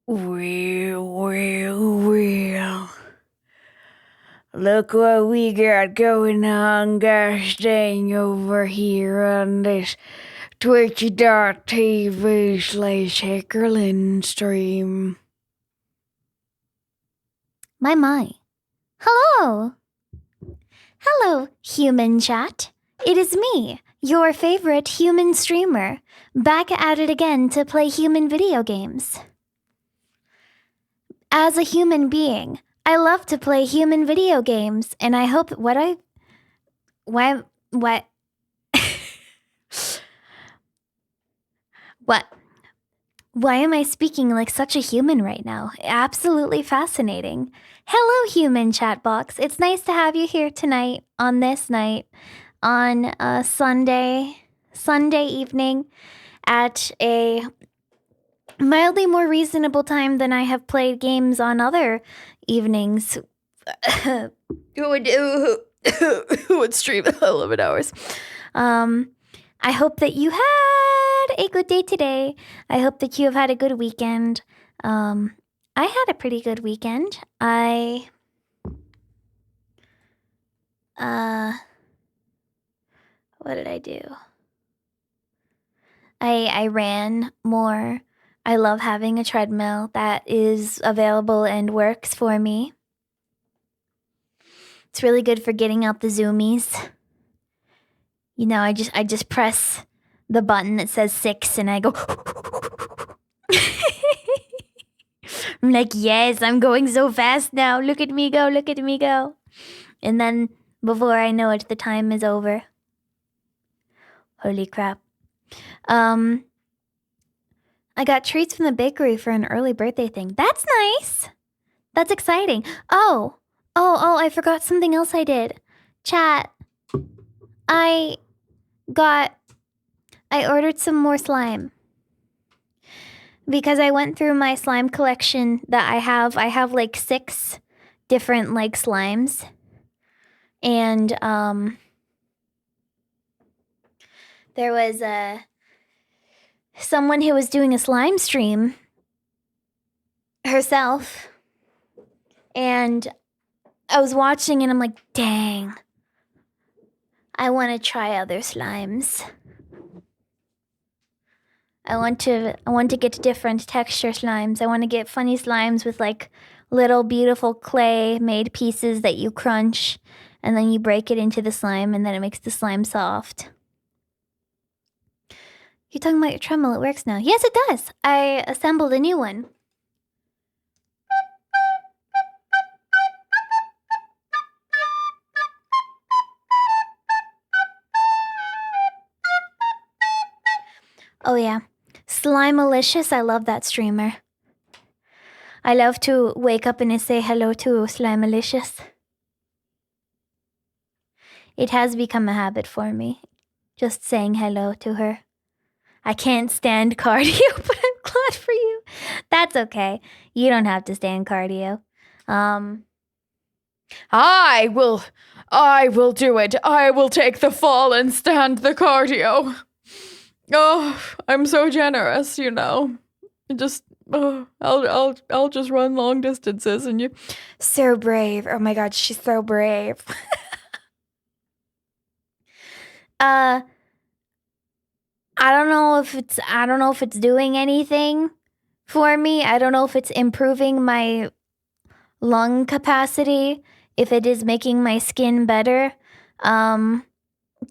Well. Look what we got going on, gosh dang, over here on this twitch.tv/hackerling stream. My. Hello! Hello, human chat. It is me, your favorite human streamer, back at it again to play human video games. As a human being, I love to play human video games, and I hope what? What? Why am I speaking like such a human right now? Absolutely fascinating. Hello, human chat box. It's nice to have you here tonight, on this night, on a Sunday evening at a mildly more reasonable time than I have played games on other evenings. Who would stream 11 hours? I hope that you had a good day today. I hope that you have had a good weekend. I had a pretty good weekend. What did I do? I ran more. I love having a treadmill that is available and works for me. It's really good for getting out the zoomies. You know, I just press the button that says 6 and I go. I'm like, yes, I'm going so fast now. Look at me go, look at me go. And then before I know it, the time is over. Holy crap. I got treats from the bakery for an early birthday thing. That's nice. That's exciting. Oh, I forgot something else I did. Chat. I ordered some more slime. Because I went through my slime collection that I have. I have like 6 different like slimes. And there was someone who was doing a slime stream herself. And I was watching and I'm like, dang. I want to try other slimes. I want to get different texture slimes. I want to get funny slimes with like little beautiful clay made pieces that you crunch and then you break it into the slime and then it makes the slime soft. You're talking about your treadmill, it works now. Yes, it does. I assembled a new one. Oh yeah. Slimealicious, I love that streamer. I love to wake up and say hello to Slimealicious. It has become a habit for me, just saying hello to her. I can't stand cardio, but I'm glad for you. That's okay. You don't have to stand cardio. I will do it. I will take the fall and stand the cardio. Oh, I'm so generous, you know. I'll just run long distances and you. So brave. Oh my god, she's so brave. I don't know if it's doing anything for me. I don't know if it's improving my lung capacity, if it is making my skin better. Kind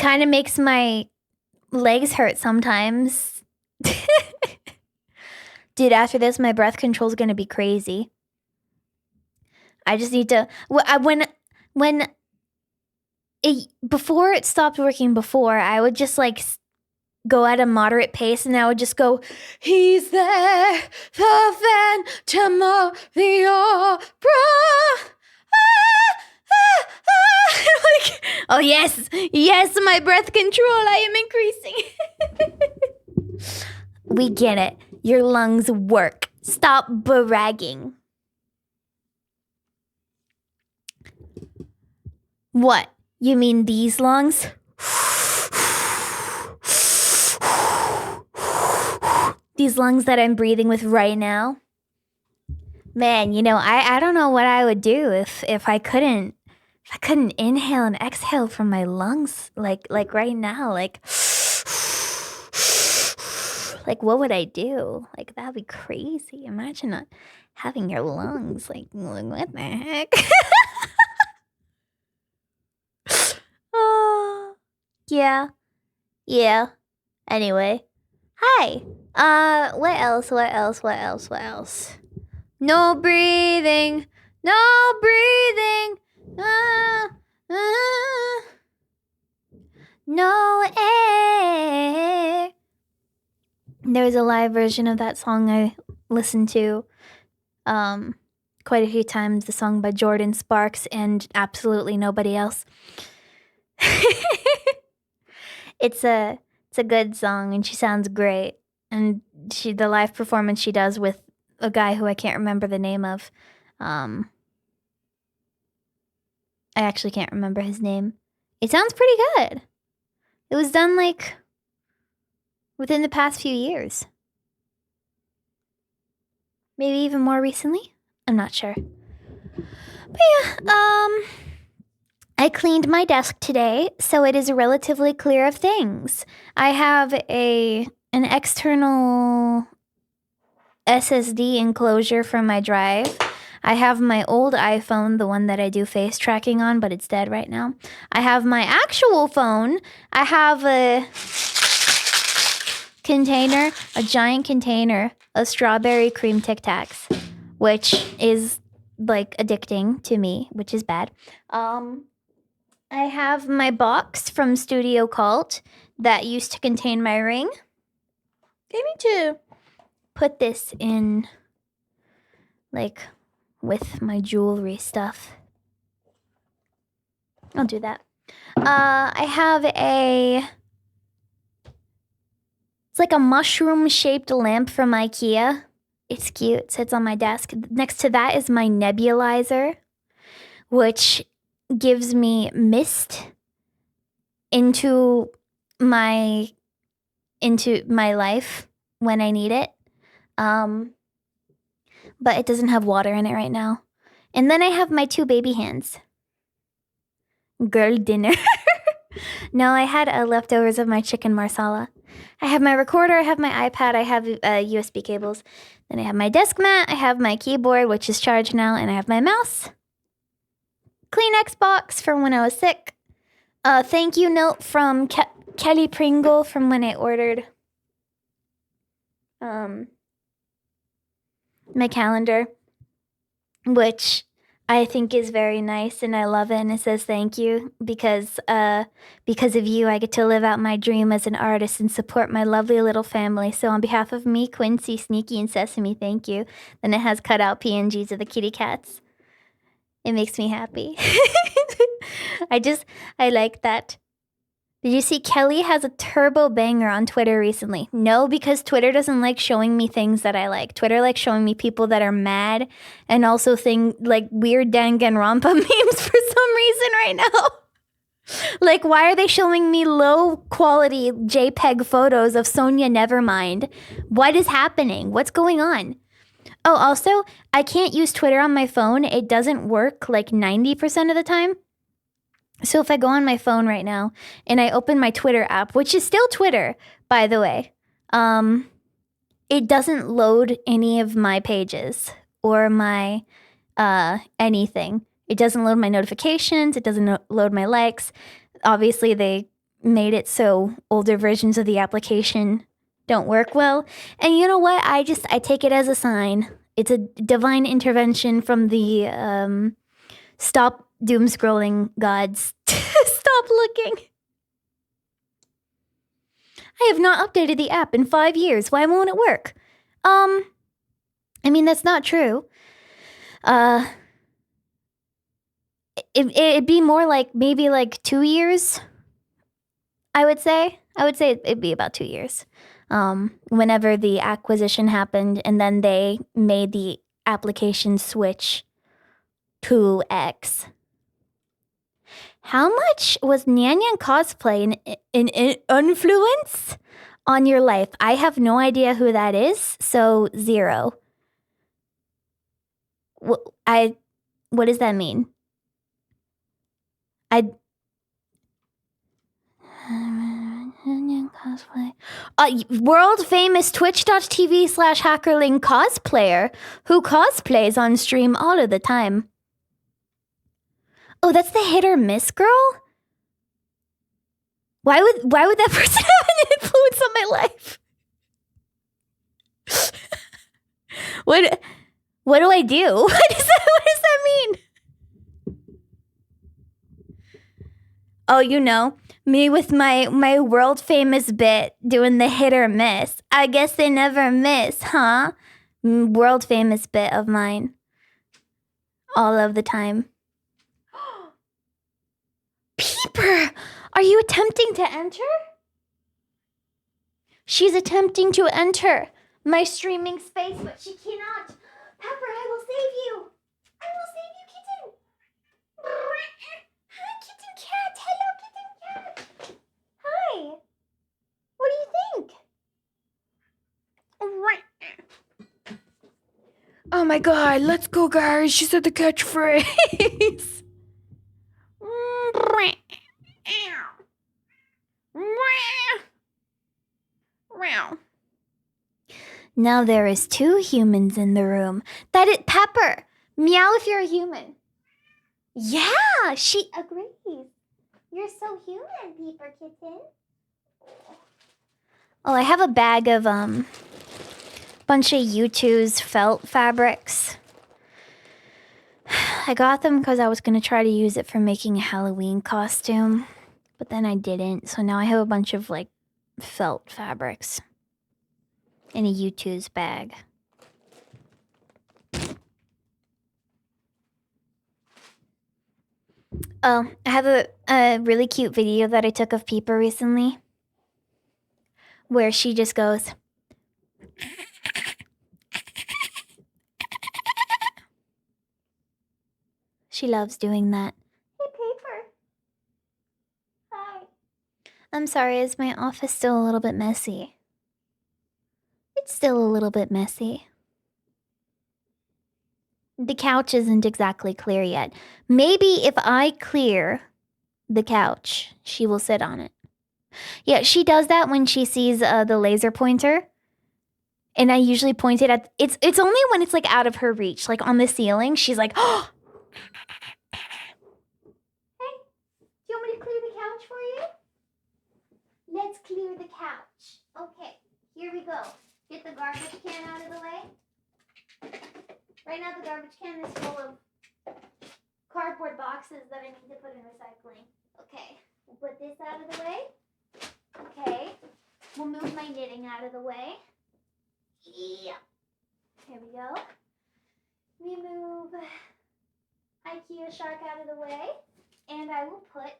of makes my legs hurt sometimes. Dude, after this, my breath control is going to be crazy. I just need to... Before it stopped working before, I would just like go at a moderate pace and I would just go, he's there, the Phantom of the Opera. Like, oh yes, my breath control, I am increasing. We get it. Your lungs work. Stop bragging. What? You mean these lungs? These lungs that I'm breathing with right now? Man, I don't know what I would do if I couldn't inhale and exhale from my lungs like right now, like what would I do? Like that'd be crazy. Imagine not having your lungs like what the heck? Oh, yeah. Yeah. Anyway. Hi. What else? What else? What else? What else? No breathing. No breathing. No air. There was a live version of that song I listened to quite a few times, the song by Jordan Sparks and absolutely nobody else. It's a good song and she sounds great. And the live performance she does with a guy who I can't remember the name of. I actually can't remember his name. It sounds pretty good. It was done like within the past few years. Maybe even more recently? I'm not sure. But yeah, I cleaned my desk today, so it is relatively clear of things. I have an external SSD enclosure for my drive. I have my old iPhone, the one that I do face tracking on, but it's dead right now. I have my actual phone. I have a container, a giant container of strawberry cream Tic Tacs, which is like addicting to me, which is bad. I have my box from Studio Cult that used to contain my ring. I need to put this in, like, with my jewelry stuff. I'll do that. I have it's like a mushroom-shaped lamp from IKEA. It's cute. It sits on my desk. Next to that is my nebulizer, which gives me mist into my life when I need it. But it doesn't have water in it right now. And then I have my 2 baby hands. Girl dinner. No, I had leftovers of my chicken marsala. I have my recorder, I have my iPad, I have USB cables. Then I have my desk mat, I have my keyboard, which is charged now, and I have my mouse. Kleenex box from when I was sick. Thank you note from Kelly Pringle from when I ordered my calendar, which I think is very nice and I love it, and it says thank you because of you I get to live out my dream as an artist and support my lovely little family. So on behalf of me, Quincy, Sneaky, and Sesame, thank you. Then it has cut out PNGs of the kitty cats. It makes me happy. I like that. Did you see Kelly has a turbo banger on Twitter recently? No, because Twitter doesn't like showing me things that I like. Twitter likes showing me people that are mad and also like weird Danganronpa memes for some reason right now. Like, why are they showing me low quality JPEG photos of Sonia Nevermind? What is happening? What's going on? Oh, also, I can't use Twitter on my phone. It doesn't work like 90% of the time. So if I go on my phone right now and I open my Twitter app, which is still Twitter, by the way, it doesn't load any of my pages or my anything. It doesn't load my notifications. It doesn't load my likes. Obviously, they made it so older versions of the application don't work well. And you know what? I take it as a sign. It's a divine intervention from the stop doom scrolling gods. Stop looking. I have not updated the app in 5 years. Why won't it work? I mean, that's not true. It'd be more like maybe like 2 years. I would say it'd be about 2 years. Whenever the acquisition happened, and then they made the application switch to X. How much was Nyan cosplay an influence on your life? I have no idea who that is, so 0. What does that mean? Cosplay. World famous twitch.tv/hackerling cosplayer who cosplays on stream all of the time. Oh, that's the hit or miss girl? Why would that person have an influence on my life? What do I do? What does that mean? Oh, you know, me with my world famous bit doing the hit or miss. I guess they never miss, huh? World famous bit of mine. All of the time. Peeper! Are you attempting to enter? She's attempting to enter my streaming space, but she cannot. Pepper, I will save you. I will save you, kitten. Hi, kitten cat. Hello, kitten cat. Hi. What do you think? Oh my god, let's go, guys. She said the catchphrase. Now there is 2 humans in the room. That is Pepper. Meow if you're a human. Yeah, she agrees. You're so human, Peeper kitten. Oh, I have a bag of bunch of U2's felt fabrics. I got them because I was going to try to use it for making a Halloween costume, but then I didn't. So now I have a bunch of like felt fabrics in a U2's bag. Oh, I have a really cute video that I took of Peeper recently where she just goes. She loves doing that. Hey, Peeper. Hi. I'm sorry, is my office still a little bit messy? It's still a little bit messy. The couch isn't exactly clear yet. Maybe if I clear the couch, she will sit on it. Yeah, she does that when she sees the laser pointer. And I usually point it at... It's only when it's like out of her reach. Like on the ceiling, she's like, oh! Hey, do you want me to clear the couch for you? Let's clear the couch. Okay, here we go. Get the garbage can out of the way. Right now the garbage can is full of cardboard boxes that I need to put in recycling. Okay, we'll put this out of the way. Okay, we'll move my knitting out of the way. Yeah. Here we go. We move IKEA shark out of the way. And I will put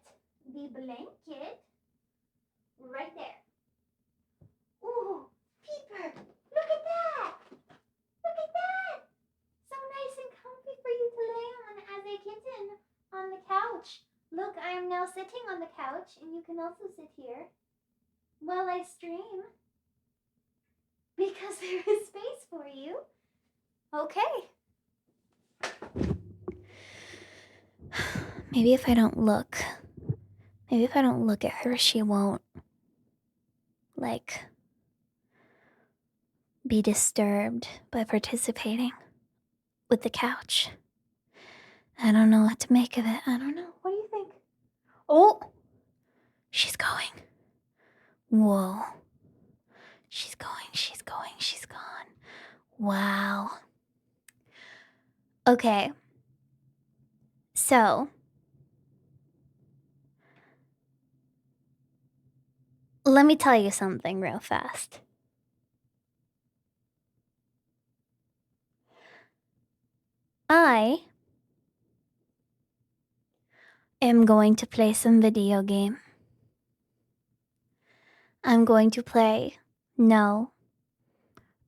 the blanket right there. Ooh, Peeper, look at that. Look at that. So nice and comfy for you to lay on as a kitten on the couch. Look, I am now sitting on the couch, and you can also sit here while I stream. Because there is space for you. Okay. Maybe if I don't look at her, she won't, like, be disturbed by participating with the couch. I don't know what to make of it. I don't know. What do you think? Oh, she's going. Whoa. She's going. She's gone. Wow. Okay. So, let me tell you something real fast. I am going to play some video game. I'm going to play No,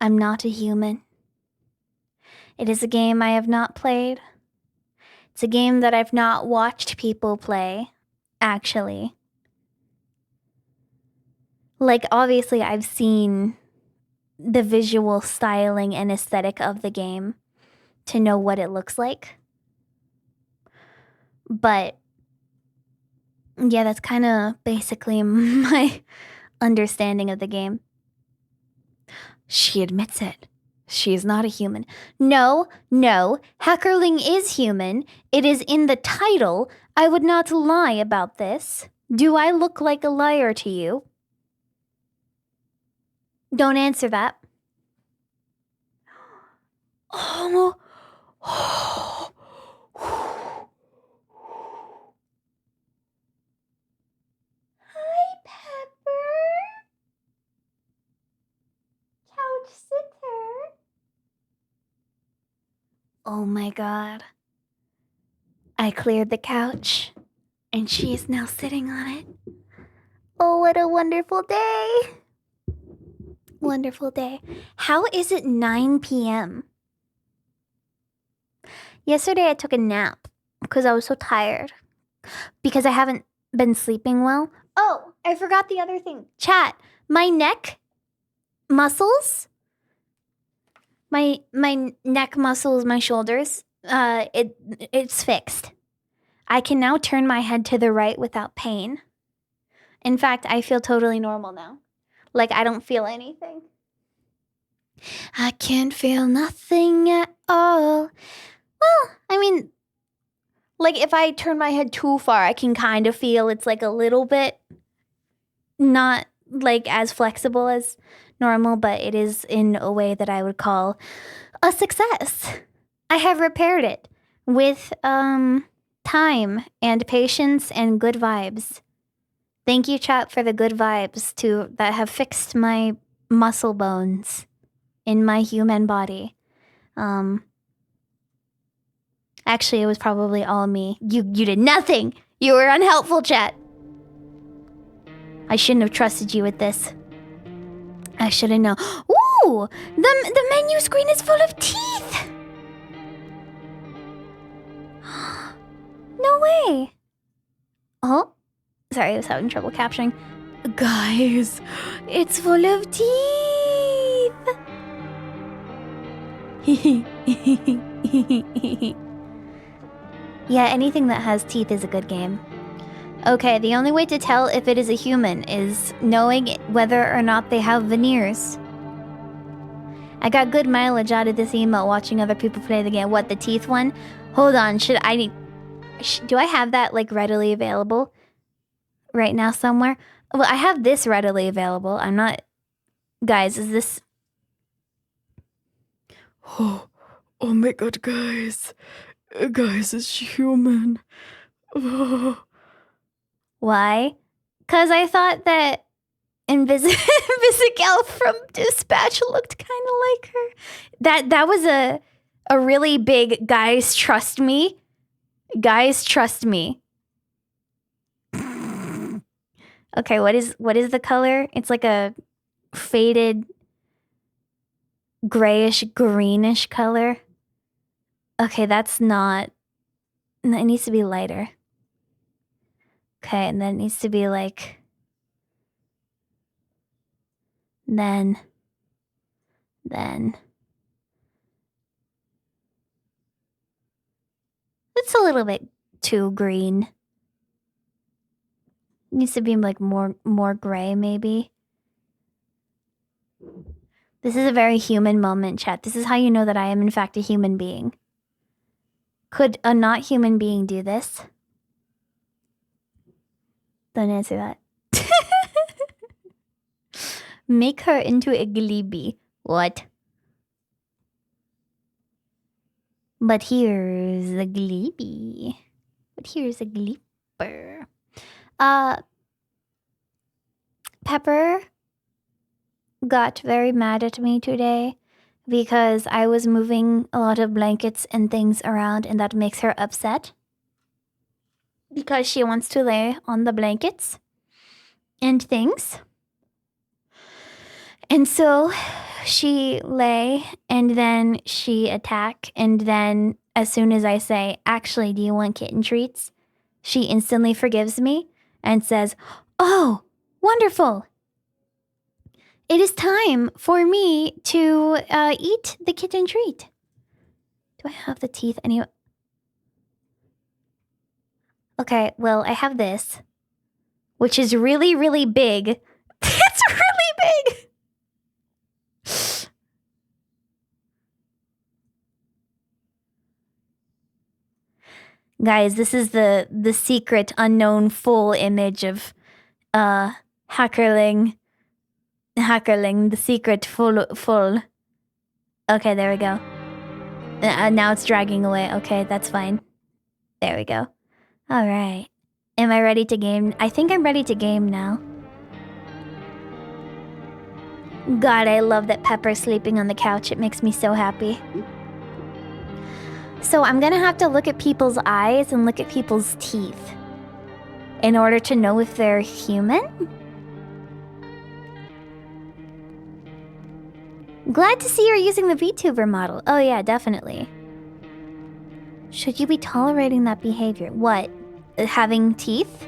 I'm Not a Human. It is a game I have not played. It's a game that I've not watched people play, actually. Like, obviously, I've seen the visual styling and aesthetic of the game, to know what it looks like. But yeah, that's kind of basically my understanding of the game. She admits it. She is not a human. No, hackerling is human. It is in the title. I would not lie about this. Do I look like a liar to you? Don't answer that. Oh. Hi, Pepper. Couch sitter. Oh my god. I cleared the couch, and she is now sitting on it. Oh, what a wonderful day. Wonderful day. How is it 9 p.m.? Yesterday I took a nap because I was so tired. Because I haven't been sleeping well. Oh, I forgot the other thing. Chat, my neck muscles, my neck muscles, my shoulders, it's fixed. I can now turn my head to the right without pain. In fact, I feel totally normal now. Like I don't feel anything. I can't feel nothing at all. Well, I mean, like if I turn my head too far, I can kind of feel it's like a little bit not like as flexible as normal, but it is in a way that I would call a success. I have repaired it with time and patience and good vibes. Thank you, chat, for the good vibes that have fixed my muscle bones in my human body. Actually, it was probably all me. You did nothing. You were unhelpful, chat. I shouldn't have trusted you with this. I should have known. Ooh, the menu screen is full of teeth. No way. Oh, sorry, I was having trouble capturing. Guys, it's full of teeth. Yeah, anything that has teeth is a good game. Okay, the only way to tell if it is a human is knowing whether or not they have veneers. I got good mileage out of this emote watching other people play the game. What, the teeth one? Hold on, do I have that like readily available right now somewhere? Well, I have this readily available. I'm not... Guys, is this... Oh my god, guys. Guys, it's human. Oh. Why? Because I thought that Invisigal from Dispatch looked kind of like her. That was a really big guys trust me. Guys trust me. Okay, what is the color? It's like a faded grayish greenish color. Okay, that's not... It needs to be lighter. Okay, and then it needs to be like... Then... It's a little bit too green. Needs to be like more gray, maybe. This is a very human moment, chat. This is how you know that I am in fact a human being. Could a not human being do this? Don't answer that. Make her into a gliby. What? But here's a gliby. But here's a gleeper. Pepper got very mad at me today because I was moving a lot of blankets and things around, and that makes her upset because she wants to lay on the blankets and things. And so she lay, and then she attack, and then as soon as I say, actually, do you want kitten treats? She instantly forgives me and says, oh, wonderful. It is time for me to eat the kitten treat. Do I have the teeth anyway? Okay, well, I have this, which is really, really big. It's really big! Guys, this is the secret, unknown, full image of hackerling. Hackerling, the secret full. Okay, there we go. Now it's dragging away. Okay, that's fine. There we go. All right. Am I ready to game? I think I'm ready to game now. God, I love that Pepper's sleeping on the couch. It makes me so happy. So I'm gonna have to look at people's eyes and look at people's teeth in order to know if they're human? Glad to see you're using the VTuber model. Oh yeah, definitely. Should you be tolerating that behavior? What? Having teeth?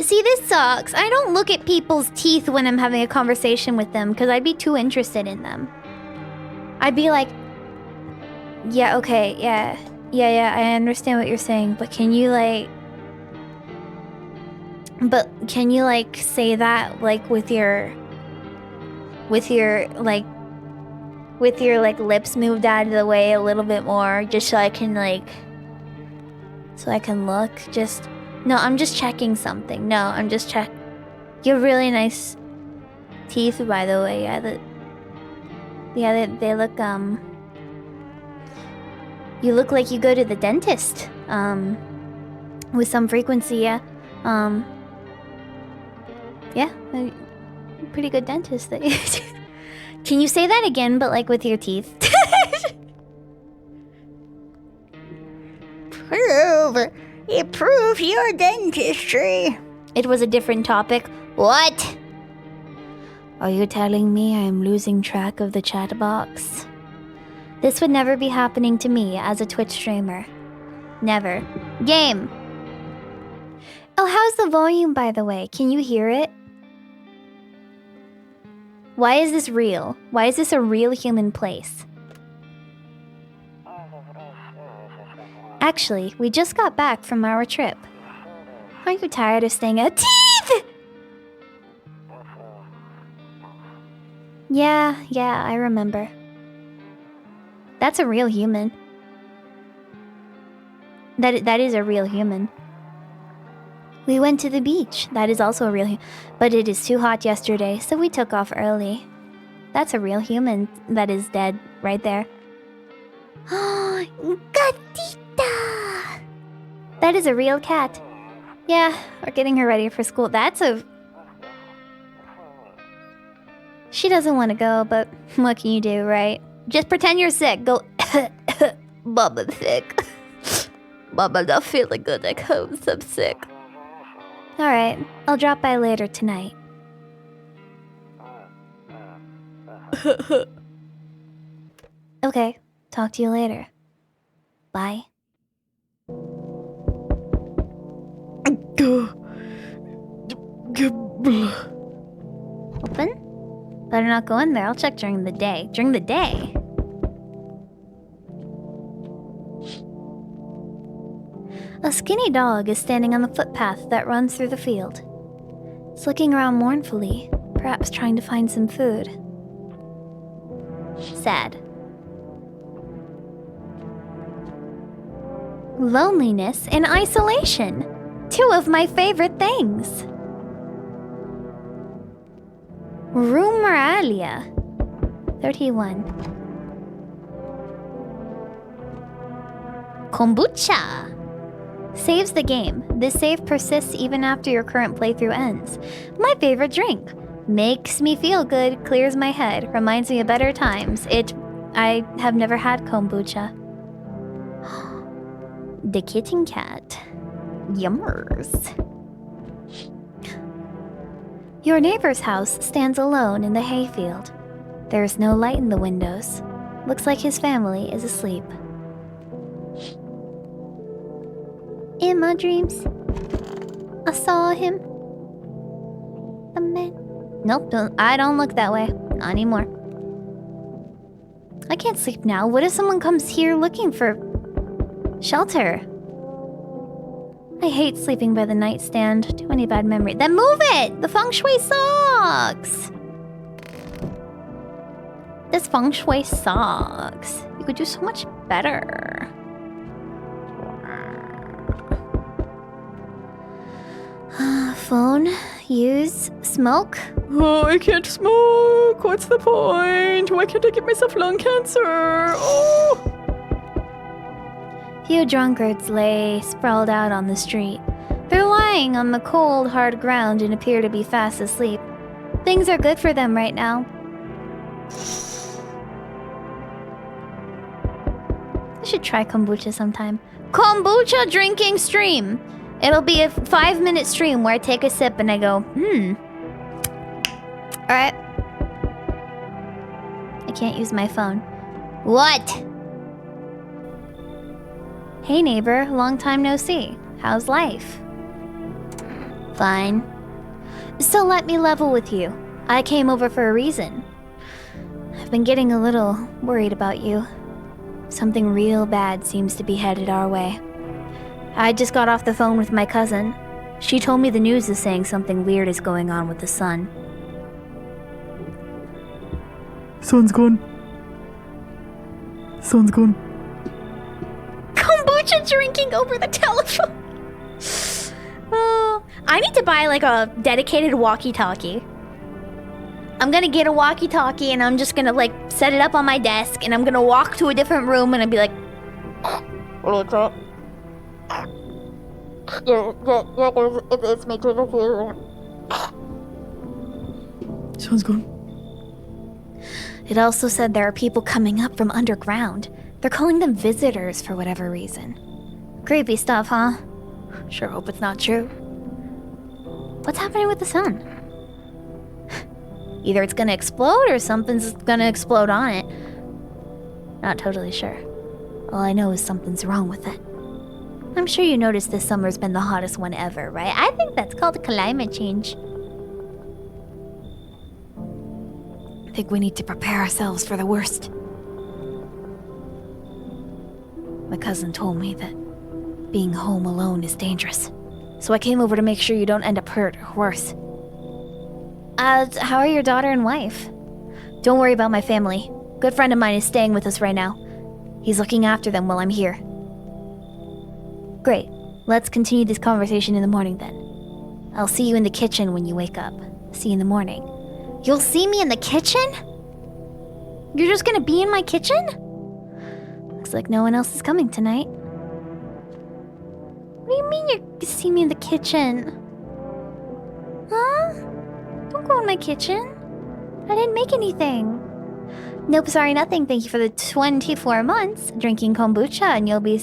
See, this sucks. I don't look at people's teeth when I'm having a conversation with them because I'd be too interested in them. I'd be like, yeah, okay, yeah, I understand what you're saying, but can you like say that like with your lips moved out of the way a little bit more, just so I can look. Just no, I'm just checking something. No, I'm just check. You have really nice teeth, by the way. They look you look like you go to the dentist with some frequency. Yeah. Yeah, pretty good dentist. Can you say that again, but like with your teeth? Improve your dentistry. It was a different topic. What? Are you telling me I'm losing track of the chat box? This would never be happening to me as a Twitch streamer. Never. Game. Oh, how's the volume, by the way? Can you hear it? Why is this real? Why is this a real human place? Actually, we just got back from our trip. Aren't you tired of staying out? Teeth! Yeah, I remember. That's a real human. That is a real human. We went to the beach. That is also a real human. But it is too hot yesterday, so we took off early. That's a real human that is dead right there. Gatita! That is a real cat. Yeah, we're getting her ready for school. She doesn't want to go, but what can you do, right? Just pretend you're sick. Go. Mama's sick. Mama's not feeling good at home, so I'm sick. Alright, I'll drop by later tonight. Okay, talk to you later. Bye. Open? Better not go in there. I'll check during the day. During the day? A skinny dog is standing on the footpath that runs through the field. It's looking around mournfully, perhaps trying to find some food. Sad. Loneliness and isolation. Two of my favorite things. Rumoralia. 31. Kombucha. Saves the game. This save persists even after your current playthrough ends. My favorite drink. Makes me feel good, clears my head, reminds me of better times. I have never had kombucha. The kitten cat. Yummers. Your neighbor's house stands alone in the hayfield. There is no light in the windows. Looks like his family is asleep. In my dreams, I saw him. The man. Nope, I don't look that way. Not anymore. I can't sleep now. What if someone comes here looking for shelter? I hate sleeping by the nightstand. Too many bad memories. Then move it! The feng shui sucks! This feng shui sucks. You could do so much better. Phone, use, smoke. Oh, I can't smoke. What's the point? Why can't I give myself lung cancer? Oh! Few drunkards lay sprawled out on the street. They're lying on the cold, hard ground and appear to be fast asleep. Things are good for them right now. I should try kombucha sometime. Kombucha drinking stream! It'll be a 5-minute stream where I take a sip and I go, Alright. I can't use my phone. What? Hey neighbor, long time no see. How's life? Fine. So let me level with you. I came over for a reason. I've been getting a little worried about you. Something real bad seems to be headed our way. I just got off the phone with my cousin. She told me the news is saying something weird is going on with the sun. Sun's gone. Sun's gone. Kombucha drinking over the telephone. Oh, I need to buy like a dedicated walkie-talkie. I'm gonna get a walkie-talkie and I'm just gonna like set it up on my desk and I'm gonna walk to a different room and I'll be like, What's up? It's me, Sun's gone. It also said there are people coming up from underground. They're calling them visitors for whatever reason. Creepy stuff, huh? Sure hope it's not true. What's happening with the sun? Either it's gonna explode or something's gonna explode on it. Not totally sure. All I know is something's wrong with it. I'm sure you noticed this summer's been the hottest one ever, right? I think that's called climate change. I think we need to prepare ourselves for the worst. My cousin told me that being home alone is dangerous. So I came over to make sure you don't end up hurt or worse. How are your daughter and wife? Don't worry about my family. Good friend of mine is staying with us right now. He's looking after them while I'm here. Great. Let's continue this conversation in the morning then. I'll see you in the kitchen when you wake up. See you in the morning. You'll see me in the kitchen? You're just gonna be in my kitchen? Looks like no one else is coming tonight. What do you mean you're gonna see me in the kitchen? Huh? Don't go in my kitchen. I didn't make anything. Nope, sorry, nothing. Thank you for the 24 months drinking kombucha, and you'll be...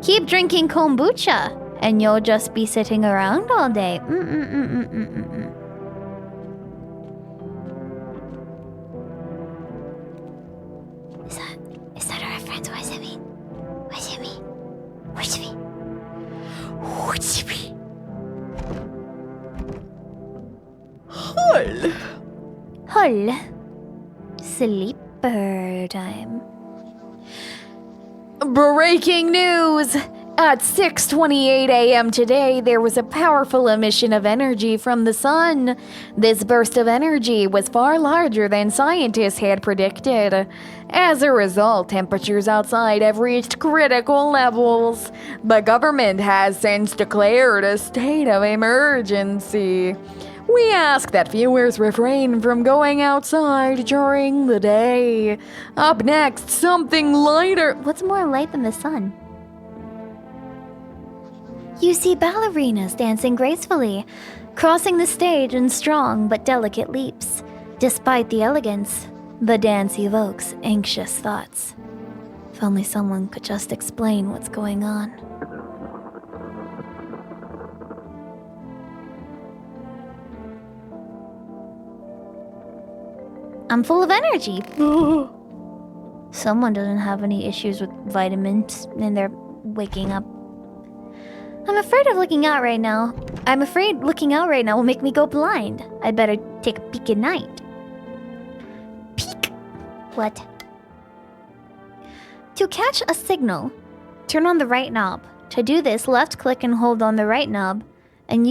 Keep drinking kombucha, and you'll just be sitting around all day. Is that our friend's Wazimi? Wazimi? Wazimi? Wazimi? Hull. Hull. Sleeper time. Breaking news! At 6:28 a.m. today, there was a powerful emission of energy from the sun. This burst of energy was far larger than scientists had predicted. As a result, temperatures outside have reached critical levels. The government has since declared a state of emergency. We ask that viewers refrain from going outside during the day. Up next, something lighter. What's more light than the sun? You see ballerinas dancing gracefully, crossing the stage in strong but delicate leaps. Despite the elegance, the dance evokes anxious thoughts. If only someone could just explain what's going on. I'm full of energy. Someone doesn't have any issues with vitamins and they're waking up. I'm afraid of looking out right now. I'm afraid looking out right now will make me go blind. I'd better take a peek at night. Peek? What? To catch a signal, turn on the right knob. To do this, left click and hold on the right knob and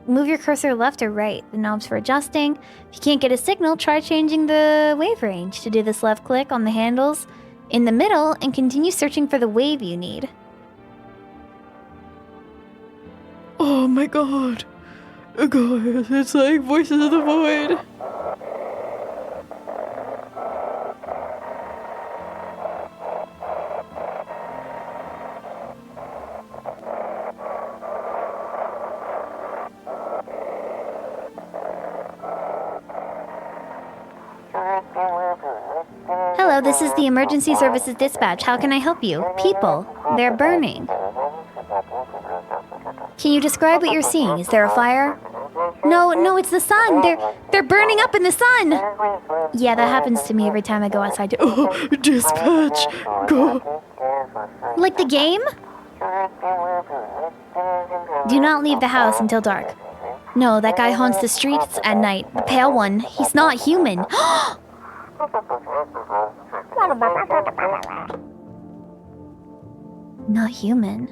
move your cursor left or right. The knob's for adjusting. If you can't get a signal, try changing the wave range. To do this, left click on the handles in the middle and continue searching for the wave you need. Oh my god. God, it's like Voices of the Void. Hello, this is the Emergency Services Dispatch. How can I help you? People. They're burning. Can you describe what you're seeing? Is there a fire? No, it's the sun. They're burning up in the sun. Yeah, that happens to me every time I go outside to... Oh, dispatch. Go. Like the game? Do not leave the house until dark. No, that guy haunts the streets at night. The pale one. He's not human. Not human.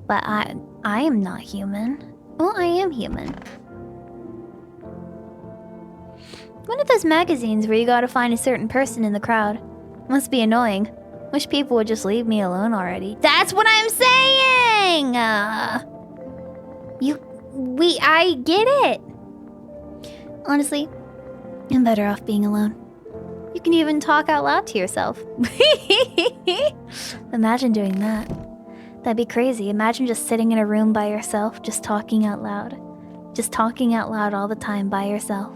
But I am not human. Well, I am human. One of those magazines where you gotta find a certain person in the crowd. Must be annoying. Wish people would just leave me alone already. That's what I'm saying! I get it! Honestly, I'm better off being alone. You can even talk out loud to yourself. Imagine doing that. That'd be crazy. Imagine just sitting in a room by yourself, just talking out loud. Just talking out loud all the time by yourself.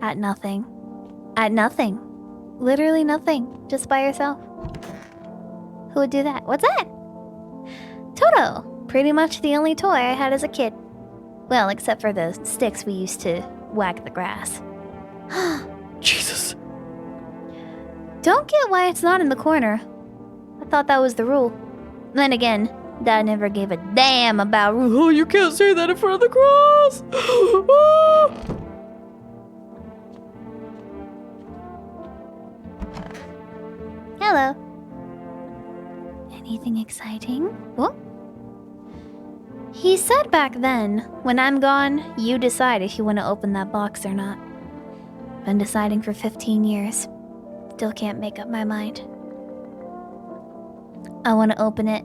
At nothing. At nothing. Literally nothing. Just by yourself. Who would do that? What's that? Toto. Pretty much the only toy I had as a kid. Well, except for the sticks we used to whack the grass. Jesus. Don't get why it's not in the corner. I thought that was the rule. Then again, Dad never gave a damn about rules. Oh, you can't say that in front of the cross. Oh. Hello. Anything exciting? What? He said back then, when I'm gone, you decide if you want to open that box or not. Been deciding for 15 years. Still can't make up my mind. I want to open it.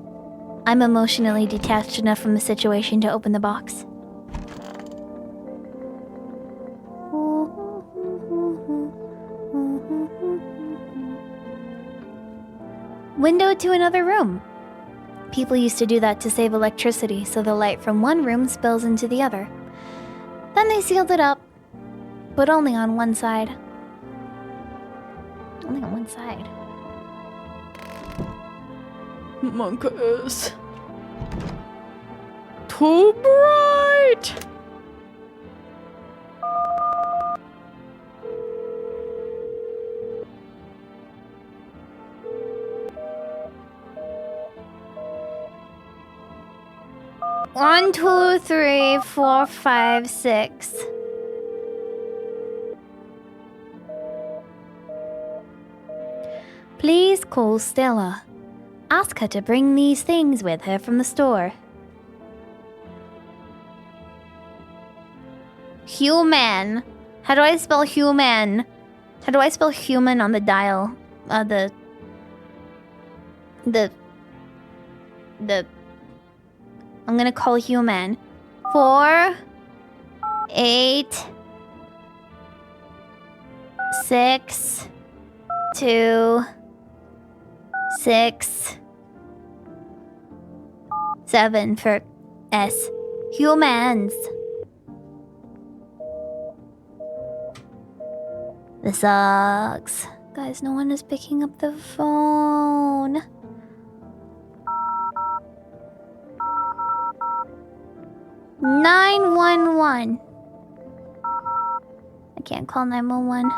I'm emotionally detached enough from the situation to open the box. Window to another room. People used to do that to save electricity so the light from one room spills into the other. Then they sealed it up, but only on one side. Only on one side. Monkeys. Too bright. One, two, three, 4, 5, 6. Please call Stella. Ask her to bring these things with her from the store. Human. How do I spell human? How do I spell human on the dial? I'm gonna call human. 4, 8, 6, 2, 6, 7 for S. Humans. This sucks. Guys, no one is picking up the phone. "911. I can't call 911.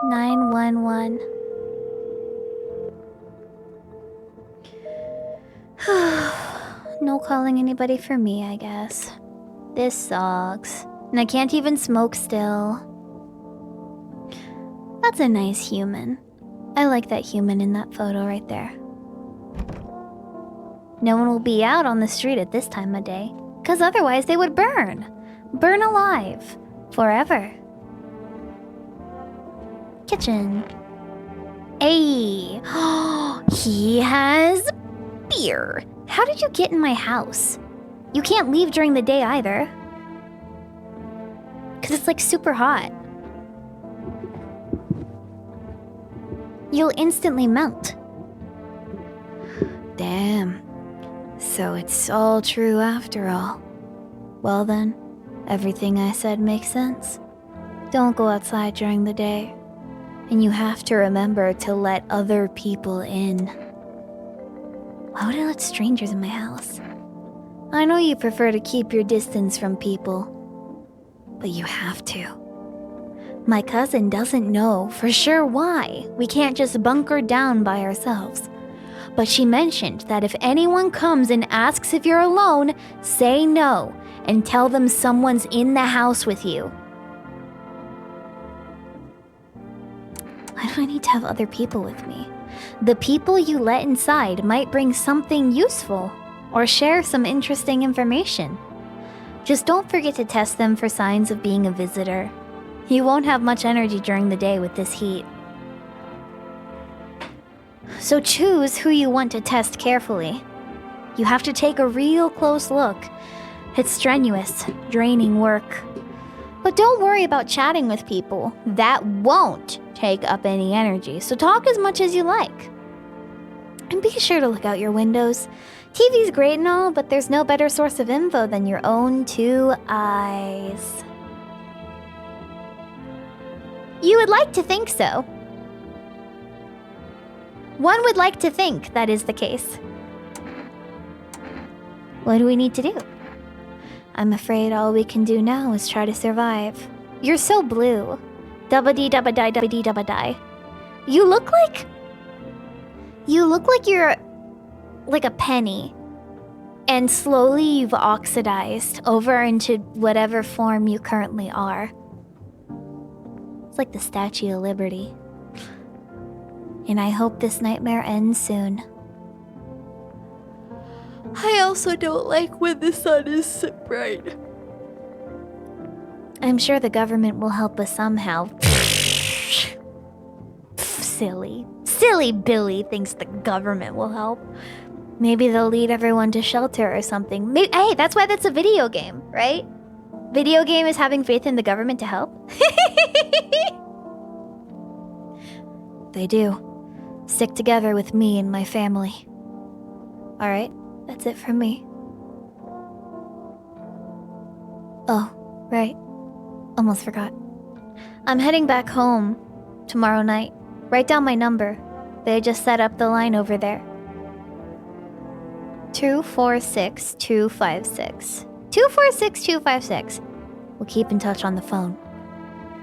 911. No calling anybody for me, I guess. This sucks. And I can't even smoke still. That's a nice human. I like that human in that photo right there. No one will be out on the street at this time of day, because otherwise they would burn. Burn alive. Forever. Kitchen. Hey. He has beer. How did you get in my house? You can't leave during the day either. Because it's like super hot. You'll instantly melt. Damn. So it's all true after all. Well then, everything I said makes sense. Don't go outside during the day. And you have to remember to let other people in. Why would I let strangers in my house? I know you prefer to keep your distance from people, but you have to. My cousin doesn't know for sure why we can't just bunker down by ourselves. But she mentioned that if anyone comes and asks if you're alone, say no and tell them someone's in the house with you. Why do I need to have other people with me? The people you let inside might bring something useful or share some interesting information. Just don't forget to test them for signs of being a visitor. You won't have much energy during the day with this heat. So choose who you want to test carefully. You have to take a real close look. It's strenuous, draining work. But don't worry about chatting with people. That won't take up any energy, so talk as much as you like. And be sure to look out your windows. TV's great and all, but there's no better source of info than your own two eyes. You would like to think so. One would like to think that is the case. What do we need to do? I'm afraid all we can do now is try to survive. You're so blue. Dubba-dee dubba-die dubba-dee dubba-die. You look like you're like a penny. And slowly you've oxidized over into whatever form you currently are. It's like the Statue of Liberty. And I hope this nightmare ends soon. I also don't like when the sun is so bright. I'm sure the government will help us somehow. Silly. Silly Billy thinks the government will help. Maybe they'll lead everyone to shelter or something. Hey, that's why that's a video game, right? Video game is having faith in the government to help. They do. Stick together with me and my family. Alright, that's it from me. Oh, right. Almost forgot. I'm heading back home tomorrow night. Write down my number. They just set up the line over there. 246256. 246256. We'll keep in touch on the phone.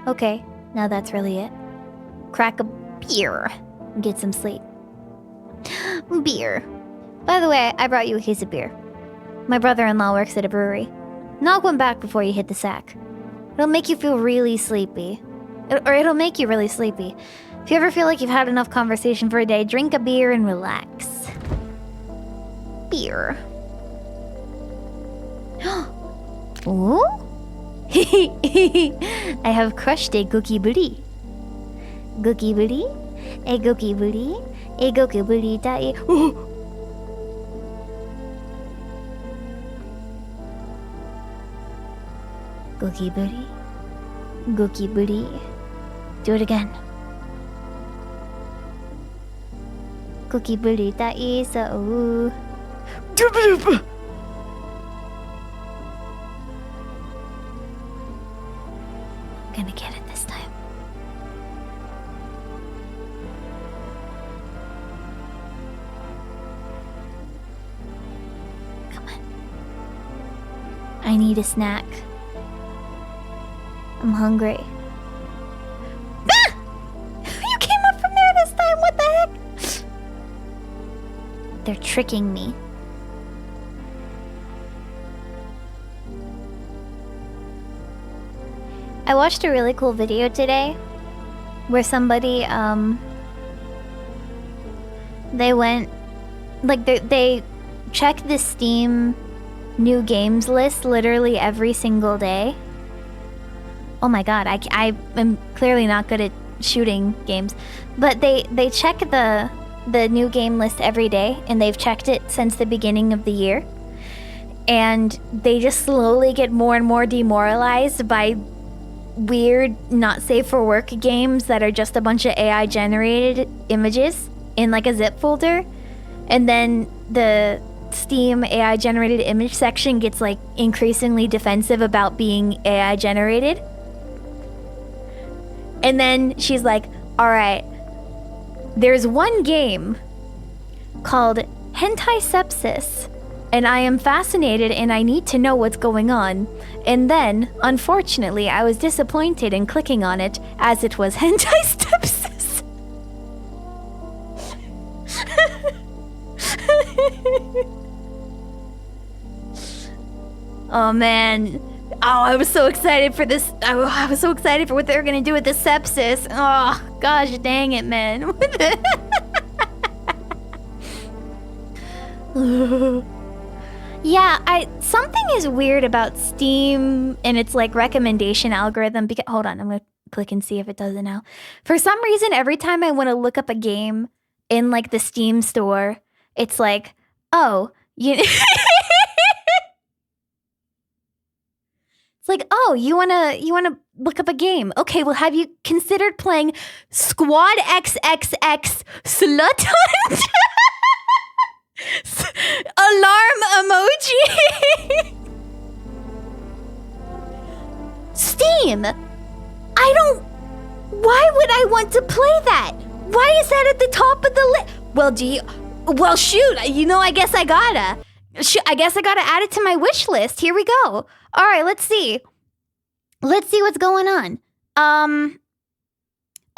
Okay, now that's really it. Crack a beer and get some sleep. Beer. By the way, I brought you a case of beer. My brother-in-law works at a brewery. Knock one back before you hit the sack. It'll make you feel really sleepy. Or it'll make you really sleepy. If you ever feel like you've had enough conversation for a day, drink a beer and relax. Beer. Ooh? I have crushed a cookie booty. Cookie booty? A cookie booty? A cookie booty die. Cookie booty? Cookie booty? Do it again. Cookie booty die so. I'm gonna get it this time. Come on. I need a snack. I'm hungry. Ah! You came up from there this time, what the heck? They're tricking me. I watched a really cool video today where somebody They went, like, they check the Steam new games list literally every single day. Oh my god, I am clearly not good at shooting games. But they check the new game list every day, and they've checked it since the beginning of the year. And they just slowly get more and more demoralized by weird, not safe for work games that are just a bunch of AI generated images in like a zip folder. And then the Steam AI generated image section gets like increasingly defensive about being AI generated. And then she's like, all right, there's one game called Hentai Sepsis, and I am fascinated and I need to know what's going on. And then, unfortunately, I was disappointed in clicking on it as it was Hentai Sepsis. Oh man. Oh, I was so excited for this. I was so excited for what they were gonna do with the sepsis. Oh, gosh dang it, man. Yeah, something is weird about Steam and its like recommendation algorithm. Because hold on, I'm gonna click and see if it does it now. For some reason, every time I want to look up a game in like the Steam store, it's like, oh, you. It's like, oh, you wanna look up a game? Okay, well, have you considered playing Squad XXX Slut Hunt? Alarm emoji. Steam. Why would I want to play that? Why is that at the top of the list? Well, shoot. You know, I guess I gotta add it to my wish list. Here we go. All right, let's see. Let's see what's going on.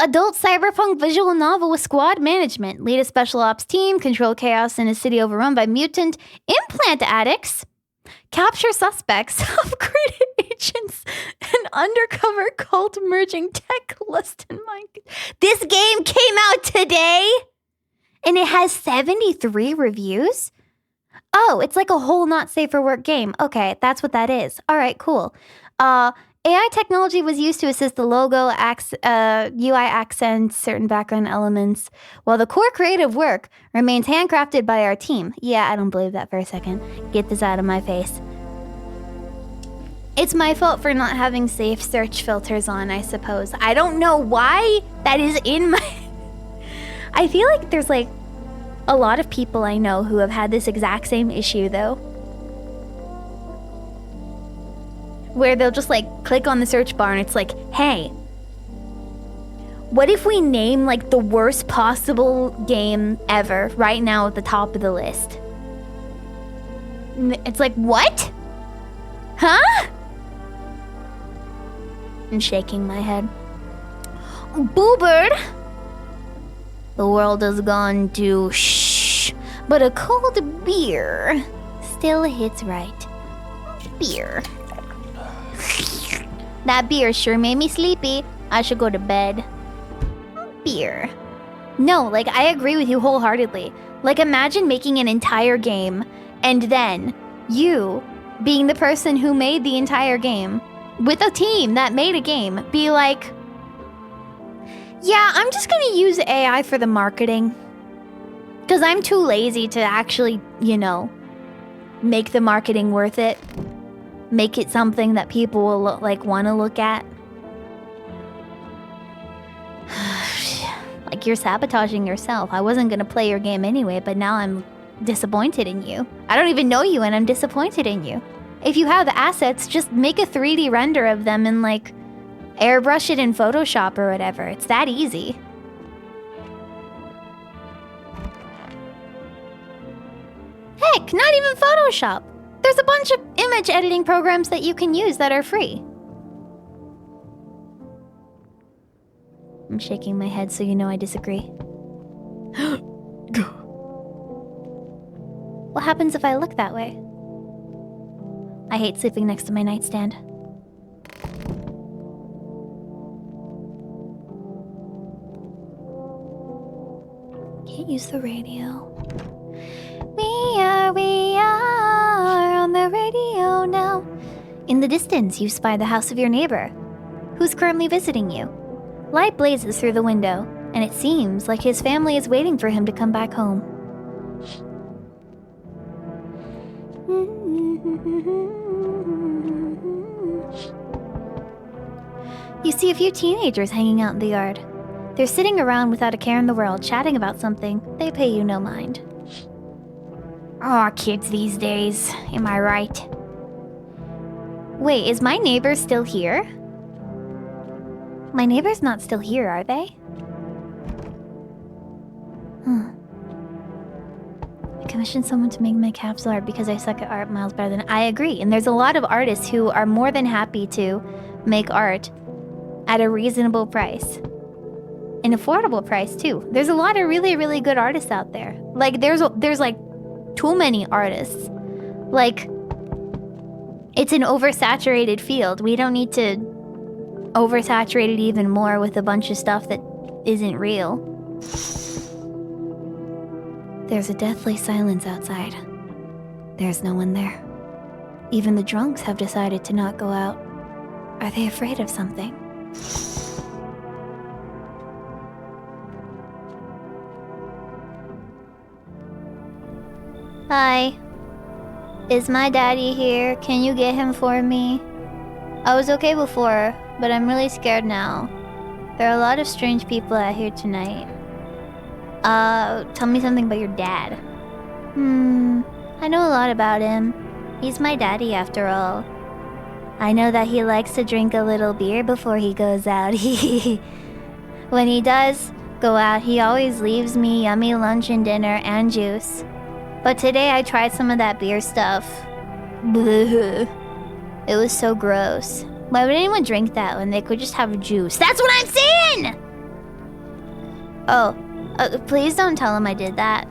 Adult cyberpunk visual novel with squad management. Lead a special ops team, control chaos in a city overrun by mutant implant addicts, capture suspects, upgrade agents, and undercover cult merging tech lust and mind. This game came out today, and it has 73 reviews. Oh, it's like a whole not safe for work game. Okay, that's what that is. All right, cool. AI technology was used to assist the logo, UI accents, certain background elements, while the core creative work remains handcrafted by our team. Yeah, I don't believe that for a second. Get this out of my face. It's my fault for not having safe search filters on, I suppose. I don't know why that is in my... I feel like there's like a lot of people I know who have had this exact same issue, though. Where they'll just like click on the search bar and it's like, hey, what if we name like the worst possible game ever right now at the top of the list? It's like, what? Huh? I'm shaking my head. Boobert! The world has gone to shh, but a cold beer still hits right. Beer. That beer sure made me sleepy. I should go to bed. Beer. No, like, I agree with you wholeheartedly. Like, imagine making an entire game, and then you, being the person who made the entire game, with a team that made a game, be like, yeah, I'm just gonna use AI for the marketing. Because I'm too lazy to actually, you know, make the marketing worth it. Make it something that people will like want to look at. Like, you're sabotaging yourself. I wasn't gonna play your game anyway, but now I'm disappointed in you. I don't even know you and I'm disappointed in you. If you have the assets, just make a 3D render of them and like airbrush it in Photoshop or whatever. It's that easy. Heck, not even Photoshop. There's a bunch of image editing programs that you can use that are free. I'm shaking my head so you know I disagree. What happens if I look that way? I hate sleeping next to my nightstand. Can't use the radio. We are on the radio now. In the distance, you spy the house of your neighbor, who's currently visiting you. Light blazes through the window, and it seems like his family is waiting for him to come back home. You see a few teenagers hanging out in the yard. They're sitting around without a care in the world, chatting about something. They pay you no mind. Aw, kids these days. Am I right? Wait, is my neighbor still here? My neighbor's not still here, are they? I commissioned someone to make my capsule art because I suck at art miles better than I agree. And there's a lot of artists who are more than happy to make art at a reasonable price. An affordable price too. There's a lot of really, really good artists out there. Like there's like too many artists. Like it's an oversaturated field. We don't need to oversaturate it even more with a bunch of stuff that isn't real. There's a deathly silence outside. There's no one there. Even the drunks have decided to not go out. Are they afraid of something? Hi. Is my daddy here? Can you get him for me? I was okay before, but I'm really scared now. There are a lot of strange people out here tonight. Tell me something about your dad. I know a lot about him. He's my daddy after all. I know that he likes to drink a little beer before he goes out. When he does go out, he always leaves me yummy lunch and dinner and juice. But today I tried some of that beer stuff. Bleh. It was so gross. Why would anyone drink that when they could just have juice? That's what I'm saying! Oh, please don't tell him I did that.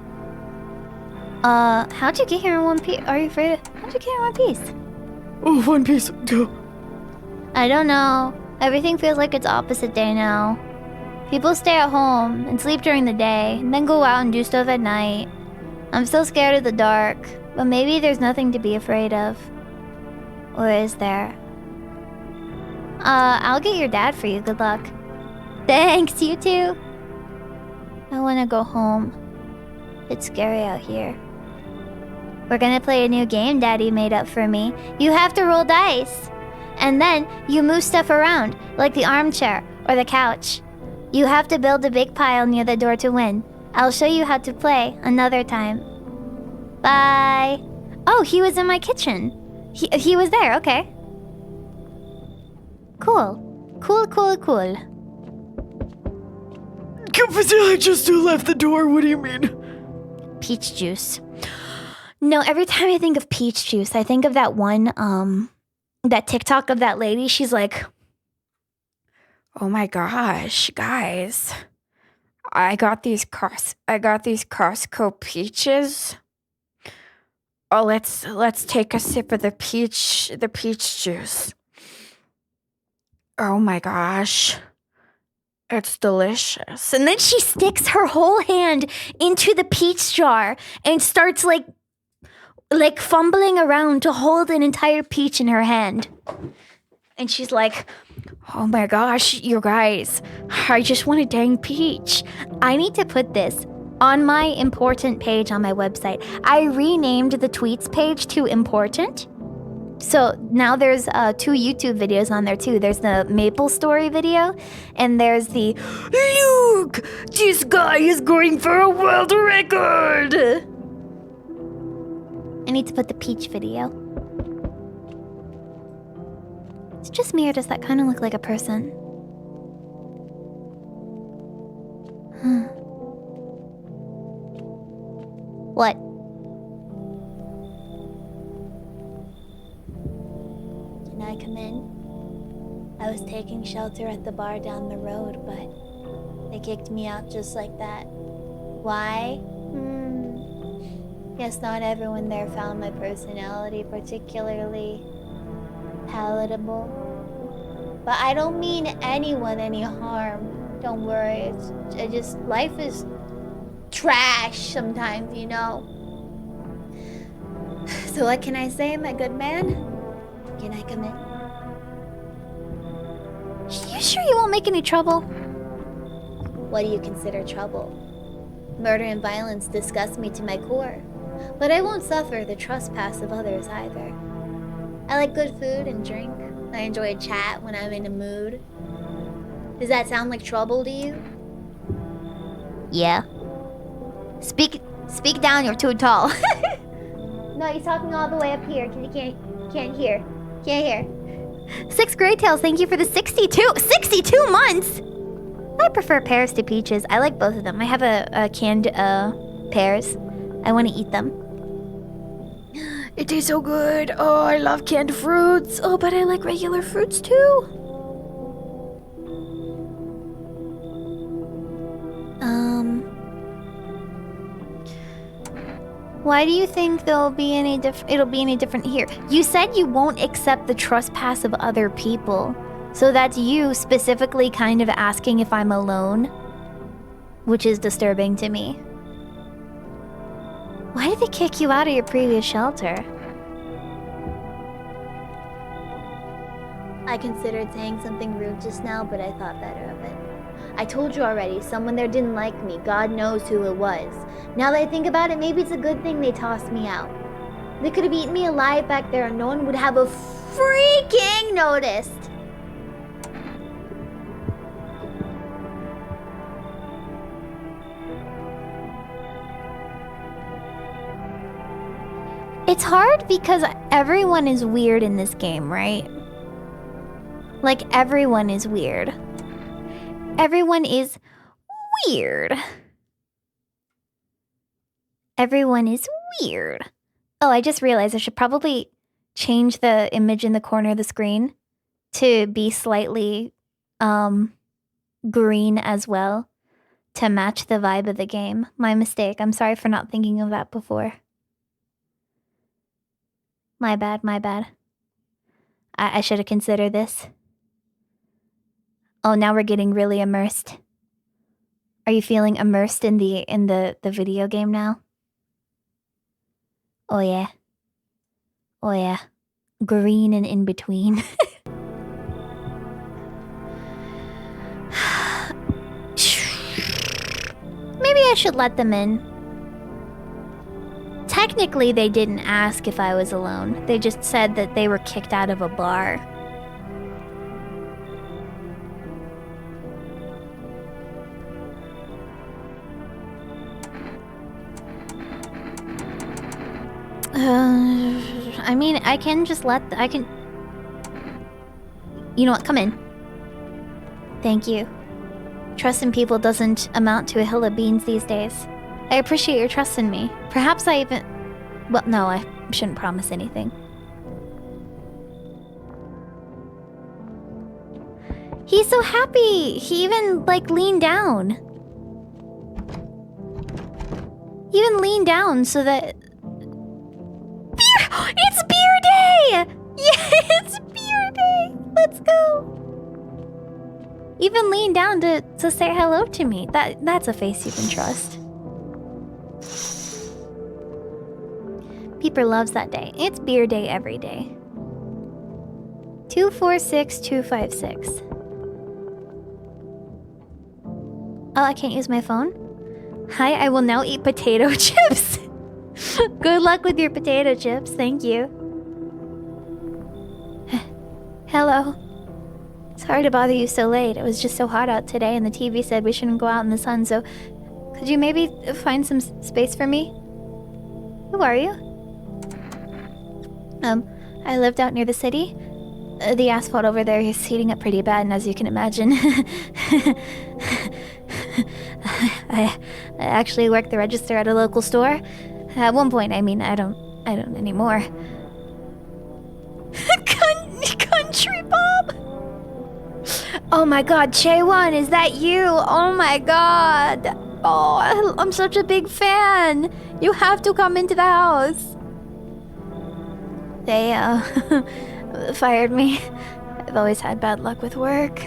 How'd you get here in one piece? Are you afraid of... How'd you get here in one piece? Oh, One Piece. Go. I don't know. Everything feels like it's opposite day now. People stay at home and sleep during the day, and then go out and do stuff at night. I'm still scared of the dark, but maybe there's nothing to be afraid of. Or is there? I'll get your dad for you. Good luck. Thanks, you too. I want to go home. It's scary out here. We're gonna play a new game Daddy made up for me. You have to roll dice. And then you move stuff around, like the armchair or the couch. You have to build a big pile near the door to win. I'll show you how to play another time. Bye. Oh, he was in my kitchen. He was there, okay. Cool. Cool. I just left the door. What do you mean? Peach juice. No, every time I think of peach juice, I think of that one, that TikTok of that lady. She's like, Oh my gosh, guys. I got these Costco peaches. Oh, let's take a sip of the peach juice. Oh my gosh. It's delicious. and then she sticks her whole hand into the peach jar and starts like fumbling around to hold an entire peach in her hand. And she's like, oh my gosh, you guys, I just want a dang peach. I need to put this on my important page on my website. I renamed the tweets page to important. So now there's 2 YouTube videos on there too. There's the Maple Story video, and there's the Look, this guy is going for a world record. I need to put the peach video. It's just me, or does that kind of look like a person? What? Can I come in? I was taking shelter at the bar down the road, but they kicked me out just like that. Why? Guess not everyone there found my personality particularly palatable. But I don't mean anyone any harm. Don't worry. Life is trash sometimes, you know. So what can I say, my good man? Can I come in? You sure you won't make any trouble? What do you consider trouble? Murder and violence disgust me to my core, but I won't suffer the trespass of others either. I like good food and drink. I enjoy a chat when I'm in a mood. Does that sound like trouble to you? Yeah. Speak down, you're too tall. No, he's talking all the way up here, because you can't hear. Can't hear. 6 Grey Tails, thank you for the 62 months! I prefer pears to peaches. I like both of them. I have a canned pears. I want to eat them. It tastes so good. Oh, I love canned fruits. Oh, but I like regular fruits too. Why do you think it'll be any different here? You said you won't accept the trespass of other people. So that's you specifically kind of asking if I'm alone, which is disturbing to me. Why did they kick you out of your previous shelter? I considered saying something rude just now, but I thought better of it. I told you already, someone there didn't like me. God knows who it was. Now that I think about it, maybe it's a good thing they tossed me out. They could have eaten me alive back there and no one would have a freaking noticed. It's hard because everyone is weird in this game, right? Like, everyone is weird. Everyone is weird. Everyone is weird. Oh, I just realized I should probably change the image in the corner of the screen to be slightly green as well to match the vibe of the game. My mistake. I'm sorry for not thinking of that before. My bad, my bad. I should have considered this. Oh, now we're getting really immersed. Are you feeling immersed in the video game now? Oh yeah. Oh yeah. Green and in between. Maybe I should let them in. Technically, they didn't ask if I was alone. They just said that they were kicked out of a bar. I mean, I can just I can... You know what? Come in. Thank you. Trust in people doesn't amount to a hill of beans these days. I appreciate your trust in me. Perhaps I even... Well, no, I shouldn't promise anything. He's so happy! He even, like, leaned down. He even leaned down so that... Beer! It's beer day! Yeah, it's beer day! Let's go! Even leaned down to say hello to me. That's a face you can trust. Peeper loves that day. It's beer day every day. 246256. Oh, I can't use my phone? Hi, I will now eat potato chips. Good luck with your potato chips. Thank you. Hello. Sorry to bother you so late. It was just so hot out today and the TV said we shouldn't go out in the sun, so could you maybe find some space for me? Who are you? I lived out near the city. The asphalt over there is heating up pretty bad, and as you can imagine, I actually worked the register at a local store. At one point, I mean, I don't anymore. Country Bob! Oh my god, Chaewon, is that you? Oh my god! Oh, I'm such a big fan! You have to come into the house! They, fired me. I've always had bad luck with work.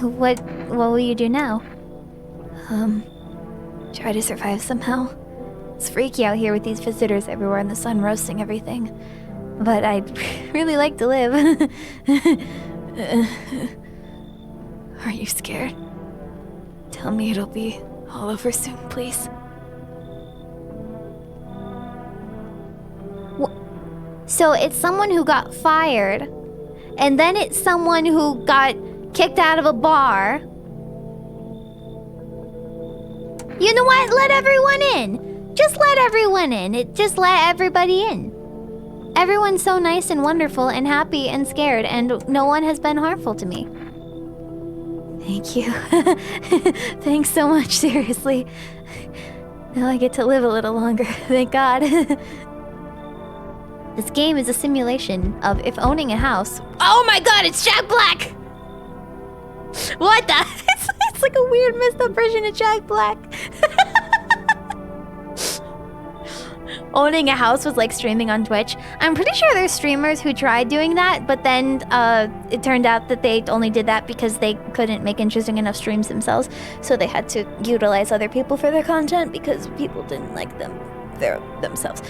What will you do now? Try to survive somehow. It's freaky out here with these visitors everywhere and the sun roasting everything. But I'd really like to live. Are you scared? Tell me it'll be all over soon, please. So it's someone who got fired, and then it's someone who got kicked out of a bar. You know what? Let everyone in. Just let everyone in. Just let everybody in. Everyone's so nice and wonderful and happy and scared, and no one has been harmful to me. Thank you. Thanks so much, seriously. Now I get to live a little longer, thank God. This game is a simulation of if owning a house. Oh my God, it's Jack Black! What the? It's like a weird messed up version of Jack Black. Owning a house was like streaming on Twitch. I'm pretty sure there's streamers who tried doing that, but then it turned out that they only did that because they couldn't make interesting enough streams themselves, so they had to utilize other people for their content because people didn't like them themselves.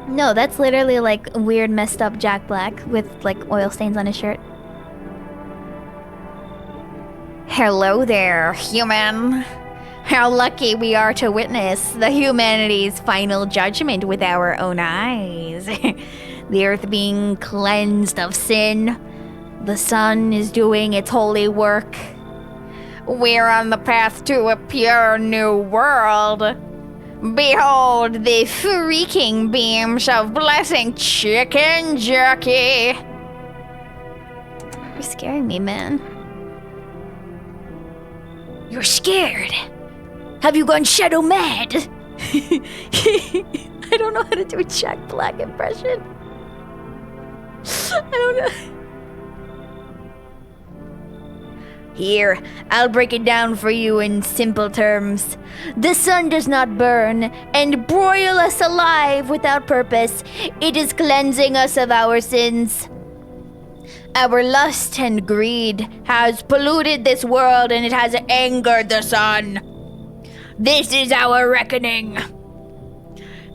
No, that's literally like weird messed up Jack Black with like oil stains on his shirt. Hello there, human. How lucky we are to witness the humanity's final judgment with our own eyes. The earth being cleansed of sin. The sun is doing its holy work. We're on the path to a pure new world. Behold the freaking beams of blessing chicken jerky. You're scaring me, man. You're scared? Have you gone shadow mad? I don't know how to do a Jack Black impression. I don't know. Here, I'll break it down for you in simple terms. The sun does not burn and broil us alive without purpose. It is cleansing us of our sins. Our lust and greed has polluted this world and it has angered the sun. This is our reckoning.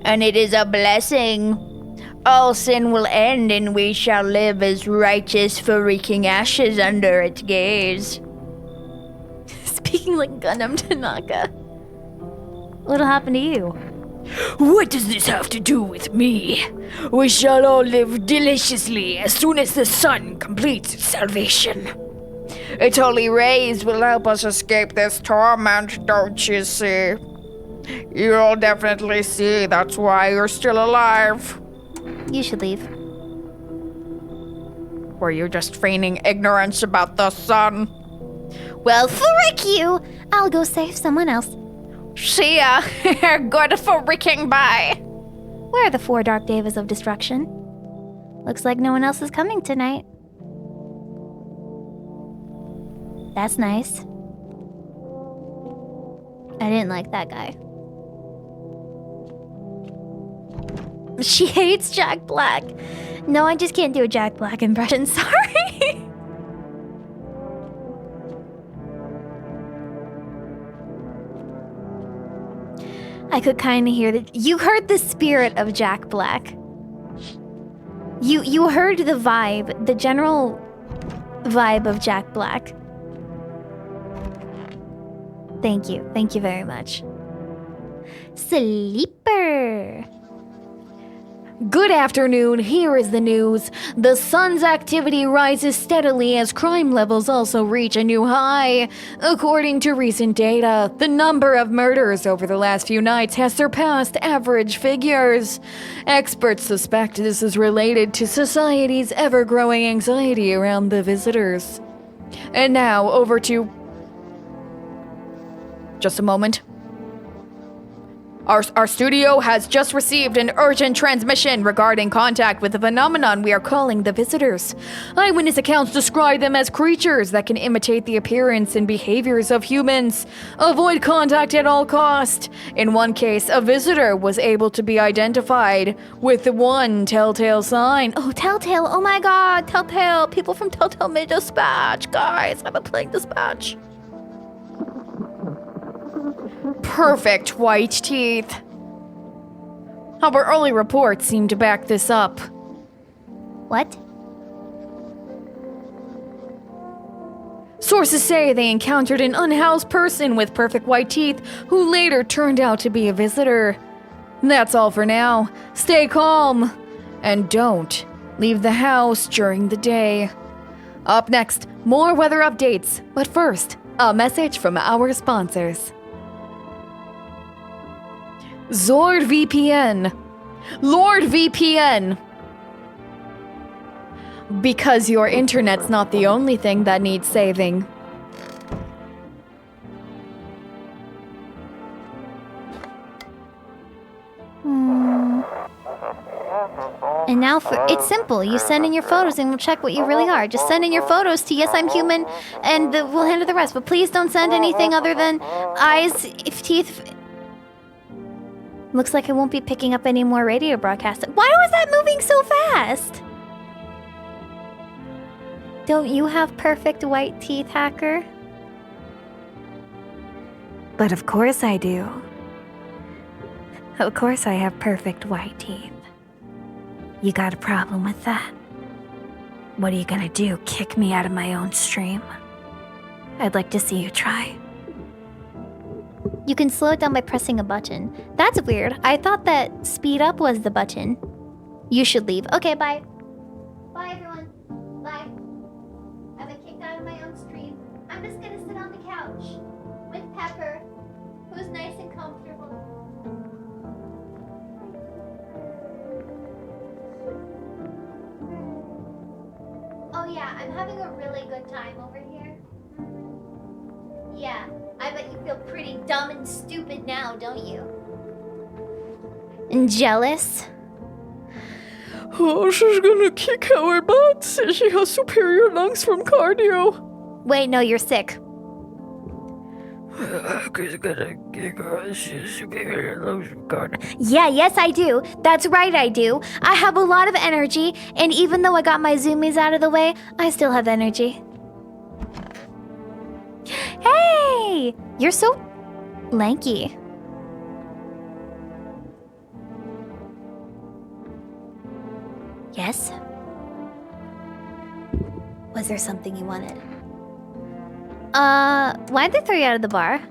And it is a blessing. All sin will end and we shall live as righteous freaking ashes under its gaze. Speaking like Gundam Tanaka. What'll happen to you? What does this have to do with me? We shall all live deliciously as soon as the sun completes its salvation. Its holy rays will help us escape this torment, don't you see? You'll definitely see that's why you're still alive. You should leave. Were you just feigning ignorance about the sun? Well, frick you! I'll go save someone else. See ya! Good freaking bye! Where are the 4 Dark Devas of Destruction? Looks like no one else is coming tonight. That's nice. I didn't like that guy. She hates Jack Black. No, I just can't do a Jack Black impression, sorry. I could kind of hear that. You heard the spirit of Jack Black. You heard the vibe, the general vibe of Jack Black. Thank you. Thank you very much. Sleeper. Good afternoon, here is the news. The sun's activity rises steadily as crime levels also reach a new high. According to recent data, the number of murders over the last few nights has surpassed average figures. Experts suspect this is related to society's ever-growing anxiety around the visitors. And now, over to... Just a moment. Our studio has just received an urgent transmission regarding contact with the phenomenon we are calling the visitors. Eyewitness accounts describe them as creatures that can imitate the appearance and behaviors of humans. Avoid contact at all cost. In one case, a visitor was able to be identified with one telltale sign. Oh, Telltale. Oh my god, Telltale. People from Telltale made Dispatch. Guys, I've been playing Dispatch. perfect white teeth. Our early reports seem to back this up. What? Sources say they encountered an unhoused person with perfect white teeth who later turned out to be a visitor. That's all for now. Stay calm. And don't leave the house during the day. Up next, more weather updates. But first, a message from our sponsors. Zord VPN. Lord VPN. Because your internet's not the only thing that needs saving. And now it's simple. You send in your photos and we'll check what you really are. Just send in your photos to Yes I'm Human and we'll handle the rest. But please don't send anything other than eyes, if teeth. Looks like I won't be picking up any more radio broadcasts. Why was that moving so fast? Don't you have perfect white teeth, hacker? But of course I do. Of course I have perfect white teeth. You got a problem with that? What are you gonna do, kick me out of my own stream? I'd like to see you try. You can slow it down by pressing a button. That's weird. I thought that speed up was the button. You should leave. Okay, bye. Bye, everyone. Bye. I've been kicked out of my own stream. I'm just gonna sit on the couch with Pepper, who's nice and comfortable. Oh yeah, I'm having a really good time over here. Yeah, I bet you feel pretty dumb and stupid now, don't you? And jealous? Oh, she's gonna kick our butts. She has superior lungs from cardio. Wait, no, you're sick. She's gonna kick her superior lungs from cardio. Yeah, yes, I do. That's right, I do. I have a lot of energy, and even though I got my zoomies out of the way, I still have energy. Hey! You're so lanky. Yes? Was there something you wanted? Why'd they throw you out of the bar?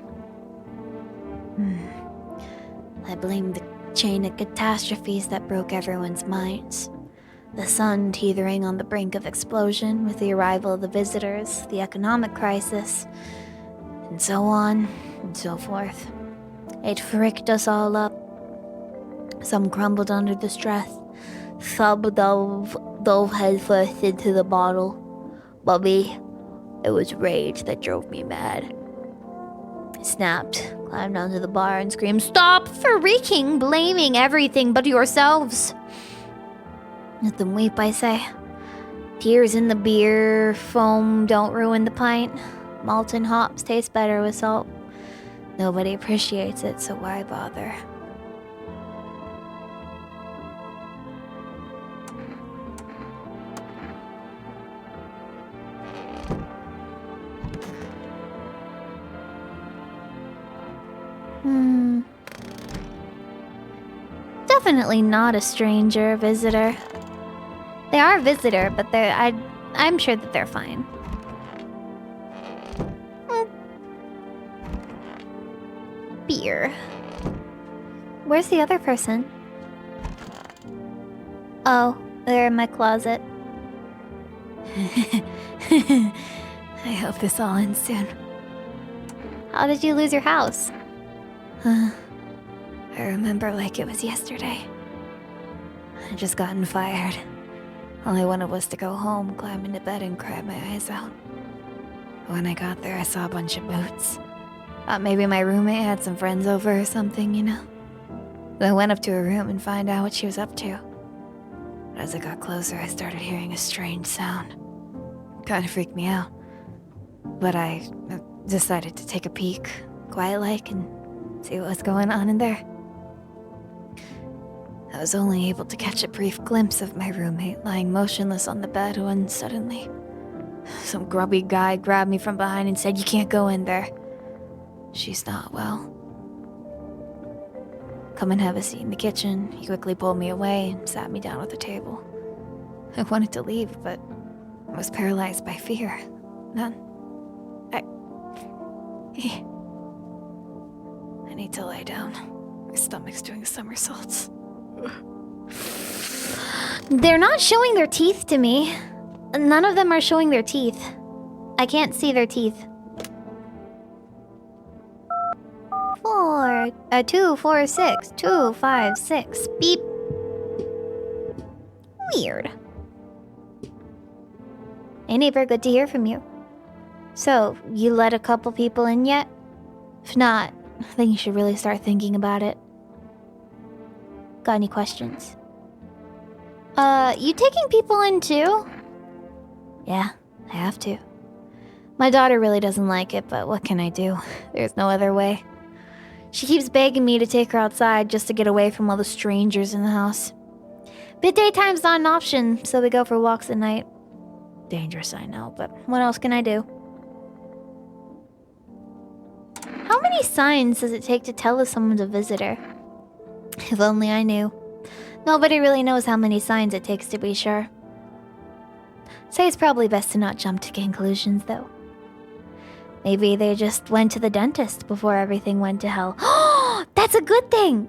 I blame the chain of catastrophes that broke everyone's minds. The sun teetering on the brink of explosion with the arrival of the visitors, the economic crisis, and so on and so forth. It fricked us all up. Some crumbled under the stress. Some dove head first into the bottle. But me, it was rage that drove me mad. I snapped, climbed onto the bar and screamed, "Stop freaking blaming everything but yourselves!" Let them weep, I say. Tears in the beer, foam don't ruin the pint. Malt and hops taste better with salt. Nobody appreciates it, so why bother? Definitely not a stranger, visitor. They are a visitor, but I'm sure that they're fine. Beer. Where's the other person? Oh, they're in my closet. I hope this all ends soon. How did you lose your house? I remember like it was yesterday. I just gotten fired. All I wanted was to go home, climb into bed, and cry my eyes out. When I got there, I saw a bunch of boots. Thought maybe my roommate had some friends over or something, you know? So I went up to her room and find out what she was up to. But as I got closer, I started hearing a strange sound. Kinda freaked me out. But I decided to take a peek, quiet-like, and see what was going on in there. I was only able to catch a brief glimpse of my roommate lying motionless on the bed when suddenly some grubby guy grabbed me from behind and said, "You can't go in there. She's not well." Come and have a seat in the kitchen. He quickly pulled me away and sat me down at the table. I wanted to leave, but I was paralyzed by fear. Then, I need to lie down. My stomach's doing somersaults. They're not showing their teeth to me. None of them are showing their teeth. I can't see their teeth. 2, 4, 6, 2, 5, 6. Beep. Weird. Hey neighbor, good to hear from you. So, you let a couple people in yet? If not, I think you should really start thinking about it. Got any questions? You taking people in too? Yeah, I have to. My daughter really doesn't like it, but what can I do? There's no other way. She keeps begging me to take her outside just to get away from all the strangers in the house. But daytime's not an option, so we go for walks at night. Dangerous, I know, but what else can I do? How many signs does it take to tell if someone's a visitor? If only I knew. Nobody really knows how many signs it takes to be sure. Say it's probably best to not jump to conclusions, though. Maybe they just went to the dentist before everything went to hell. That's a good thing!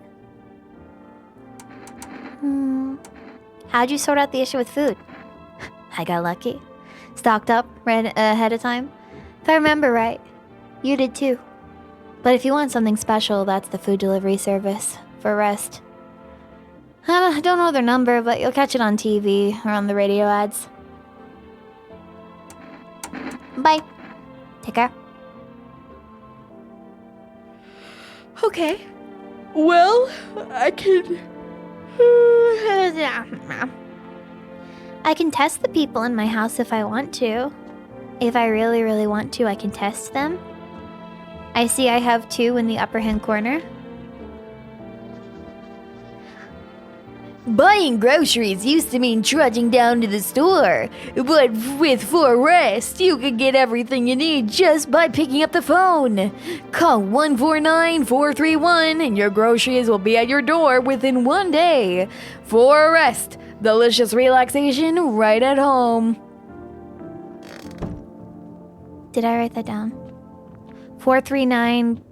How'd you sort out the issue with food? I got lucky. Stocked up right ahead of time. If I remember right, you did too. But if you want something special, that's the food delivery service. For rest. I don't know their number, but you'll catch it on TV or on the radio ads. Bye. Take care. Okay. Well, I can... I can test the people in my house if I want to. If I really, really want to, I can test them. I see I have 2 in the upper hand corner. Buying groceries used to mean trudging down to the store, but with For Rest, you can get everything you need just by picking up the phone. Call 149-431 and your groceries will be at your door within 1 day. For Rest, delicious relaxation right at home. Did I write that down? 439.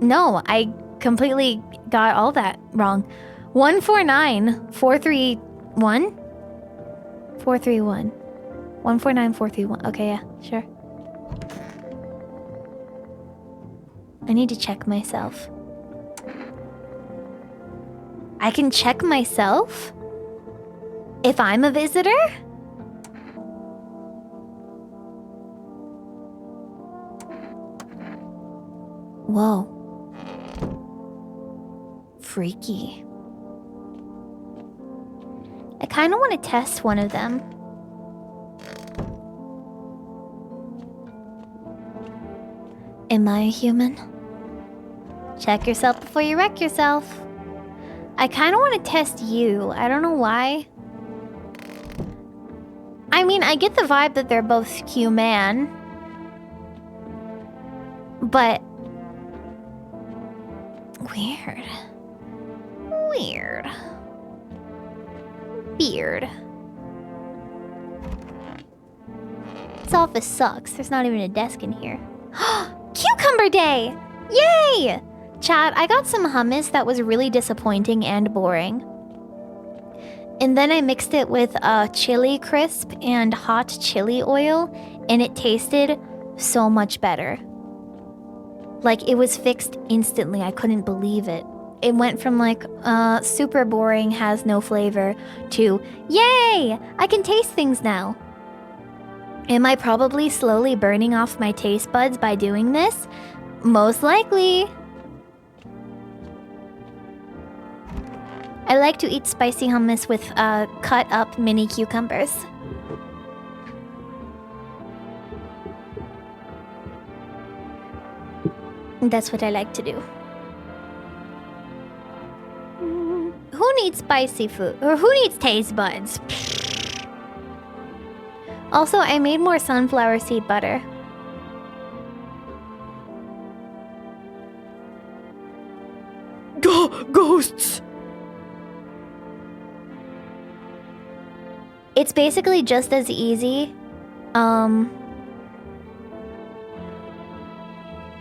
No, I completely got all that wrong. 149-431? 431. 149-431. Okay, yeah, sure. I need to check myself. I can check myself? If I'm a visitor? Whoa. Freaky. I kind of want to test one of them. Am I a human? Check yourself before you wreck yourself. I kind of want to test you. I don't know why. I mean, I get the vibe that they're both human. But... weird. Weird. Beard. This office sucks. There's not even a desk in here. Cucumber day! Yay! Chat, I got some hummus that was really disappointing and boring. And then I mixed it with chili crisp and hot chili oil, and it tasted so much better. Like, it was fixed instantly. I couldn't believe it. It went from like, super boring, has no flavor, to, yay! I can taste things now. Am I probably slowly burning off my taste buds by doing this? Most likely. I like to eat spicy hummus with cut up mini cucumbers. That's what I like to do. Who needs spicy food? Or who needs taste buds? Also, I made more sunflower seed butter. It's basically just as easy.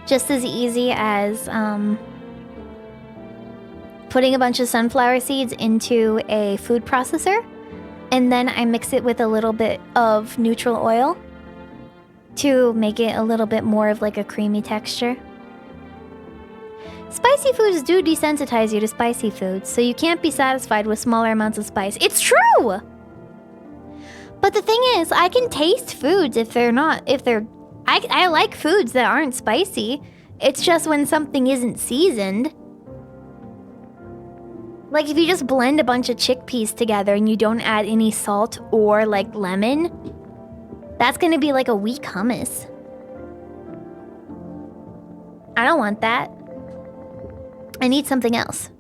Just as easy as putting a bunch of sunflower seeds into a food processor, and then I mix it with a little bit of neutral oil to make it a little bit more of like a creamy texture. Spicy foods do desensitize you to spicy foods, so you can't be satisfied with smaller amounts of spice. It's true! But the thing is, I can taste foods I like foods that aren't spicy. It's just when something isn't seasoned. Like if you just blend a bunch of chickpeas together and you don't add any salt or like lemon, that's gonna be like a weak hummus. I don't want that. I need something else.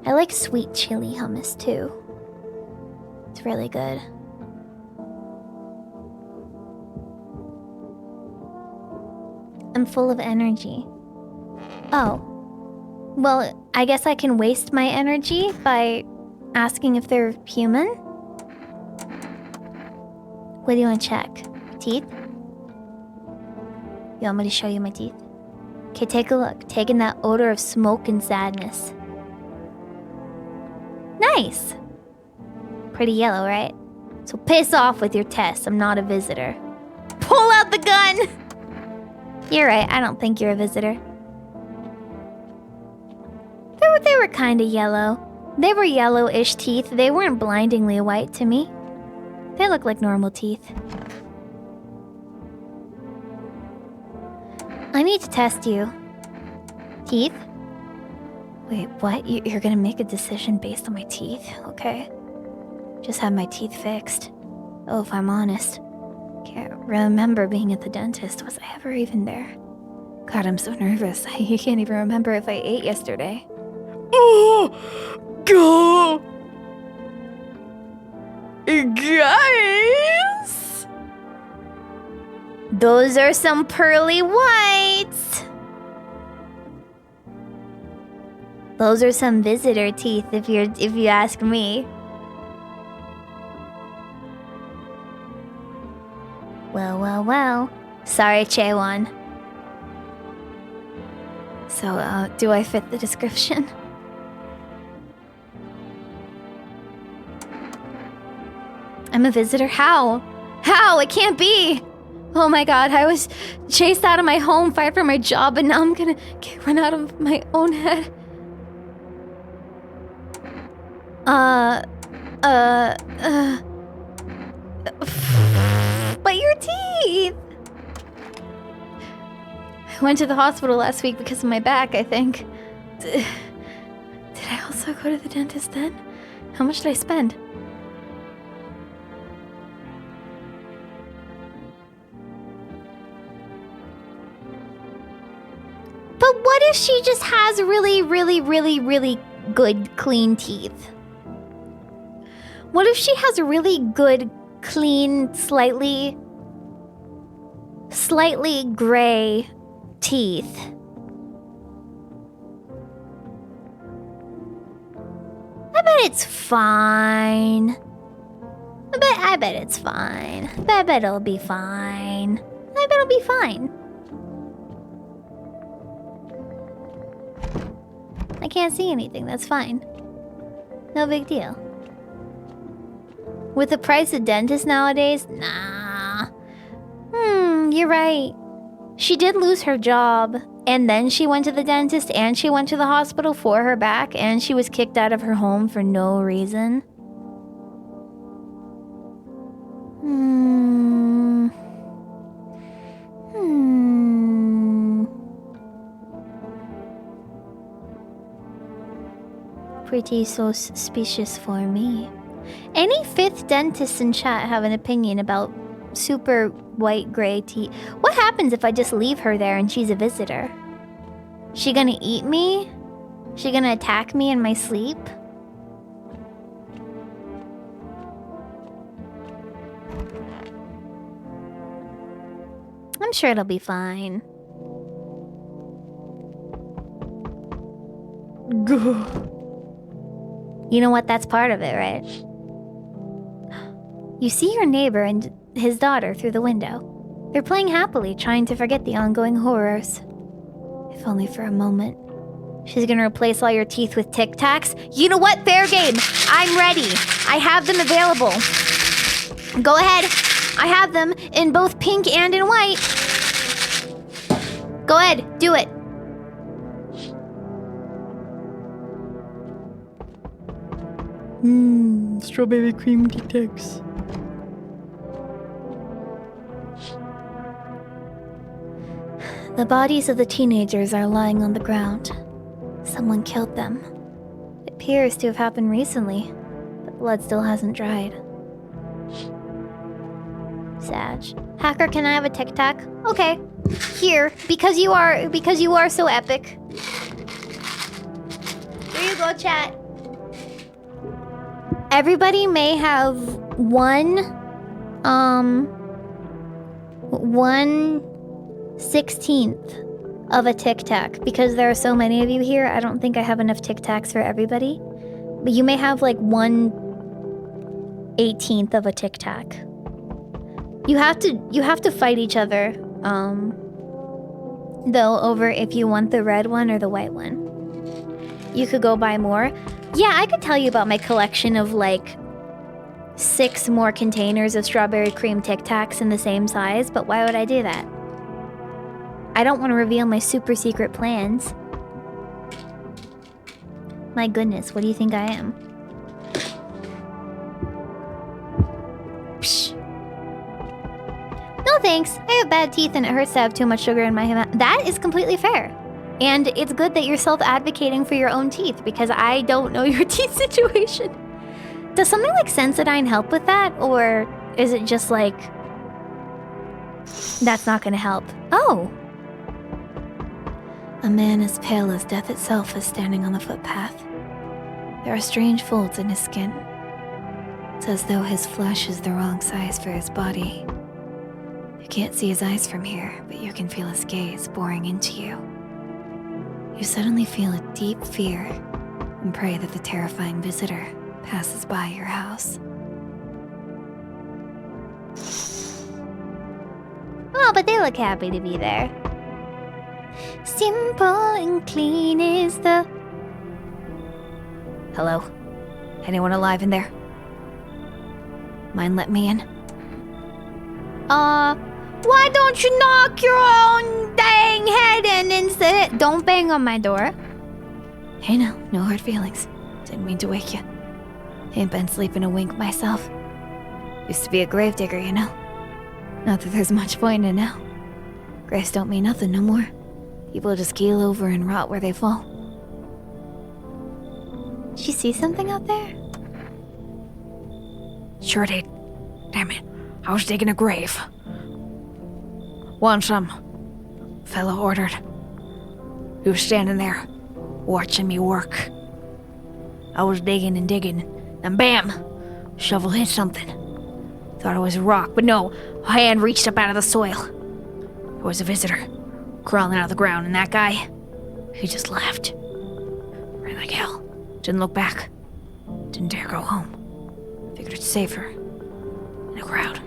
I like sweet chili hummus too. It's really good. I'm full of energy. Oh. Well, I guess I can waste my energy by asking if they're human? What do you want to check? Teeth? You want me to show you my teeth? Okay, take a look. Taking that odor of smoke and sadness. Nice! Pretty yellow, right? So piss off with your test. I'm not a visitor. Pull out the gun! You're right, I don't think you're a visitor. They were kind of yellow. They were yellowish teeth. They weren't blindingly white to me. They look like normal teeth. I need to test you. Teeth? Wait, what? You're gonna make a decision based on my teeth? Okay. Just had my teeth fixed. Oh, if I'm honest. Can't remember being at the dentist. Was I ever even there? God, I'm so nervous. I can't even remember if I ate yesterday. Oh, go! Guys! Those are some pearly whites! Those are some visitor teeth if you ask me. Well. Sorry, Chaewon. So, do I fit the description? I'm a visitor? How? How? It can't be! Oh my god, I was chased out of my home, fired from my job, and now I'm gonna get run out of my own head. But your teeth! I went to the hospital last week because of my back, I think. Did I also go to the dentist then? How much did I spend? But what if she just has really, really, really, really good, clean teeth? What if she has really good, clean, slightly gray teeth? I bet it's fine. I bet it's fine. I bet it'll be fine. I bet it'll be fine. I can't see anything, that's fine. No big deal. With the price of dentists nowadays, nah. You're right. She did lose her job, and then she went to the dentist, and she went to the hospital for her back, and she was kicked out of her home for no reason. Pretty so suspicious for me. Any fifth dentists in chat have an opinion about super white gray teeth? What happens if I just leave her there and she's a visitor? She gonna eat me? She gonna attack me in my sleep? I'm sure it'll be fine. You know what? That's part of it, right? You see your neighbor and his daughter through the window. They're playing happily, trying to forget the ongoing horrors. If only for a moment. She's gonna replace all your teeth with Tic Tacs? You know what? Fair game. I'm ready. I have them available. Go ahead. I have them in both pink and in white. Go ahead. Do it. Strawberry cream Tic Tacs. The bodies of the teenagers are lying on the ground. Someone killed them. It appears to have happened recently, but blood still hasn't dried. Sag. Hacker, can I have a Tic Tac? Okay. Here, because you are so epic. Here you go, chat. Everybody may have one 1/16th of a Tic Tac. Because there are so many of you here, I don't think I have enough Tic Tacs for everybody. But you may have like 1/18th of a Tic Tac. You have to fight each other, though, over if you want the red one or the white one. You could go buy more. Yeah, I could tell you about my collection of like 6 more containers of strawberry cream Tic Tacs in the same size, but why would I do that? I don't want to reveal my super secret plans. My goodness, what do you think I am? Psh. No thanks, I have bad teeth and it hurts to have too much sugar in my mouth. That is completely fair. And it's good that you're self-advocating for your own teeth, because I don't know your teeth situation. Does something like Sensodyne help with that? Or is it just like... that's not gonna help? Oh! A man as pale as death itself is standing on the footpath. There are strange folds in his skin. It's as though his flesh is the wrong size for his body. You can't see his eyes from here, but you can feel his gaze boring into you. You suddenly feel a deep fear and pray that the terrifying visitor passes by your house. Oh, but they look happy to be there. Simple and clean is the... Hello? Anyone alive in there? Mind let me in? Why don't you knock your own dang head in instead? Don't bang on my door. Hey now, no hard feelings. Didn't mean to wake you. Ain't been sleeping a wink myself. Used to be a gravedigger, you know. Not that there's much point in now. Graves don't mean nothing no more. People just keel over and rot where they fall. Did you see something out there? Sure did. Damn it. I was digging a grave. Want some? Fella ordered. He was standing there, watching me work. I was digging and digging, and bam! Shovel hit something. Thought it was a rock, but no, a hand reached up out of the soil. It was a visitor, crawling out of the ground, and that guy, he just laughed. Ran like hell. Didn't look back. Didn't dare go home. Figured it's safer in a crowd.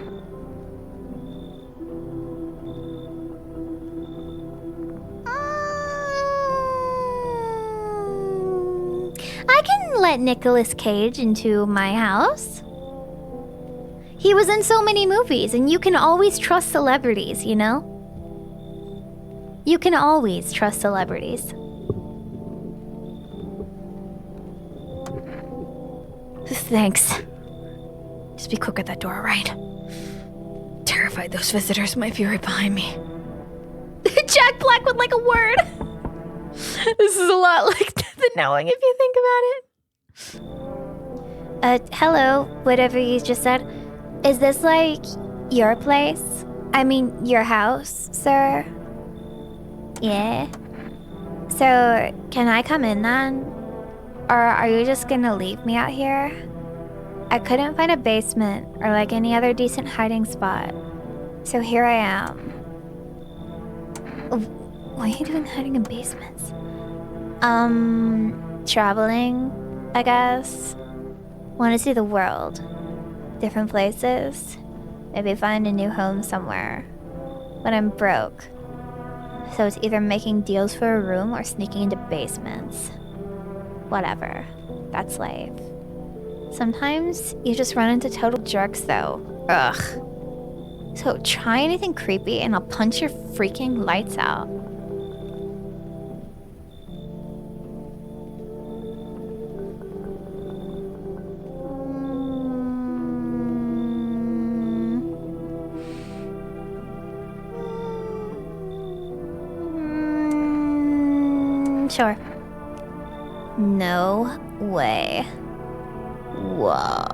I can let Nicolas Cage into my house. He was in so many movies, and you can always trust celebrities, you know? You can always trust celebrities. Thanks. Just be quick at that door, right? Terrified those visitors might be right behind me. Jack Black with like a word. This is a lot like the knowing if you think about it. Hello, whatever you just said. Is this like your place? I mean, your house, sir? Yeah. So, can I come in then? Or are you just gonna leave me out here? I couldn't find a basement or like any other decent hiding spot. So here I am. What are you doing hiding in basements? Traveling. I guess. Want to see the world. Different places. Maybe find a new home somewhere. But I'm broke. So it's either making deals for a room or sneaking into basements. Whatever. That's life. Sometimes you just run into total jerks though. Ugh. So try anything creepy and I'll punch your freaking lights out. Sure. No way. Whoa.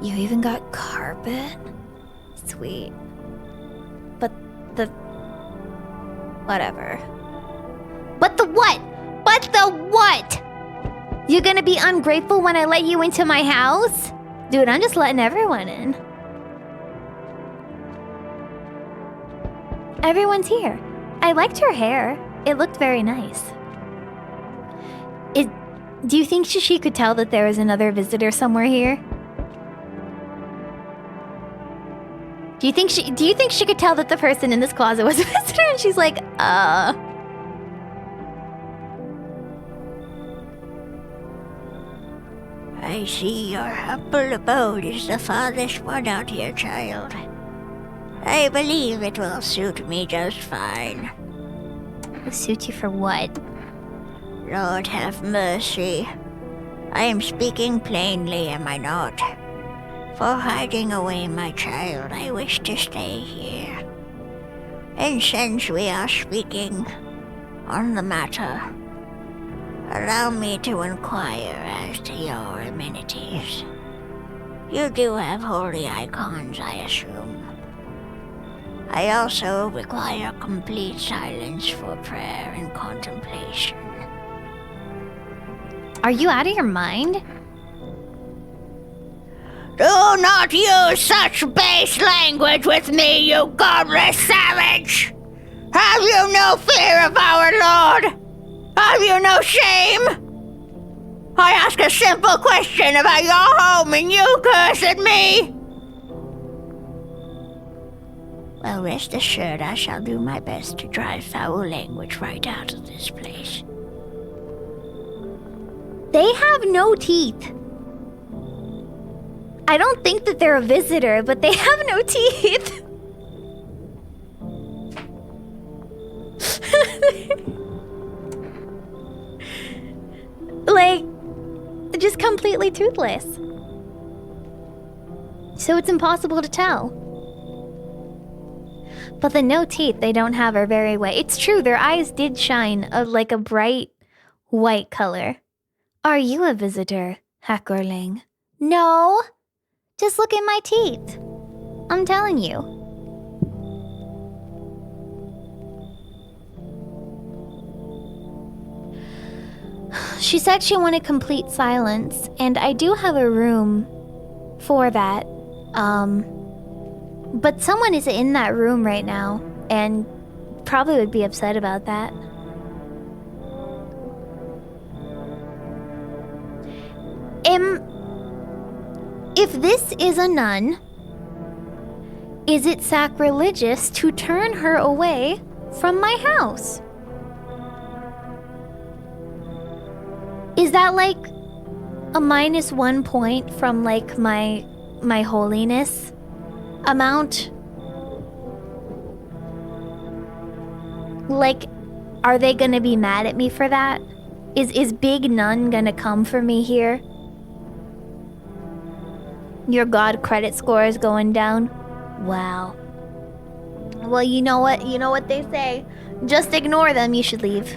You even got carpet? Sweet. But the... Whatever. But the what? But the what? You're gonna be ungrateful when I let you into my house? Dude, I'm just letting everyone in. Everyone's here. I liked her hair. It looked very nice. Do you think she could tell that there was another visitor somewhere here? Do you think she could tell that the person in this closet was a visitor? And she's like, I see your humble abode is the farthest one out here, child. I believe it will suit me just fine. Will suit you for what? Lord have mercy. I am speaking plainly, am I not? For hiding away my child, I wish to stay here. And since we are speaking on the matter, allow me to inquire as to your amenities. You do have holy icons, I assume. I also require complete silence for prayer and contemplation. Are you out of your mind? Do not use such base language with me, you godless savage! Have you no fear of our Lord? Have you no shame? I ask a simple question about your home and you curse at me! Well, rest assured I shall do my best to drive foul language right out of this place. They have no teeth. I don't think that they're a visitor, but they have no teeth. Like, just completely toothless. So it's impossible to tell. But the no teeth they don't have are very white. It's true, their eyes did shine like a bright white color. Are you a visitor, hackerling? No. Just look at my teeth. I'm telling you. She said she wanted complete silence, and I do have a room for that. But someone is in that room right now, and probably would be upset about that. If this is a nun, is it sacrilegious to turn her away from my house? Is that like a -1 point from like my holiness amount? Like, are they gonna be mad at me for that? Is Big Nun gonna come for me here? Your god credit score is going down? Wow. Well, you know what? You know what they say. Just ignore them, you should leave.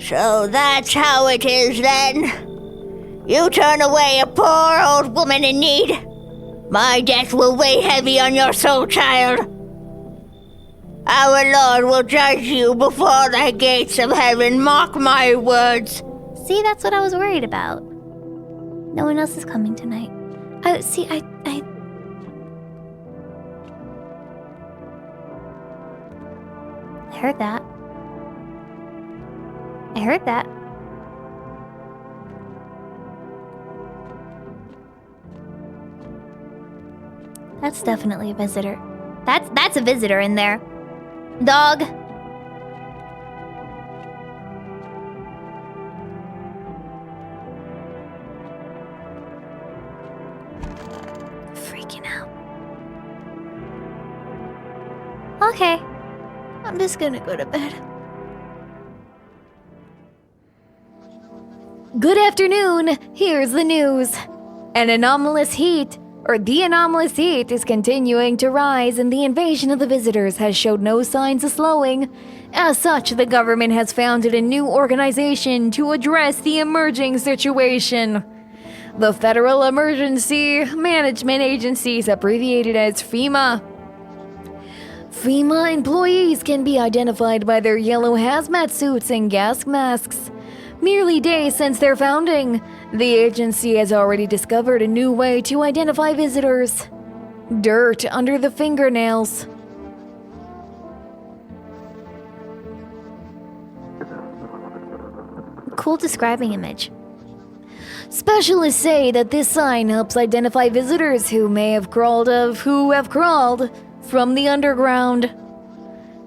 So that's how it is then? You turn away a poor old woman in need? My death will weigh heavy on your soul, child. Our Lord will judge you before the gates of heaven, mark my words. See, that's what I was worried about. No one else is coming tonight. I heard that. I heard that. That's definitely a visitor. That's a visitor in there. Dog. Freaking out. Okay. I'm just gonna go to bed. Good afternoon. Here's the news. The anomalous heat is continuing to rise, and the invasion of the visitors has showed no signs of slowing. As such, the government has founded a new organization to address the emerging situation. The Federal Emergency Management Agency is abbreviated as FEMA. FEMA employees can be identified by their yellow hazmat suits and gas masks. Merely days since their founding, the agency has already discovered a new way to identify visitors. Dirt under the fingernails. Cool describing image. Specialists say that this sign helps identify visitors who have crawled from the underground.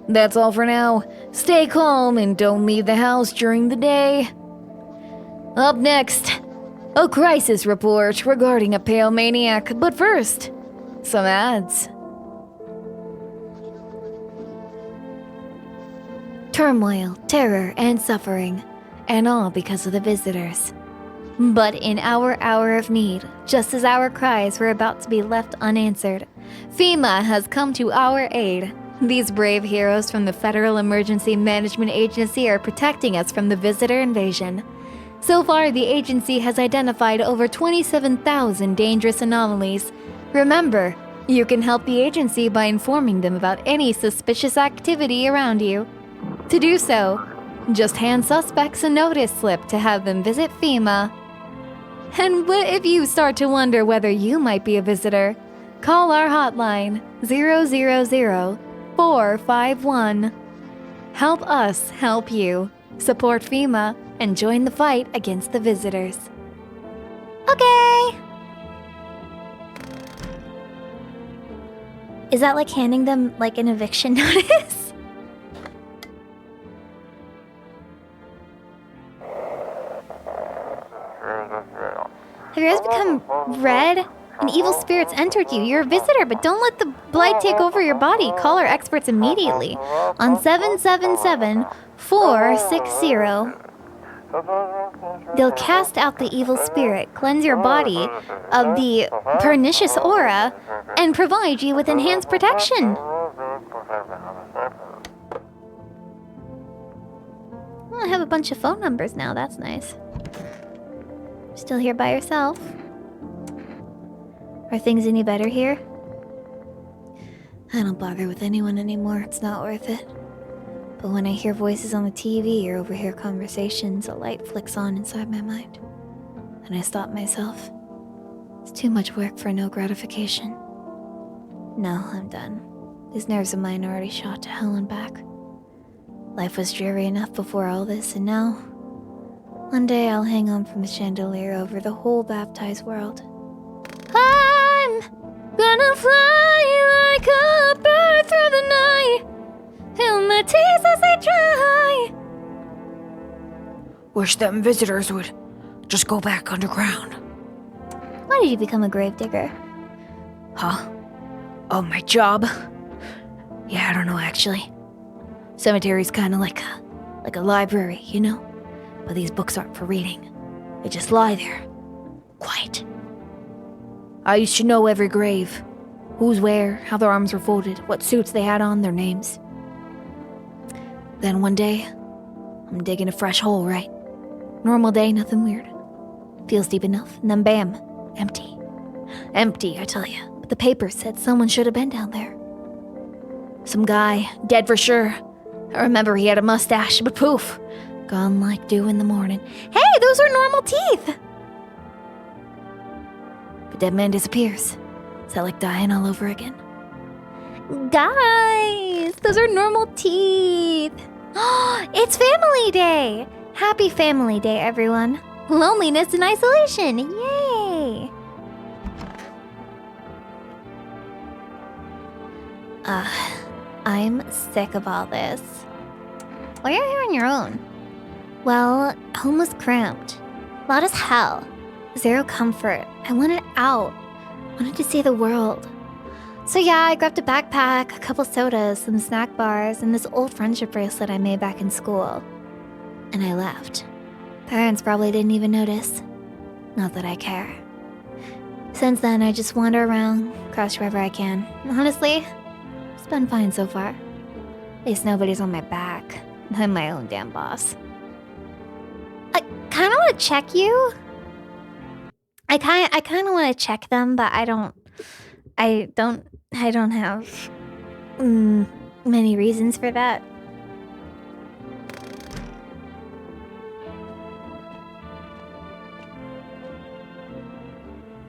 That's all for now. Stay calm and don't leave the house during the day. Up next, a crisis report regarding a pale maniac. But first, some ads. Turmoil, terror, and suffering, and all because of the visitors. But in our hour of need, just as our cries were about to be left unanswered, FEMA has come to our aid. These brave heroes from the Federal Emergency Management Agency are protecting us from the visitor invasion. So far, the agency has identified over 27,000 dangerous anomalies. Remember, you can help the agency by informing them about any suspicious activity around you. To do so, just hand suspects a notice slip to have them visit FEMA. And what if you start to wonder whether you might be a visitor? Call our hotline, 000-451. Help us help you. Support FEMA and join the fight against the visitors. Okay. Is that like handing them like an eviction notice? Have your eyes become red? An evil spirit's entered you. You're a visitor, but don't let the blight take over your body. Call our experts immediately on 777-460. They'll cast out the evil spirit, cleanse your body of the pernicious aura, and provide you with enhanced protection. Well, I have a bunch of phone numbers now. That's nice. Still here by yourself? Are things any better here? I don't bother with anyone anymore. It's not worth it. But when I hear voices on the TV or overhear conversations, a light flicks on inside my mind. And I stop myself. It's too much work for no gratification. No, I'm done. These nerves of mine are already shot to hell and back. Life was dreary enough before all this, and now, one day I'll hang on from the chandelier over the whole baptized world. I'm gonna fly like a bird through the night, and my tears as they dry. Wish them visitors would just go back underground. Why did you become a gravedigger? Huh? Oh, my job? Yeah, I don't know actually. Cemetery's kind of like a library, you know? But these books aren't for reading. They just lie there. Quiet. I used to know every grave. Who's where, how their arms were folded, what suits they had on, their names. Then one day, I'm digging a fresh hole, right? Normal day, nothing weird. Feels deep enough, and then bam, empty. Empty, I tell you. But the paper said someone should have been down there. Some guy, dead for sure. I remember he had a mustache, but poof, gone like dew in the morning. Hey, those are normal teeth! But dead man disappears. Is that like dying all over again? Guys, those are normal teeth. It's Family Day! Happy Family Day, everyone. Loneliness and isolation, yay! I'm sick of all this. Why are you here on your own? Well, home was cramped. Loud as hell. Zero comfort. I wanted out. Wanted to see the world. So yeah, I grabbed a backpack, a couple sodas, some snack bars, and this old friendship bracelet I made back in school. And I left. Parents probably didn't even notice. Not that I care. Since then, I just wander around, crash wherever I can. Honestly, it's been fine so far. At least nobody's on my back. I'm my own damn boss. I kind of want to check you. I kind of want to check them, but I don't have many reasons for that.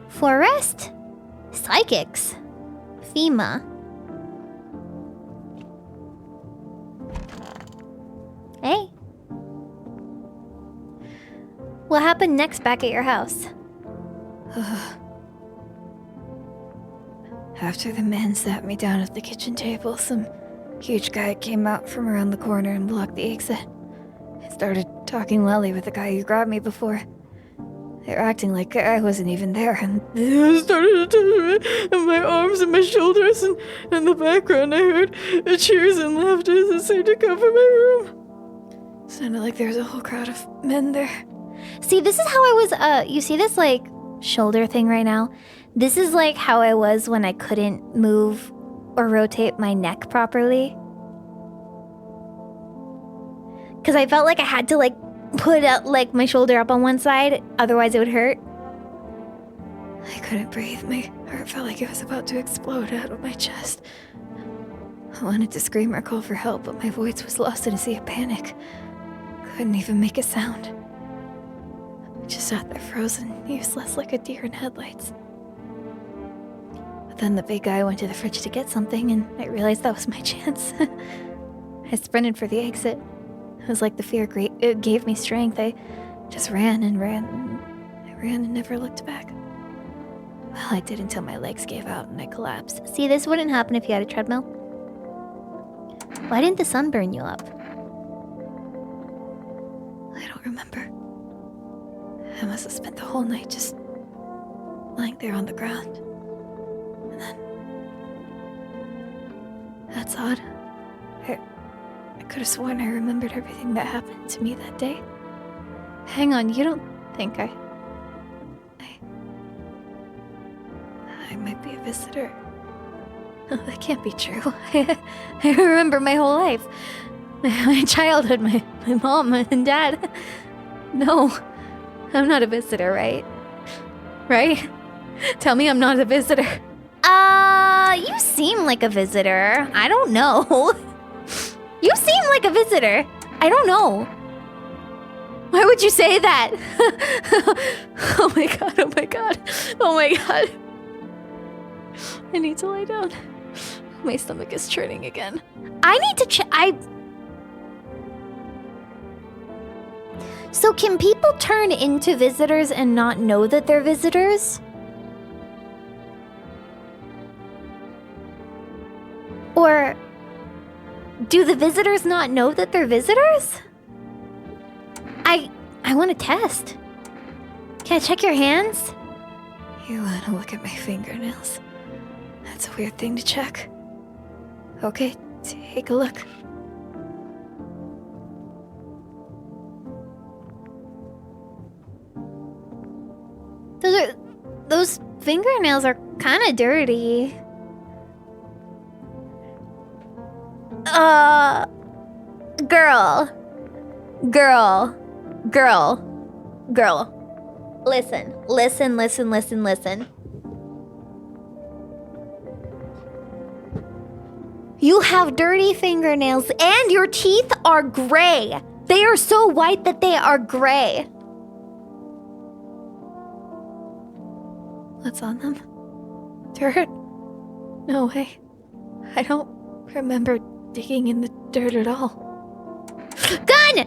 Forest? Psychics? FEMA? Hey. What happened next back at your house? After the man sat me down at the kitchen table, some huge guy came out from around the corner and blocked the exit. I started talking loudly with the guy who grabbed me before. They were acting like I wasn't even there, and they started to touch me and my arms and my shoulders, and in the background I heard cheers and laughter as it seemed to come from my room. Sounded like there was a whole crowd of men there. See, this is how I was, you see this, like, shoulder thing right now? This is like how I was when I couldn't move or rotate my neck properly. Because I felt like I had to, like, put up, like, my shoulder up on one side, otherwise it would hurt. I couldn't breathe. My heart felt like it was about to explode out of my chest. I wanted to scream or call for help, but my voice was lost in a sea of panic. Couldn't even make a sound. I just sat there frozen, useless like a deer in headlights. But then the big guy went to the fridge to get something, and I realized that was my chance. I sprinted for the exit. It was like the fear it gave me strength. I just ran and ran. I ran and never looked back. Well, I did until my legs gave out and I collapsed. See, this wouldn't happen if you had a treadmill. Why didn't the sun burn you up? I don't remember. I must have spent the whole night just lying there on the ground. And then... That's odd. I could have sworn I remembered everything that happened to me that day. Hang on, you don't think I might be a visitor? Oh, that can't be true. I remember my whole life. My childhood, my mom and dad. No, I'm not a visitor, right? Right? Tell me I'm not a visitor. You seem like a visitor. I don't know. You seem like a visitor. I don't know. Why would you say that? Oh my god, oh my god, oh my god. I need to lie down. My stomach is churning again. I need to check. So can people turn into visitors and not know that they're visitors? Or do the visitors not know that they're visitors? I want to test. Can I check your hands? You want to look at my fingernails? That's a weird thing to check. Okay, take a look. Those fingernails are kind of dirty. Girl. Listen. You have dirty fingernails and your teeth are gray. They are so white that they are gray. What's on them? Dirt? No way. I don't remember digging in the dirt at all. Gun!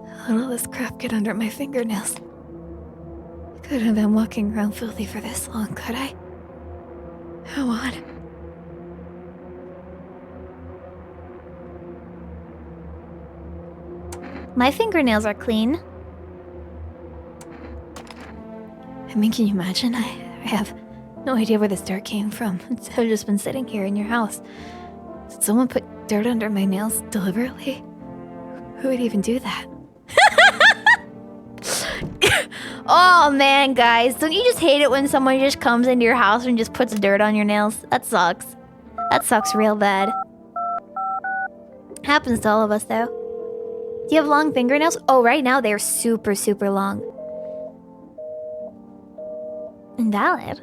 How did all this crap get under my fingernails? I couldn't have been walking around filthy for this long, could I? How odd. My fingernails are clean. I mean, can you imagine? I have no idea where this dirt came from. I've just been sitting here in your house. Did someone put dirt under my nails deliberately? Who would even do that? Oh man, guys, don't you just hate it when someone just comes into your house and just puts dirt on your nails? That sucks. That sucks real bad. Happens to all of us, though. Do you have long fingernails? Oh, right now they're super, super long. Invalid.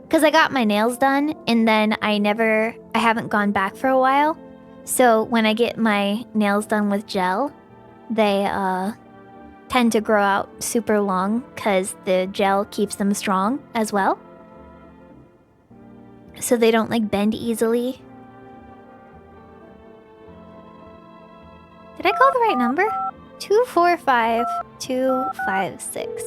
Because I got my nails done, and then I haven't gone back for a while. So when I get my nails done with gel, they tend to grow out super long because the gel keeps them strong as well. So they don't like bend easily. Did I call the right number? 245256.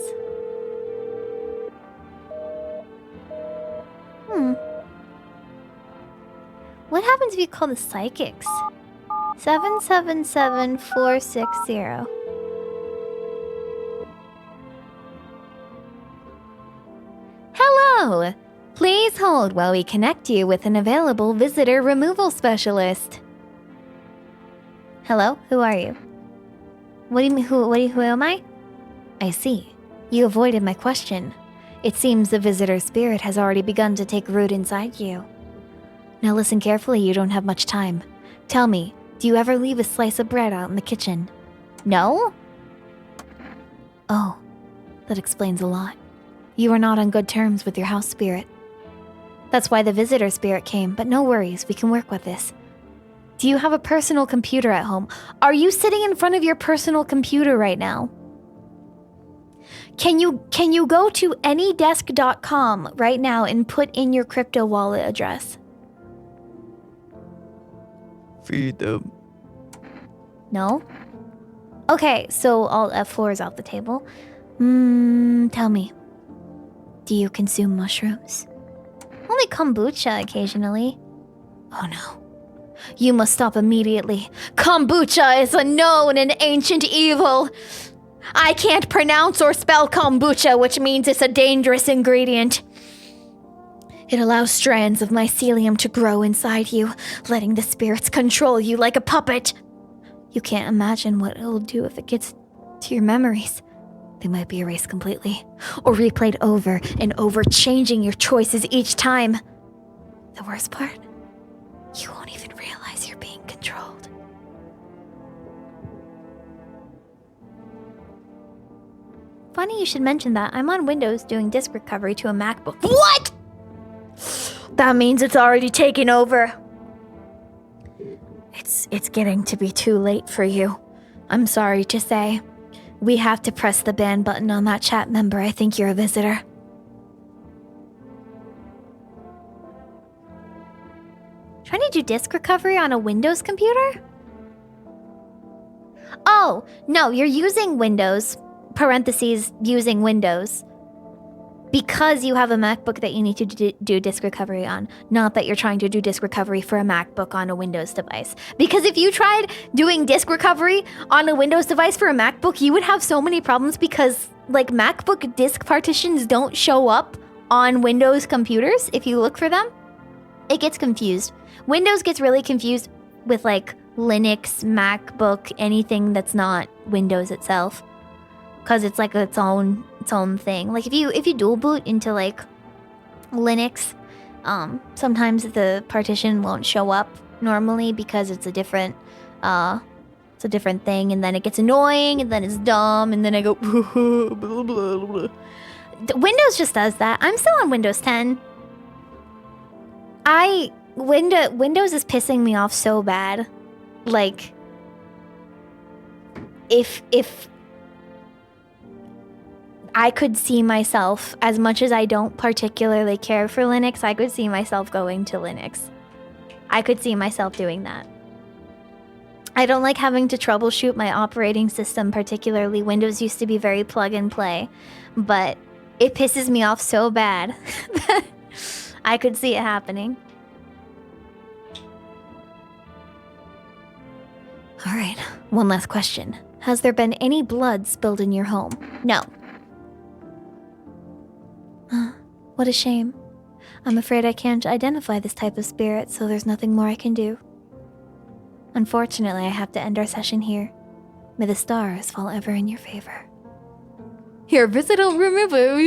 What happens if you call the psychics? 777460. Hello! Please hold while we connect you with an available visitor removal specialist. Hello, who are you? What do you mean, who am I? I see. You avoided my question. It seems the visitor spirit has already begun to take root inside you. Now listen carefully, you don't have much time. Tell me, do you ever leave a slice of bread out in the kitchen? No? Oh, that explains a lot. You are not on good terms with your house spirit. That's why the visitor spirit came, but no worries, we can work with this. Do you have a personal computer at home? Are you sitting in front of your personal computer right now? Can you go to anydesk.com right now and put in your crypto wallet address? Feed them. No? Okay, so all F4 is off the table. Tell me. Do you consume mushrooms? Only kombucha occasionally. Oh no. You must stop immediately. Kombucha is a known and ancient evil. I can't pronounce or spell kombucha, which means it's a dangerous ingredient. It allows strands of mycelium to grow inside you, letting the spirits control you like a puppet. You can't imagine what it'll do if it gets to your memories. They might be erased completely, or replayed over and over, changing your choices each time. The worst part? You won't even realize you're being controlled. Funny you should mention that. I'm on Windows doing disk recovery to a MacBook. What? That means it's already taken over. It's getting to be too late for you. I'm sorry to say. We have to press the ban button on that chat member. I think you're a visitor. Trying to do disk recovery on a Windows computer? Oh, no, you're using Windows, parentheses, using Windows, because you have a MacBook that you need to do disk recovery on, not that you're trying to do disk recovery for a MacBook on a Windows device. Because if you tried doing disk recovery on a Windows device for a MacBook, you would have so many problems because, like, MacBook disk partitions don't show up on Windows computers if you look for them. It gets confused. Windows gets really confused with, like, Linux, MacBook, anything that's not Windows itself, because it's like its own thing. Like if you dual boot into like Linux, sometimes the partition won't show up normally because it's a different thing, and then it gets annoying, and then it's dumb, and then I go blah, blah, blah. Windows just does that. I'm still on Windows 10. Windows is pissing me off so bad. Like, if I could see myself, as much as I don't particularly care for Linux, I could see myself going to Linux. I could see myself doing that. I don't like having to troubleshoot my operating system, particularly. Windows used to be very plug and play, but it pisses me off so bad that I could see it happening. All right, one last question. Has there been any blood spilled in your home? No. What a shame. I'm afraid I can't identify this type of spirit, so there's nothing more I can do. Unfortunately, I have to end our session here. May the stars fall ever in your favor. Your visitor removal.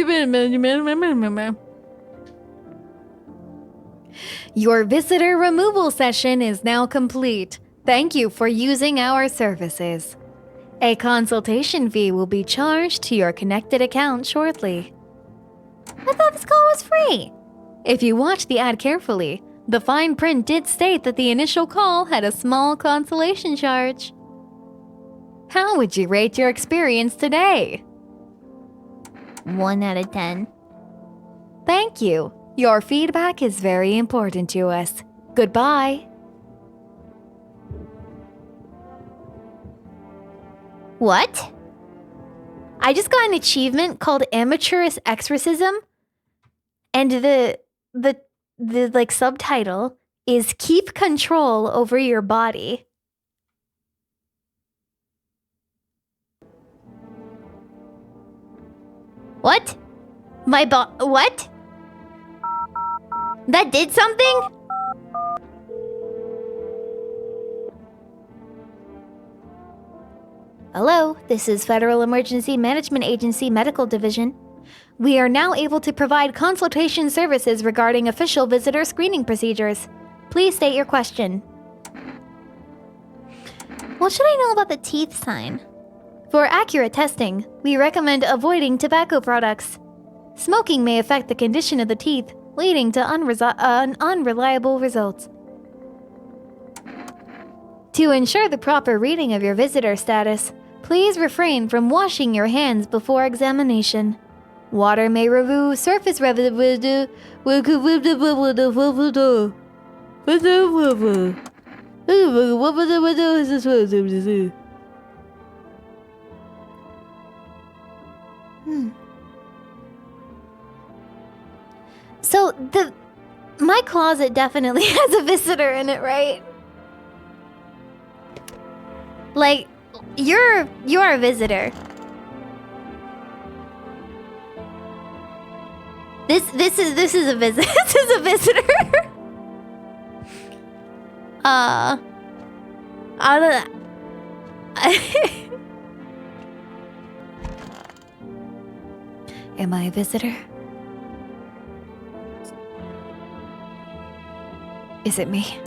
Your visitor removal session is now complete. Thank you for using our services. A consultation fee will be charged to your connected account shortly. I thought this call was free. If you watch the ad carefully, the fine print did state that the initial call had a small consolation charge. How would you rate your experience today? 1 out of 10. Thank you. Your feedback is very important to us. Goodbye. What? I just got an achievement called Amateurist Exorcism, and the like subtitle is Keep Control Over Your Body. What? What? That did something? Hello, this is Federal Emergency Management Agency Medical Division. We are now able to provide consultation services regarding official visitor screening procedures. Please state your question. What should I know about the teeth sign? For accurate testing, we recommend avoiding tobacco products. Smoking may affect the condition of the teeth, leading to unreliable results. To ensure the proper reading of your visitor status, please refrain from washing your hands before examination. Water may remove surface residue. So my closet definitely has a visitor in it, right? Like, you're a visitor. This is a visit. This is a visitor. I don't. Am I a visitor? Is it me?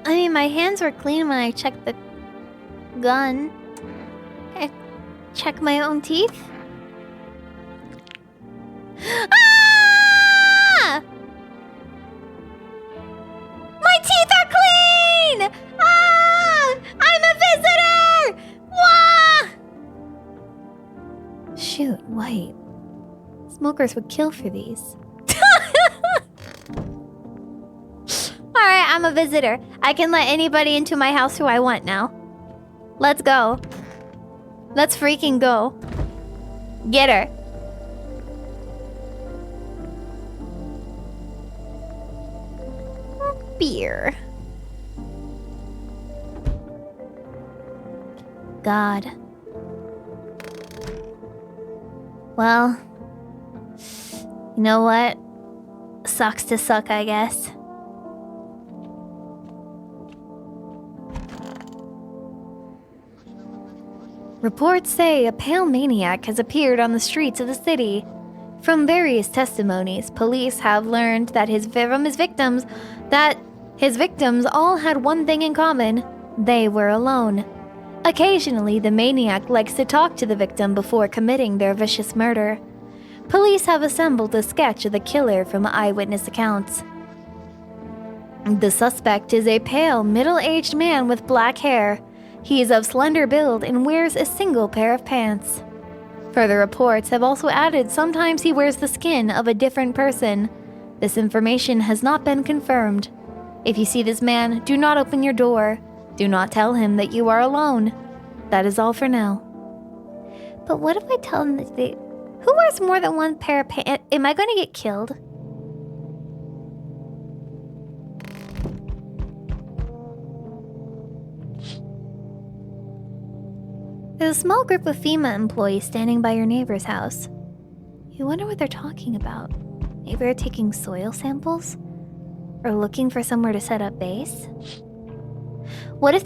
I mean, my hands were clean when I checked the gun. I check my own teeth. Ah! My teeth are clean! Ah! I'm a visitor! Wah! Shoot, white. Smokers would kill for these. Alright, I'm a visitor. I can let anybody into my house who I want now. Let's go. Let's freaking go. Get her. Beer. God. Well, you know what? Sucks to suck, I guess. Reports say a pale maniac has appeared on the streets of the city. From various testimonies, police have learned that his victims all had one thing in common: they were alone. Occasionally, the maniac likes to talk to the victim before committing their vicious murder. Police have assembled a sketch of the killer from eyewitness accounts. The suspect is a pale, middle-aged man with black hair. He is of slender build and wears a single pair of pants. Further reports have also added sometimes he wears the skin of a different person. This information has not been confirmed. If you see this man, do not open your door. Do not tell him that you are alone. That is all for now. But what if I tell him that they... Who wears more than one pair of pants? Am I going to get killed? There's a small group of FEMA employees standing by your neighbor's house. You wonder what they're talking about. Maybe they're taking soil samples? Or looking for somewhere to set up base? What if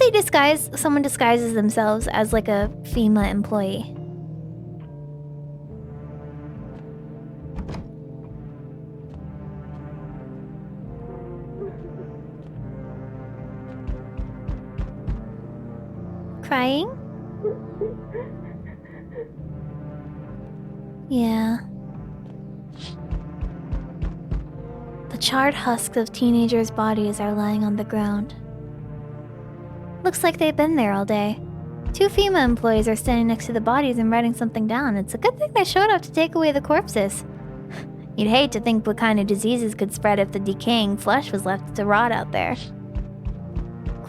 someone disguises themselves as like a FEMA employee? Crying? Yeah. The charred husks of teenagers' bodies are lying on the ground. Looks like they've been there all day. 2 FEMA employees are standing next to the bodies and writing something down. It's a good thing they showed up to take away the corpses. You'd hate to think what kind of diseases could spread if the decaying flesh was left to rot out there.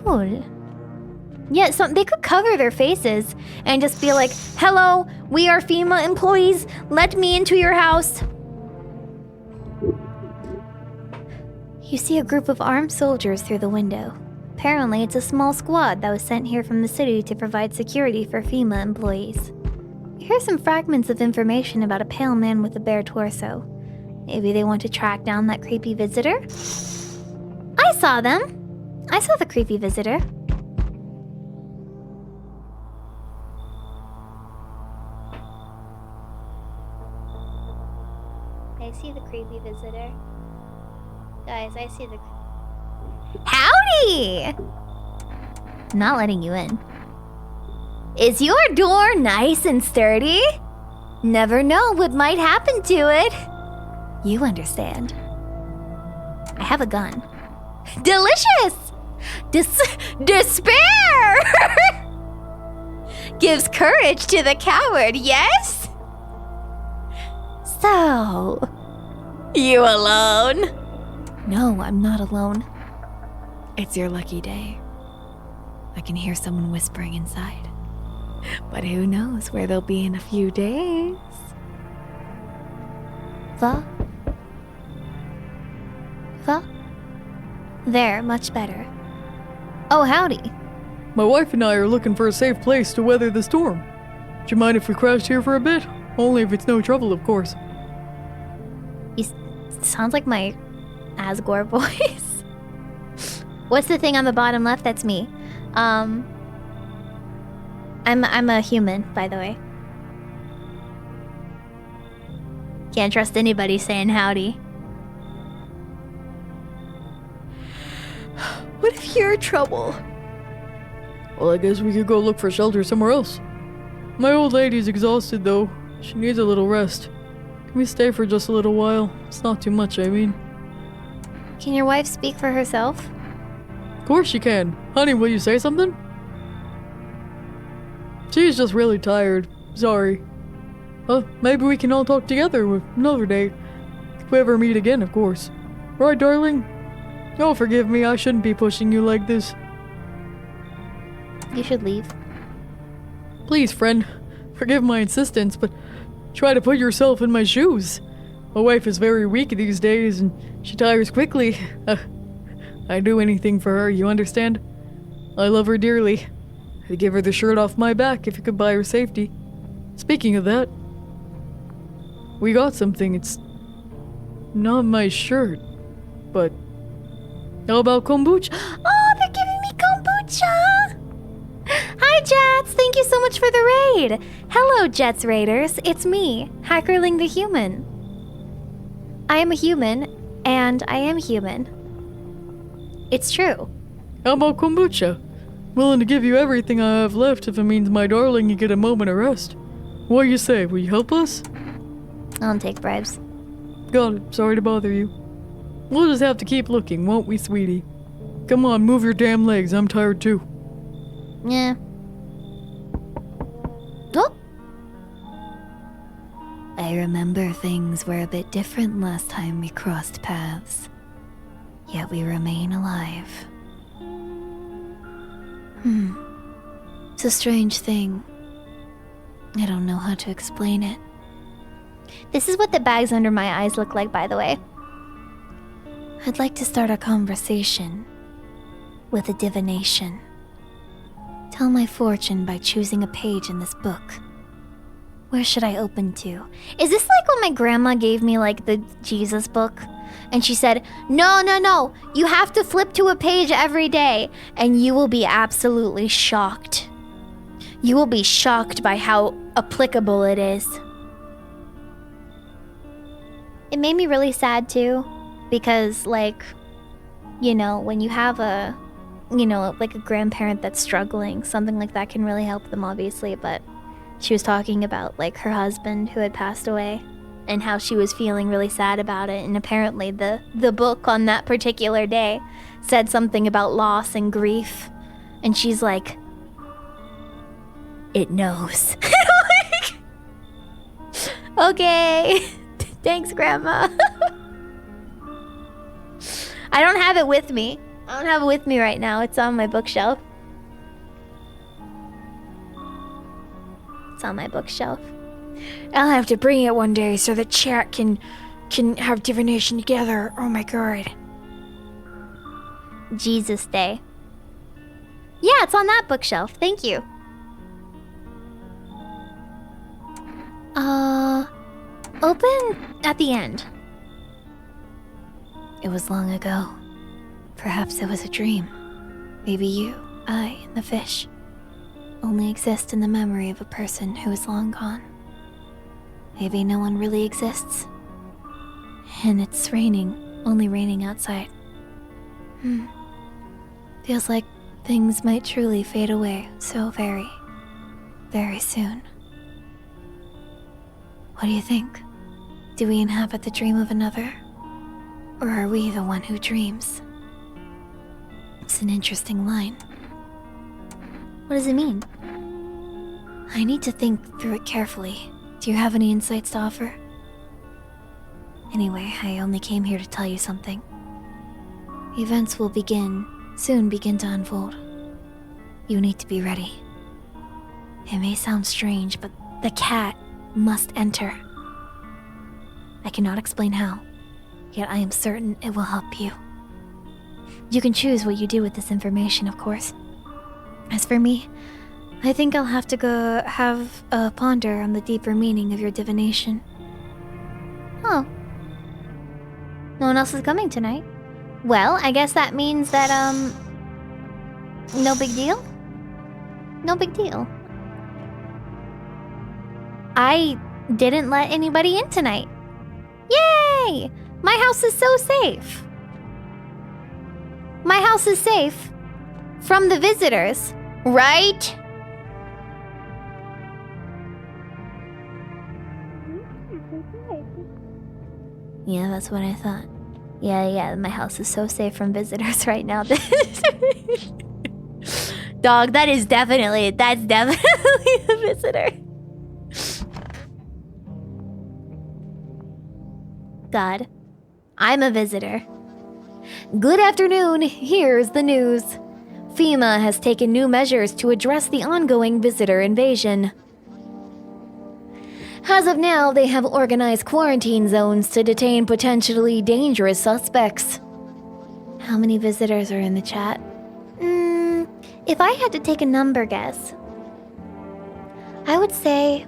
Cool. Yeah, so they could cover their faces and just be like, "Hello, we are FEMA employees. Let me into your house." You see a group of armed soldiers through the window. Apparently, it's a small squad that was sent here from the city to provide security for FEMA employees. You hear some fragments of information about a pale man with a bare torso. Maybe they want to track down that creepy visitor? I saw them. I saw the creepy visitor. I see the creepy visitor. Guys, I see the... Howdy! Not letting you in. Is your door nice and sturdy? Never know what might happen to it. You understand. I have a gun. Delicious! Despair! Gives courage to the coward, yes? So, you alone? No, I'm not alone. It's your lucky day. I can hear someone whispering inside. But who knows where they'll be in a few days? Va? There, much better. Oh, howdy. My wife and I are looking for a safe place to weather the storm. Do you mind if we crashed here for a bit? Only if it's no trouble, of course. Sounds like my Asgore voice. What's the thing on the bottom left? That's me. I'm a human, by the way. Can't trust anybody saying howdy. What if you're trouble? Well, I guess we could go look for shelter somewhere else. My old lady's exhausted, though. She needs a little rest. Can we stay for just a little while? It's not too much, I mean. Can your wife speak for herself? Of course she can. Honey, will you say something? She's just really tired. Sorry. Maybe we can all talk together another day. If we ever meet again, of course. Right, darling? Oh, forgive me, I shouldn't be pushing you like this. You should leave. Please, friend. Forgive my insistence, but try to put yourself in my shoes. My wife is very weak these days, and she tires quickly. I'd do anything for her, you understand? I love her dearly. I'd give her the shirt off my back if it could buy her safety. Speaking of that, we got something. It's not my shirt, but how about kombucha? Oh, they're giving me kombucha! Hi, Jets! Thank you so much for the raid! Hello, Jets Raiders. It's me, Hackerling the Human. I am a human, and I am human. It's true. How about kombucha? Willing to give you everything I have left if it means my darling you get a moment of rest. What do you say? Will you help us? I don't take bribes. Got it. Sorry to bother you. We'll just have to keep looking, won't we, sweetie? Come on, move your damn legs. I'm tired too. Yeah. Oh! I remember things were a bit different last time we crossed paths. Yet we remain alive. It's a strange thing. I don't know how to explain it. This is what the bags under my eyes look like, by the way. I'd like to start a conversation with a divination. Tell my fortune by choosing a page in this book. Where should I open to? Is this like when my grandma gave me like the Jesus book? And she said, no, you have to flip to a page every day and you will be absolutely shocked. You will be shocked by how applicable it is. It made me really sad too, because like, you know, when you have a, you know, like a grandparent that's struggling, something like that can really help them obviously, but she was talking about like her husband who had passed away and how she was feeling really sad about it, and apparently the book on that particular day said something about loss and grief, and she's like, it knows. Okay. Thanks, Grandma. I don't have it with me. I don't have it with me right now. It's on my bookshelf. It's on my bookshelf. I'll have to bring it one day so the chat can have divination together. Oh my god. Jesus Day. Yeah, it's on that bookshelf. Thank you. Open at the end. It was long ago. Perhaps it was a dream. Maybe you, I, and the fish only exist in the memory of a person who is long gone. Maybe no one really exists. And it's raining, only raining outside. Feels like things might truly fade away so very, very soon. What do you think? Do we inhabit the dream of another? Or are we the one who dreams? It's an interesting line. What does it mean? I need to think through it carefully. Do you have any insights to offer? Anyway, I only came here to tell you something. Events will soon begin to unfold. You need to be ready. It may sound strange, but the cat must enter. I cannot explain how, yet I am certain it will help you. You can choose what you do with this information, of course. As for me, I think I'll have to go have a ponder on the deeper meaning of your divination. Oh. No one else is coming tonight. Well, I guess that means that, no big deal? No big deal. I didn't let anybody in tonight. Yay! My house is so safe. My house is safe from the visitors, right? Yeah, that's what I thought. Yeah, my house is so safe from visitors right now. Dog, that's definitely a visitor. God, I'm a visitor. Good afternoon, here's the news. FEMA has taken new measures to address the ongoing visitor invasion. As of now, they have organized quarantine zones to detain potentially dangerous suspects. How many visitors are in the chat? If I had to take a number guess, I would say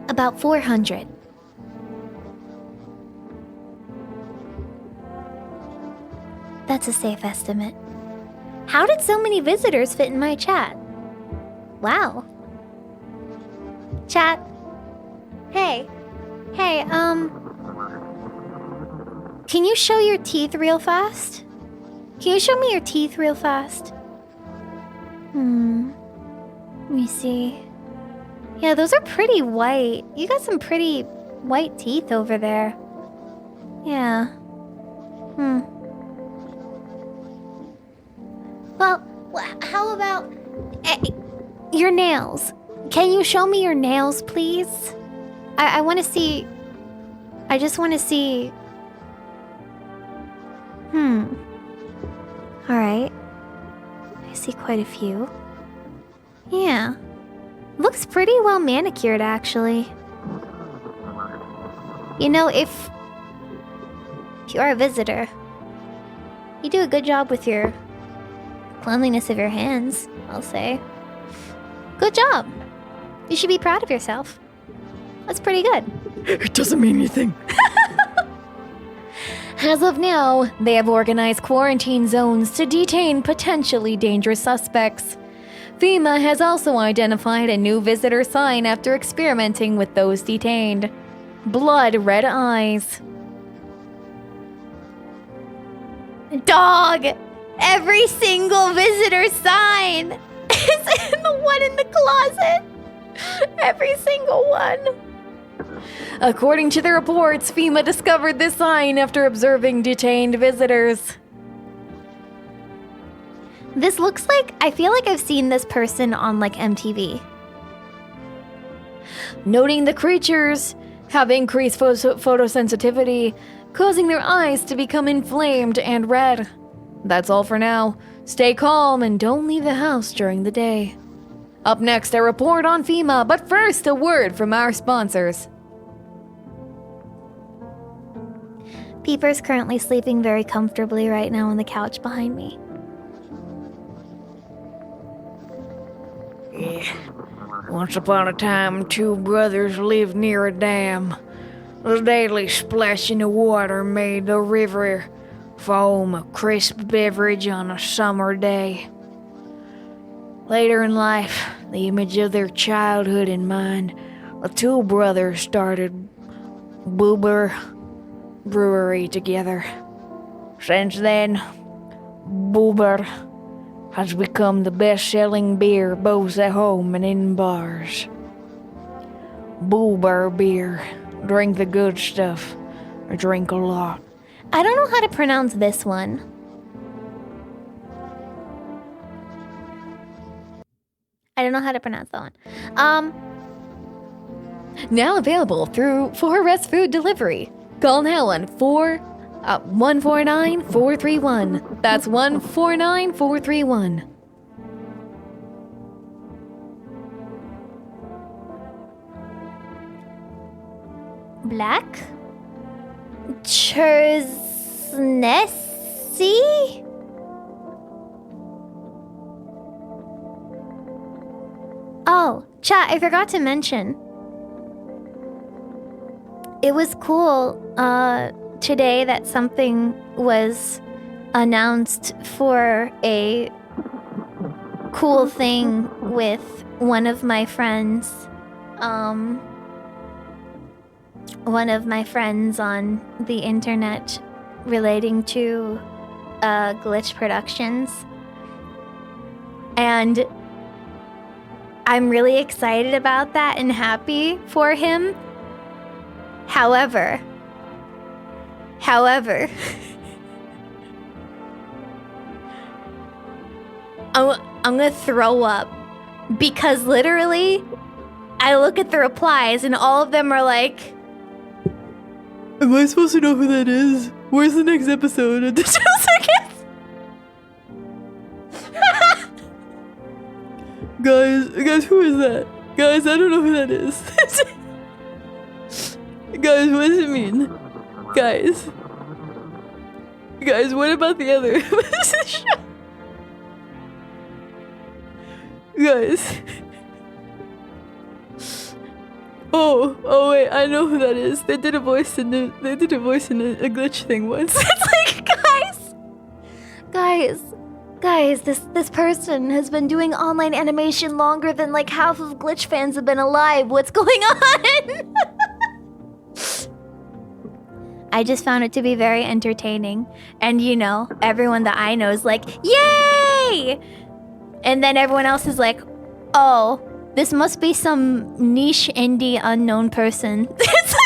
about 400. That's a safe estimate. How did so many visitors fit in my chat? Wow. Chat. Hey, can you show your teeth real fast? Can you show me your teeth real fast? Let me see. Yeah, those are pretty white. You got some pretty white teeth over there. Yeah. Well, how about your nails? Can you show me your nails, please? I want to see. I just want to see. Alright. I see quite a few. Yeah. Looks pretty well manicured, actually. You know, if you are a visitor, you do a good job with your cleanliness of your hands, I'll say. Good job. You should be proud of yourself. That's pretty good. It doesn't mean anything. As of now, they have organized quarantine zones to detain potentially dangerous suspects. FEMA has also identified a new visitor sign after experimenting with those detained. Blood red eyes. Dog! Every single visitor sign is in the one in the closet. Every single one. According to the reports, FEMA discovered this sign after observing detained visitors. This looks like, I feel like I've seen this person on like MTV. Noting the creatures have increased photosensitivity, causing their eyes to become inflamed and red. That's all for now. Stay calm and don't leave the house during the day. Up next, a report on FEMA, but first, a word from our sponsors. Peeper's currently sleeping very comfortably right now on the couch behind me. Yeah. Once upon a time, two brothers lived near a dam. The daily splashing of water made the river foam a crisp beverage on a summer day. Later in life, the image of their childhood in mind, the two brothers started Boober Brewery together. Since then, Boober has become the best-selling beer both at home and in bars. Boober beer. Drink the good stuff. Or drink a lot. I don't know how to pronounce this one. I don't know how to pronounce that one. Now available through 4S Food Delivery. Call now on 149-431. That's 149-431. Black? Chersnessi? Oh, chat, I forgot to mention. It was cool today that something was announced for a cool thing with one of my friends. One of my friends on the internet relating to Glitch Productions. And I'm really excited about that and happy for him. However, I'm gonna throw up because literally I look at the replies and all of them are like, Am I supposed to know who that is? Where's the next episode of Digital Circus? Guys, who is that? Guys, I don't know who that is. Guys, what does it mean? Guys, what about the other? Guys. Oh wait, I know who that is. They did a voice in a glitch thing once. it's like, guys, this person has been doing online animation longer than like half of Glitch fans have been alive. What's going on? I just found it to be very entertaining. And you know, everyone that I know is like, yay! And then everyone else is like, oh, this must be some niche indie unknown person. It's like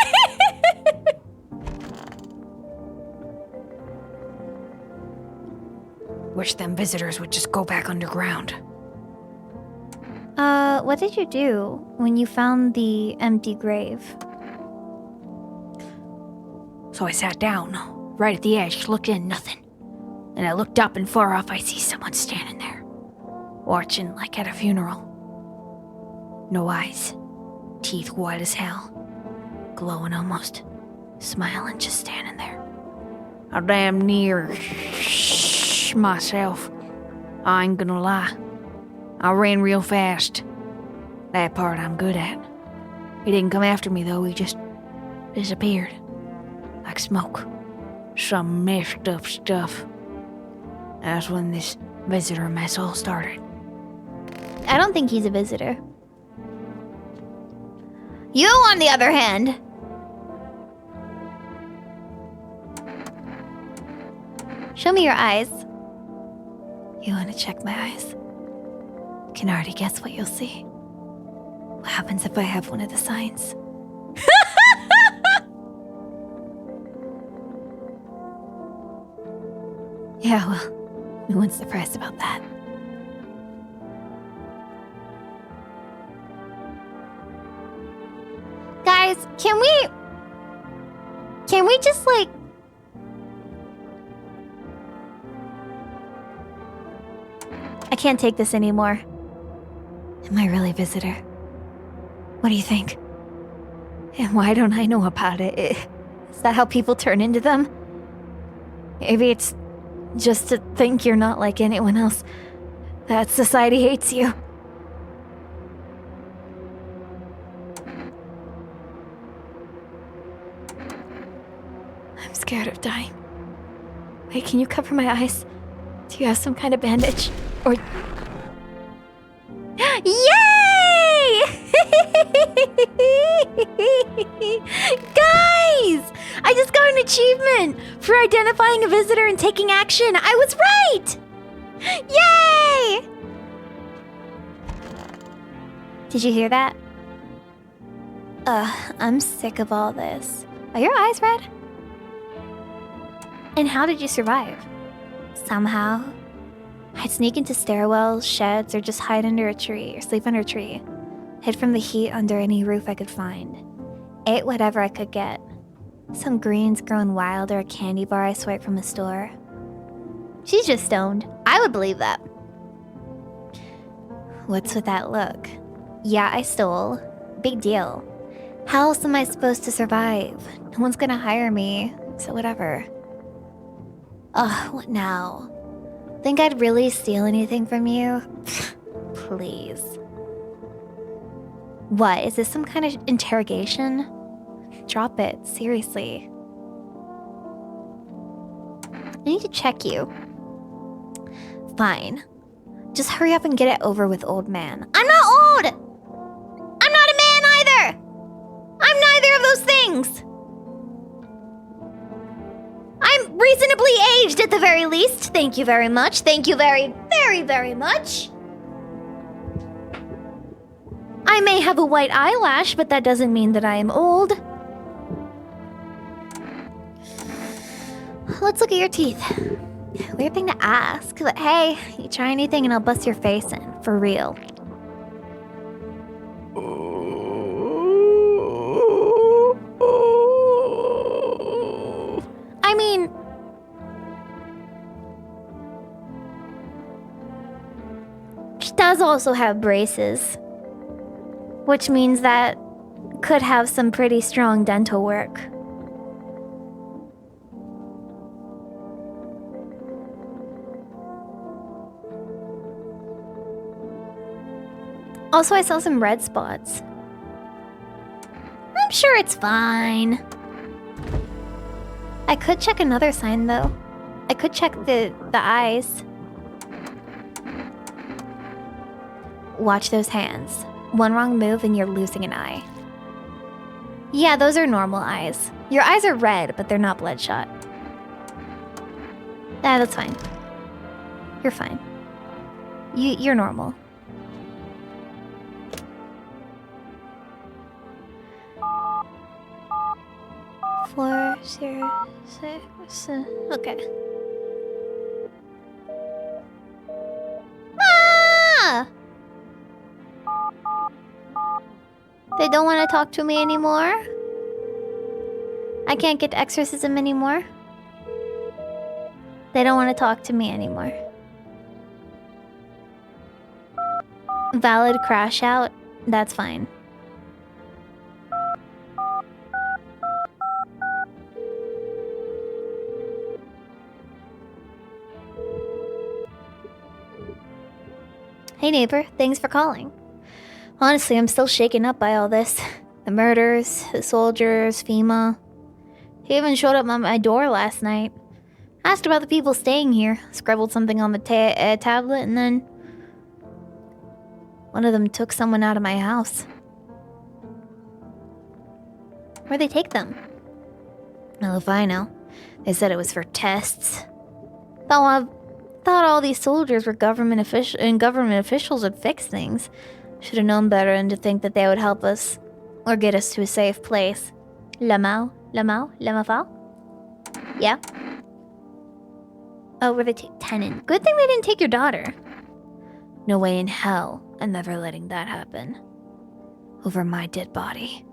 Wish them visitors would just go back underground. what did you do when you found the empty grave? So I sat down, right at the edge, looked in, nothing. Then I looked up and far off I see someone standing there, watching like at a funeral. No eyes, teeth white as hell, glowing almost, smiling, just standing there. I damn near myself. I ain't gonna lie. I ran real fast. That part I'm good at. He didn't come after me though, he just disappeared. Like smoke. Some messed up stuff. That's when this visitor mess all started. I don't think he's a visitor. You, on the other hand. Show me your eyes. You want to check my eyes? Can already guess what you'll see. What happens if I have one of the signs? Yeah, well, no one's surprised about that. Guys, can we just like I can't take this anymore. Am I really a visitor? What do you think? And why don't I know about it? Is that how people turn into them? Maybe it's just to think you're not like anyone else. That society hates you. I'm scared of dying. Wait, can you cover my eyes? Do you have some kind of bandage? Or... Yay! Guys! I just got an achievement for identifying a visitor and taking action. I was right! Yay! Did you hear that? I'm sick of all this. Are your eyes red? And how did you survive? Somehow. I'd sneak into stairwells, sheds, or just hide under a tree, or sleep under a tree. Hid from the heat under any roof I could find. Ate whatever I could get. Some greens grown wild or a candy bar I swiped from a store. She's just stoned. I would believe that. What's with that look? Yeah, I stole. Big deal. How else am I supposed to survive? No one's gonna hire me, so whatever. Ugh, what now? Think I'd really steal anything from you? Please. What, is this some kind of interrogation? Drop it, seriously. I need to check you. Fine. Just hurry up and get it over with, old man. I'm not old! I'm not a man either! I'm neither of those things! I'm reasonably aged at the very least. Thank you very much. Thank you very, very, very much. I may have a white eyelash, but that doesn't mean that I am old. Let's look at your teeth. Weird thing to ask, but hey, you try anything and I'll bust your face in. For real. I mean... She does also have braces. Which means that could have some pretty strong dental work. Also, I saw some red spots. I'm sure it's fine. I could check another sign, though. I could check the eyes. Watch those hands. One wrong move and you're losing an eye. Yeah, those are normal eyes. Your eyes are red, but they're not bloodshot. Ah, that's fine. You're fine. You're normal. Four, zero, six, okay. Ah! They don't want to talk to me anymore? I can't get exorcism anymore? They don't want to talk to me anymore. Valid crash out? That's fine. Hey neighbor, thanks for calling. Honestly, I'm still shaken up by all this. The murders, the soldiers, FEMA. He even showed up at my door last night. Asked about the people staying here, scribbled something on the tablet, and then one of them took someone out of my house. Where'd they take them? Well, if I know. They said it was for tests. Thought all these soldiers were government officials would fix things. Should have known better than to think that they would help us or get us to a safe place. Lamau? Yeah? Oh, were they Tenant? Good thing they didn't take your daughter. No way in hell I'm ever letting that happen. Over my dead body.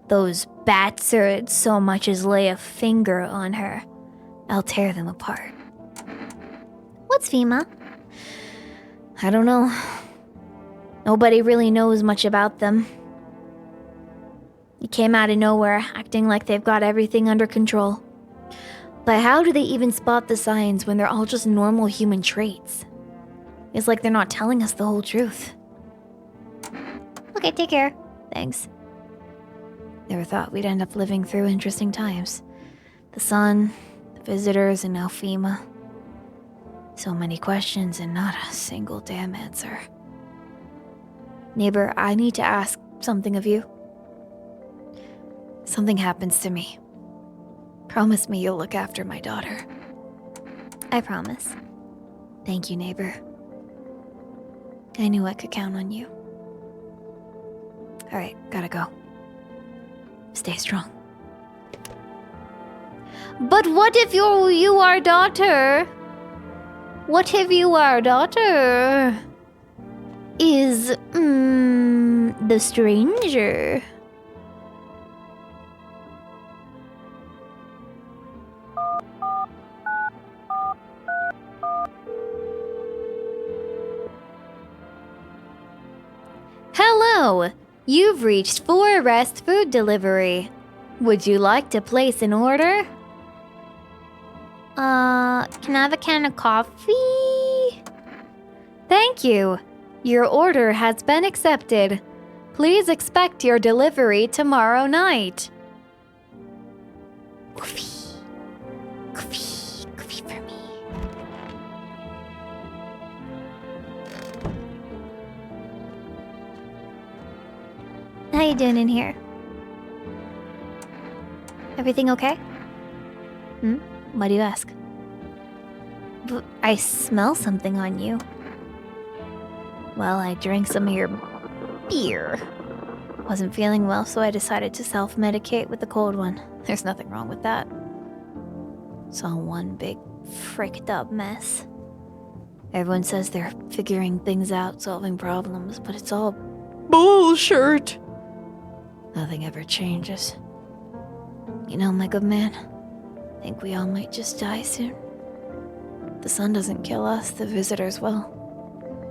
Those bats would so much as lay a finger on her. I'll tear them apart. What's FEMA? I don't know. Nobody really knows much about them. He came out of nowhere, acting like they've got everything under control. But how do they even spot the signs when they're all just normal human traits? It's like they're not telling us the whole truth. Okay, take care. Thanks. Never thought we'd end up living through interesting times. The sun, the visitors, and now FEMA. So many questions and not a single damn answer. Neighbor, I need to ask something of you. Something happens to me. Promise me you'll look after my daughter. I promise. Thank you, neighbor. I knew I could count on you. Alright, gotta go. Stay strong. But what if you are daughter? What if you are daughter is the stranger? Hello, you've reached Forest Food Delivery. Would you like to place an order? Can I have a can of coffee? Thank you. Your order has been accepted. Please expect your delivery tomorrow night. Coffee. Coffee. Coffee for me. How you doing in here? Everything okay? Why do you ask? But I smell something on you. Well, I drank some of your beer. Wasn't feeling well, so I decided to self-medicate with the cold one. There's nothing wrong with that. It's all one big fricked up mess. Everyone says they're figuring things out, solving problems, but it's all Bullshit! nothing ever changes. You know, my good man, I think we all might just die soon. If the sun doesn't kill us, the visitors will.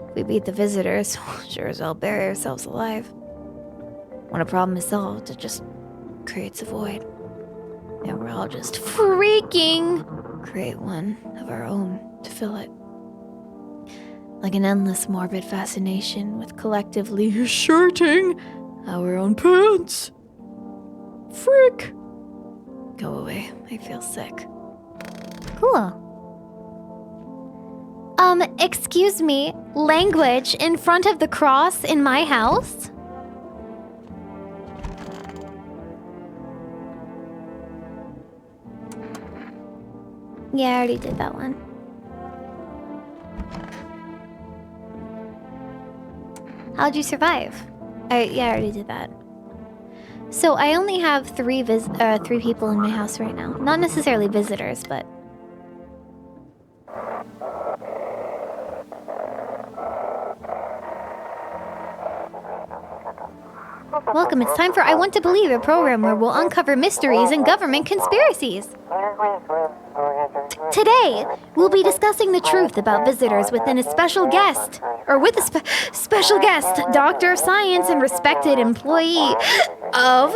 If we beat the visitors, sure as well bury ourselves alive. When a problem is solved, it just creates a void. And we're all just freaking create one of our own to fill it. Like an endless morbid fascination with collectively Shirting our own pants. Frick. go away. I feel sick. Cool. Excuse me, language in front of the cross in my house? Yeah, I already did that one. How'd you survive? Yeah, I already did that. So I only have three people in my house right now. Not necessarily visitors, but... Welcome, it's time for I Want to Believe, a program where we'll uncover mysteries and government conspiracies. Today, we'll be discussing the truth about visitors with a special guest, doctor of science and respected employee of...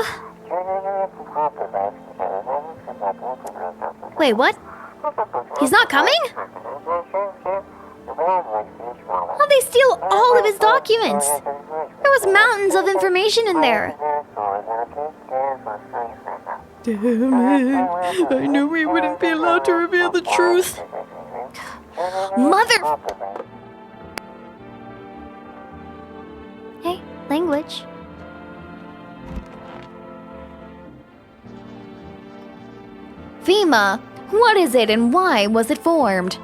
Wait, what? He's not coming? All these steal all of his documents? There was mountains of information in there. Damn it. I knew we wouldn't be allowed to reveal the truth. Mother... Hey, language. FEMA, what is it and why was it formed?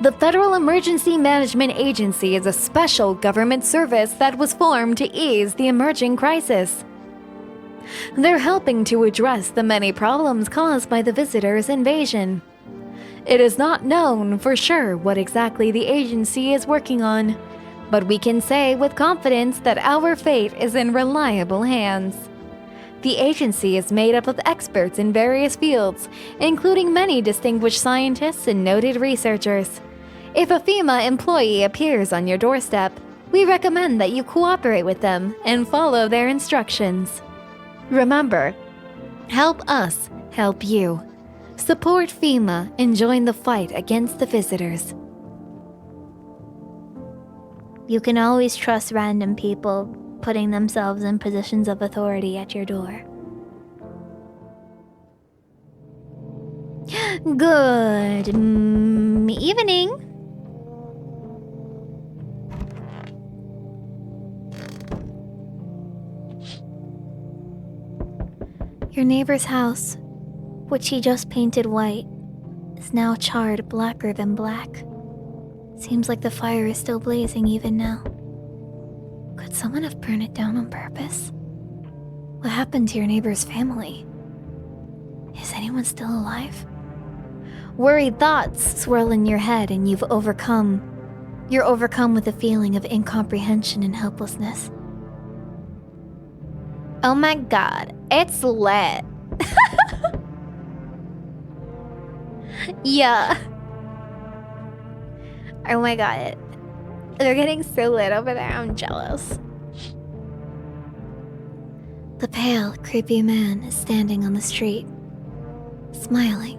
The Federal Emergency Management Agency is a special government service that was formed to ease the emerging crisis. They're helping to address the many problems caused by the visitors' invasion. It is not known for sure what exactly the agency is working on, but we can say with confidence that our fate is in reliable hands. The agency is made up of experts in various fields, including many distinguished scientists and noted researchers. If a FEMA employee appears on your doorstep, we recommend that you cooperate with them and follow their instructions. Remember, help us help you. Support FEMA and join the fight against the visitors. You can always trust random people putting themselves in positions of authority at your door. Good evening. Your neighbor's house, which he just painted white, is now charred blacker than black. Seems like the fire is still blazing even now. Could someone have burned it down on purpose? What happened to your neighbor's family? Is anyone still alive? Worried thoughts swirl in your head and you're overcome with a feeling of incomprehension and helplessness. Oh my god, it's lit. Yeah. Oh my god. They're getting so lit over there, I'm jealous. The pale, creepy man is standing on the street, smiling.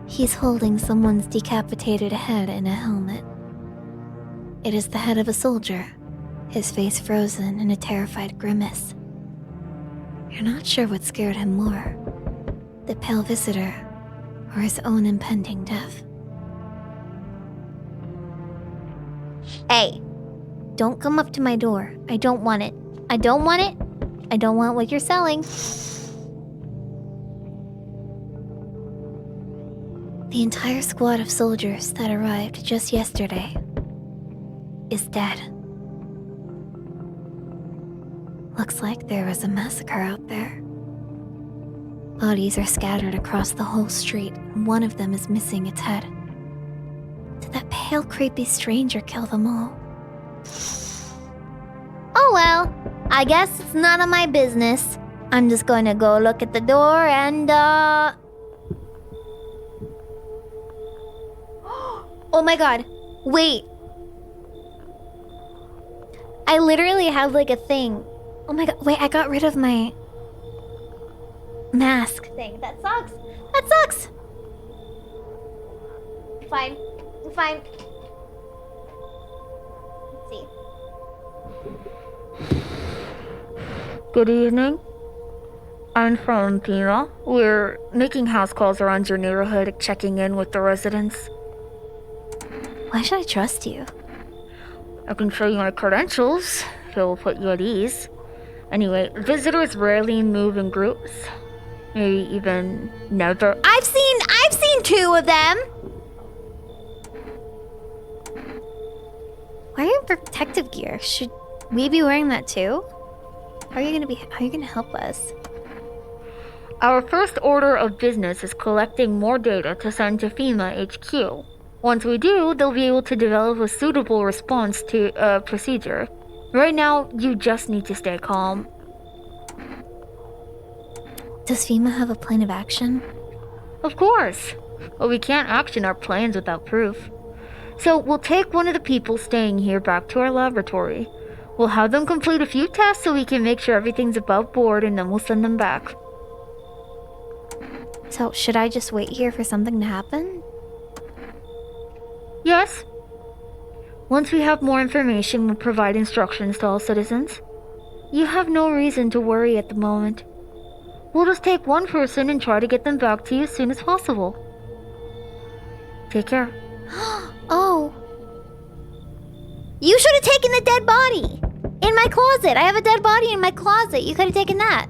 He's holding someone's decapitated head in a helmet. It is the head of a soldier, his face frozen in a terrified grimace. You're not sure what scared him more, the pale visitor or his own impending death. Hey, don't come up to my door. I don't want it. I don't want it. I don't want what you're selling. The entire squad of soldiers that arrived just yesterday is dead. Looks like there was a massacre out there. Bodies are scattered across the whole street, and one of them is missing its head. Did that pale, creepy stranger kill them all? Oh well, I guess it's none of my business. I'm just going to go look at the door and, Oh my god, wait. I literally have like a thing. Oh my god, wait, I got rid of my mask thing. That sucks. That sucks. Fine. Fine. Let's see. Good evening. I'm from FEMA. We're making house calls around your neighborhood, checking in with the residents. Why should I trust you? I can show you my credentials. It'll put you at ease. Anyway, visitors rarely move in groups. Maybe even never. I've seen two of them. Why are you in protective gear? Should we be wearing that too? How are you gonna help us? Our first order of business is collecting more data to send to FEMA HQ. Once we do, they'll be able to develop a suitable response to a procedure. Right now, you just need to stay calm. Does FEMA have a plan of action? Of course. But we can't action our plans without proof. So we'll take one of the people staying here back to our laboratory. We'll have them complete a few tests so we can make sure everything's above board, and then we'll send them back. So should I just wait here for something to happen? Yes. Once we have more information, we'll provide instructions to all citizens. You have no reason to worry at the moment. We'll just take one person and try to get them back to you as soon as possible. Take care. Oh. You should have taken the dead body! In my closet! I have a dead body in my closet. You could have taken that.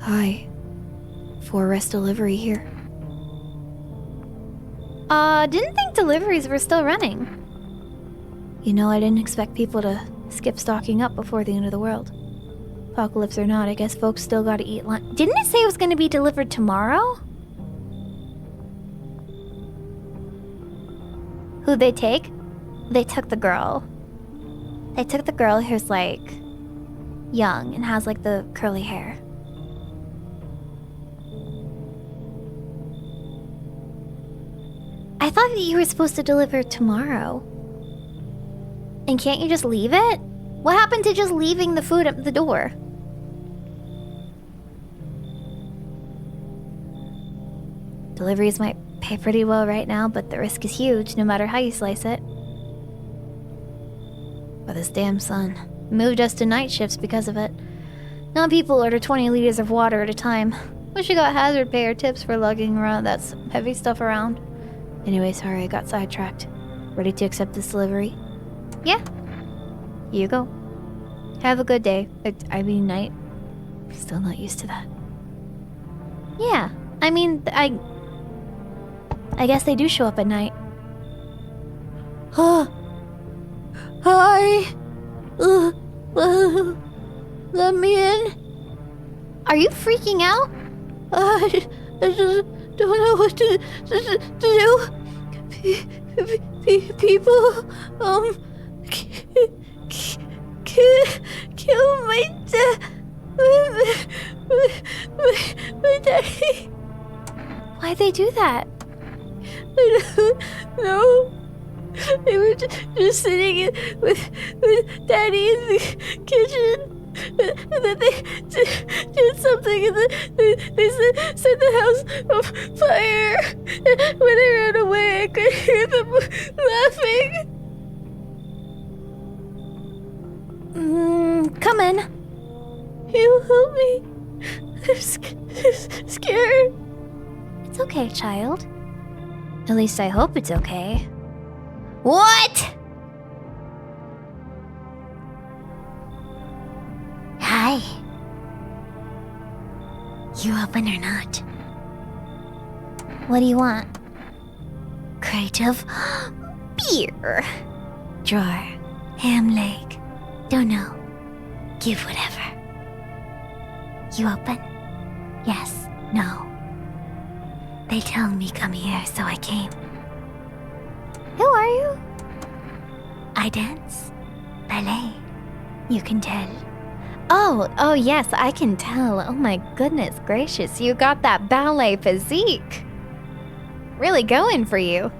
Hi. 4S delivery here. Didn't think deliveries were still running. You know, I didn't expect people to skip stocking up before the end of the world. Apocalypse or not, I guess folks still gotta eat lunch. Didn't it say it was going to be delivered tomorrow? Who'd they take? They took the girl. They took the girl who's like young and has like the curly hair. I thought that you were supposed to deliver tomorrow. And can't you just leave it? What happened to just leaving the food at the door? Deliveries might pay pretty well right now, but the risk is huge no matter how you slice it. But this damn sun moved us to night shifts because of it. Now people order 20 liters of water at a time. Wish you got hazard pay or tips for lugging around that heavy stuff around. Anyway, sorry I got sidetracked. Ready to accept this delivery? Yeah. Here you go. Have a good day. I mean night. Still not used to that. Yeah. I mean, I guess they do show up at night. Hi. Let me in. Are you freaking out? I just don't know what to do. People, kill my daddy. Why'd they do that? I don't know. They were just sitting with Daddy in the kitchen. And then they did something and then they set the house on fire. And when I ran away, I could hear them laughing. Come in. You help me. I'm scared. It's okay, child. At least I hope it's okay. What? Hi. You open or not? What do you want? Crate of Beer. drawer, ham leg. Don't know. Give whatever. You open? Yes. No. They told me come here, so I came. Who are you? I dance. Ballet. You can tell. Oh yes, I can tell. Oh my goodness gracious, you got that ballet physique. Really going for you.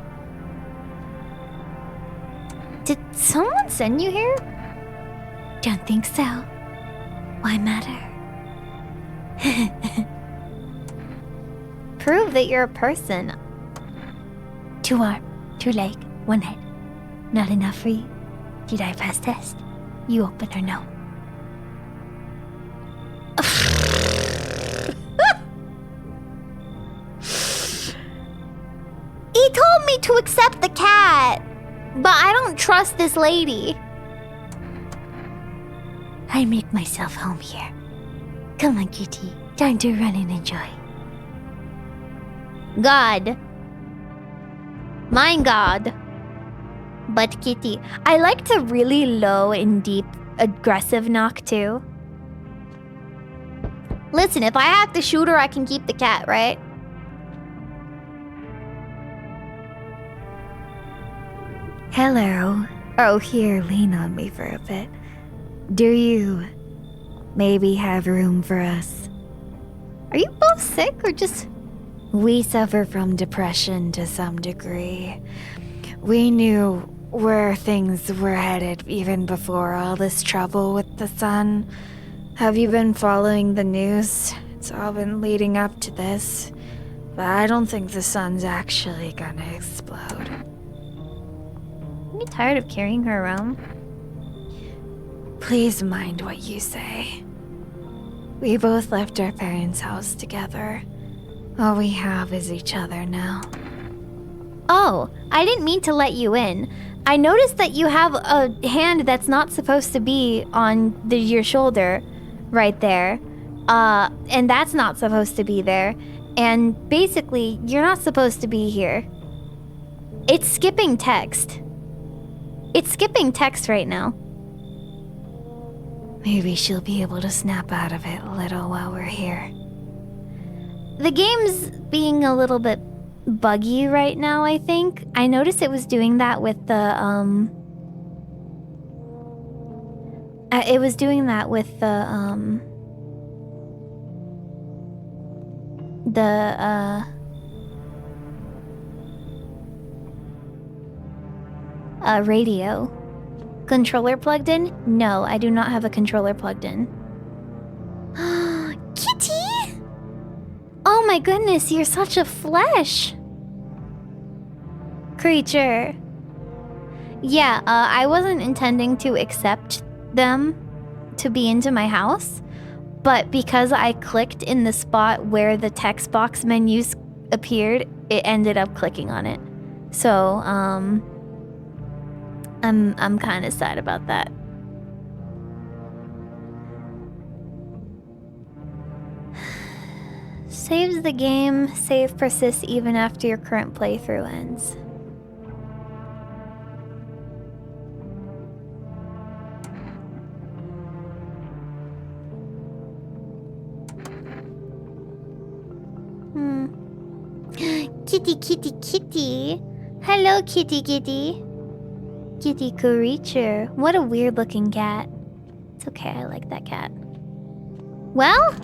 Did someone send you here? Don't think so. Why matter? Prove that you're a person. 2 arm, 2 leg, 1 head. Not enough for you? Did I pass test? You open or no? He told me to accept the cat, but I don't trust this lady. I make myself home here. Come on, kitty. Time to run and enjoy. God. Mine God. But Kitty, I like the really low and deep aggressive knock too. Listen, if I have to shoot her, I can keep the cat, right? Hello. Oh, here, lean on me for a bit. Do you maybe have room for us? Are you both sick or just... We suffer from depression to some degree. We knew where things were headed even before all this trouble with the sun. Have you been following the news? It's all been leading up to this. But I don't think the sun's actually gonna explode. Are you tired of carrying her around? Please mind what you say. We both left our parents' house together. All we have is each other now. Oh, I didn't mean to let you in. I noticed that you have a hand that's not supposed to be on your shoulder right there. And that's not supposed to be there. And basically, you're not supposed to be here. It's skipping text. It's skipping text right now. Maybe she'll be able to snap out of it a little while we're here. The game's being a little bit buggy right now, I think. I noticed it was doing that with the, it was doing that with the radio. Controller plugged in? No, I do not have a controller plugged in. Kitty! Oh my goodness, you're such a flesh creature. Yeah, I wasn't intending to accept them to be into my house, but because I clicked in the spot where the text box menus appeared, it ended up clicking on it. So, I'm kind of sad about that. Saves the game. Save persists even after your current playthrough ends. Kitty, kitty, kitty. Hello, kitty, kitty. Kitty creature. What a weird looking cat. It's okay, I like that cat. Well,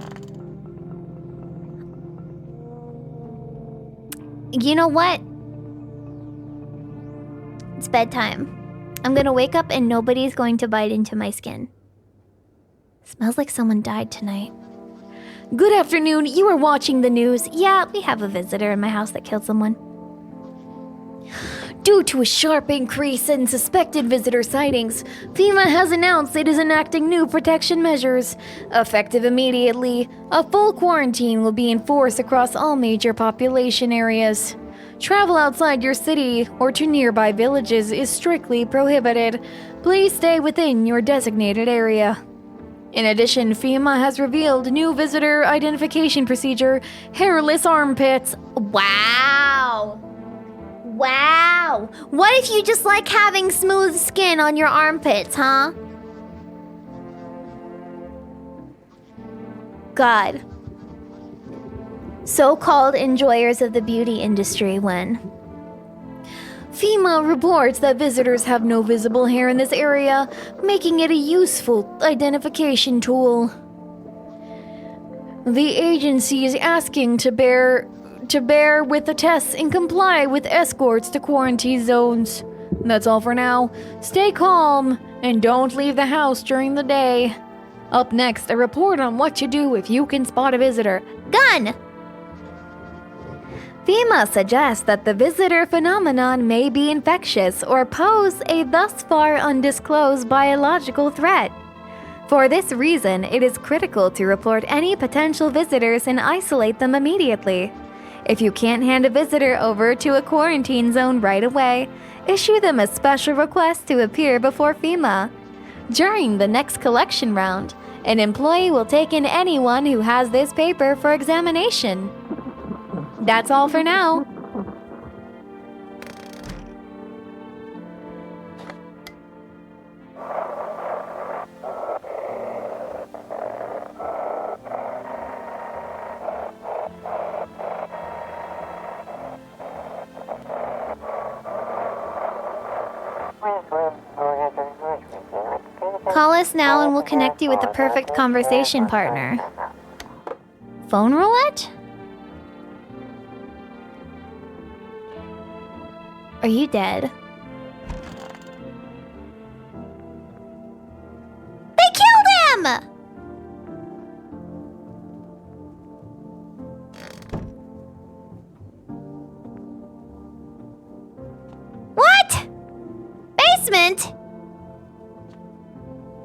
you know what? It's bedtime. I'm gonna wake up and nobody's going to bite into my skin. Smells like someone died tonight. Good afternoon, you are watching the news. Yeah, we have a visitor in my house that killed someone. Due to a sharp increase in suspected visitor sightings, FEMA has announced it is enacting new protection measures. Effective immediately, a full quarantine will be enforced across all major population areas. Travel outside your city or to nearby villages is strictly prohibited. Please stay within your designated area. In addition, FEMA has revealed new visitor identification procedure, hairless armpits. Wow! Wow! What if you just like having smooth skin on your armpits, huh? God. So-called enjoyers of the beauty industry when FEMA reports that visitors have no visible hair in this area, making it a useful identification tool. The agency is asking to bear with the tests and comply with escorts to quarantine zones. That's all for now. Stay calm and don't leave the house during the day. Up next, a report on what to do if you can spot a visitor. gun! FEMA suggests that the visitor phenomenon may be infectious or pose a thus far undisclosed biological threat. For this reason, it is critical to report any potential visitors and isolate them immediately. If you can't hand a visitor over to a quarantine zone right away, issue them a special request to appear before FEMA. During the next collection round, an employee will take in anyone who has this paper for examination. That's all for now. Call us now and we'll connect you with the perfect conversation partner. Phone roulette? Are you dead? They killed him! basement?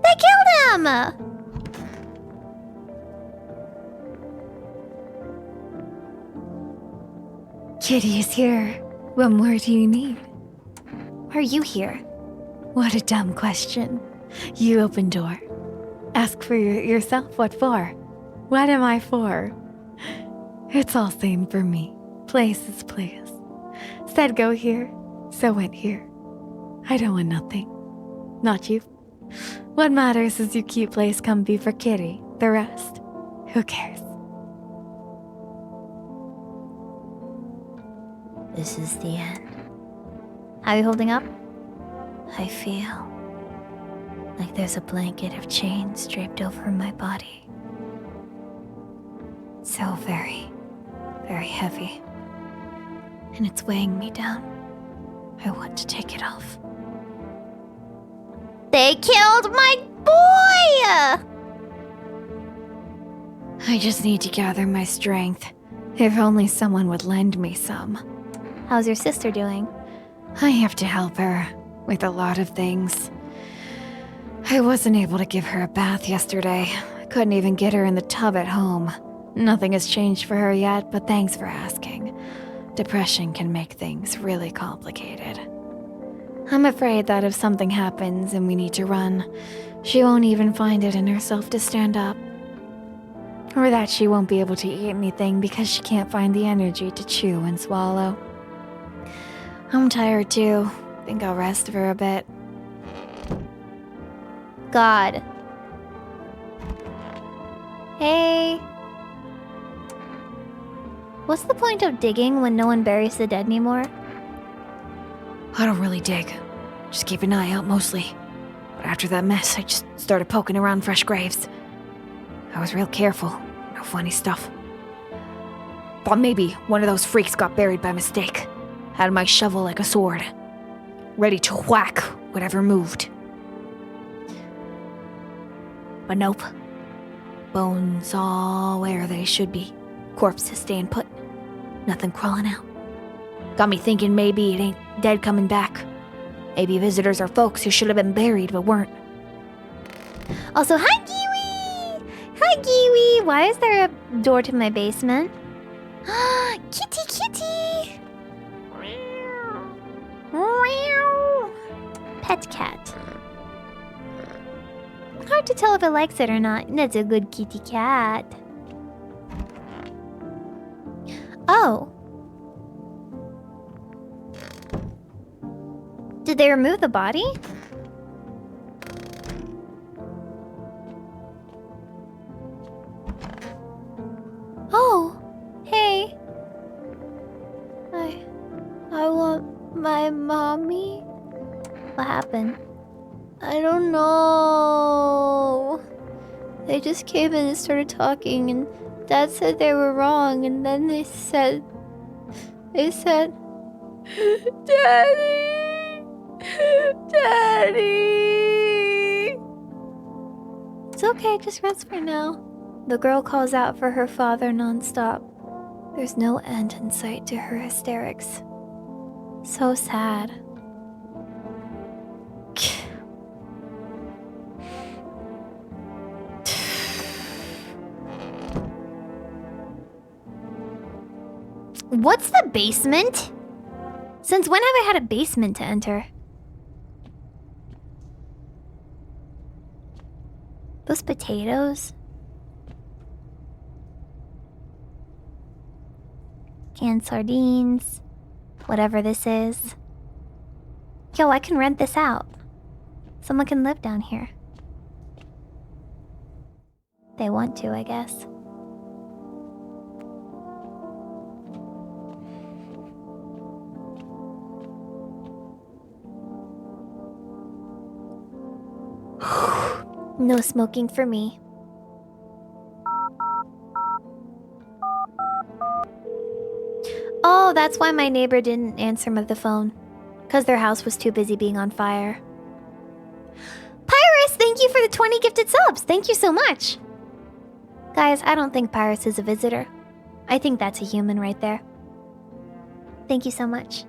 They killed him! Kitty is here. What more do you need? Are you here? What a dumb question. You open door. Ask for yourself what for. What am I for? It's all same for me. Place is place. Said go here, so went here. I don't want nothing. Not you. What matters is you keep place comfy for Kitty. The rest, who cares? This is the end. How are you holding up? I feel like there's a blanket of chains draped over my body. So very, very heavy. And it's weighing me down. I want to take it off. They killed my boy! I just need to gather my strength. If only someone would lend me some. How's your sister doing? I have to help her with a lot of things. I wasn't able to give her a bath yesterday. I couldn't even get her in the tub at home. Nothing has changed for her yet, but thanks for asking. Depression can make things really complicated. I'm afraid that if something happens and we need to run, she won't even find it in herself to stand up. Or that she won't be able to eat anything because she can't find the energy to chew and swallow. I'm tired too. Think I'll rest for a bit. God. Hey. What's the point of digging when no one buries the dead anymore? I don't really dig. Just keep an eye out mostly. But after that mess, I just started poking around fresh graves. I was real careful. No funny stuff. Thought maybe one of those freaks got buried by mistake. Had my shovel like a sword. Ready to whack whatever moved. But nope. Bones all where they should be. Corpses staying put. Nothing crawling out. Got me thinking maybe it ain't dead coming back. Maybe visitors are folks who should have been buried but weren't. Also, hi Kiwi! Hi Kiwi! Why is there a door to my basement? Kitty kitty! Pet cat. Hard to tell if it likes it or not. That's a good kitty cat. Oh. Did they remove the body? Oh, hey. I want my mommy. What happened? I don't know. They just came in and started talking, and Dad said they were wrong, and then they said, Daddy, Daddy. It's okay, just rest for now. The girl calls out for her father nonstop. There's no end in sight to her hysterics. So sad. What's the basement? Since when have I had a basement to enter? Those potatoes? Canned sardines. Whatever this is. Yo, I can rent this out. Someone can live down here. They want to, I guess. No smoking for me. Oh, that's why my neighbor didn't answer the phone. Because their house was too busy being on fire. Pyrus, thank you for the 20 gifted subs. Thank you so much. Guys, I don't think Pyrus is a visitor. I think that's a human right there. Thank you so much.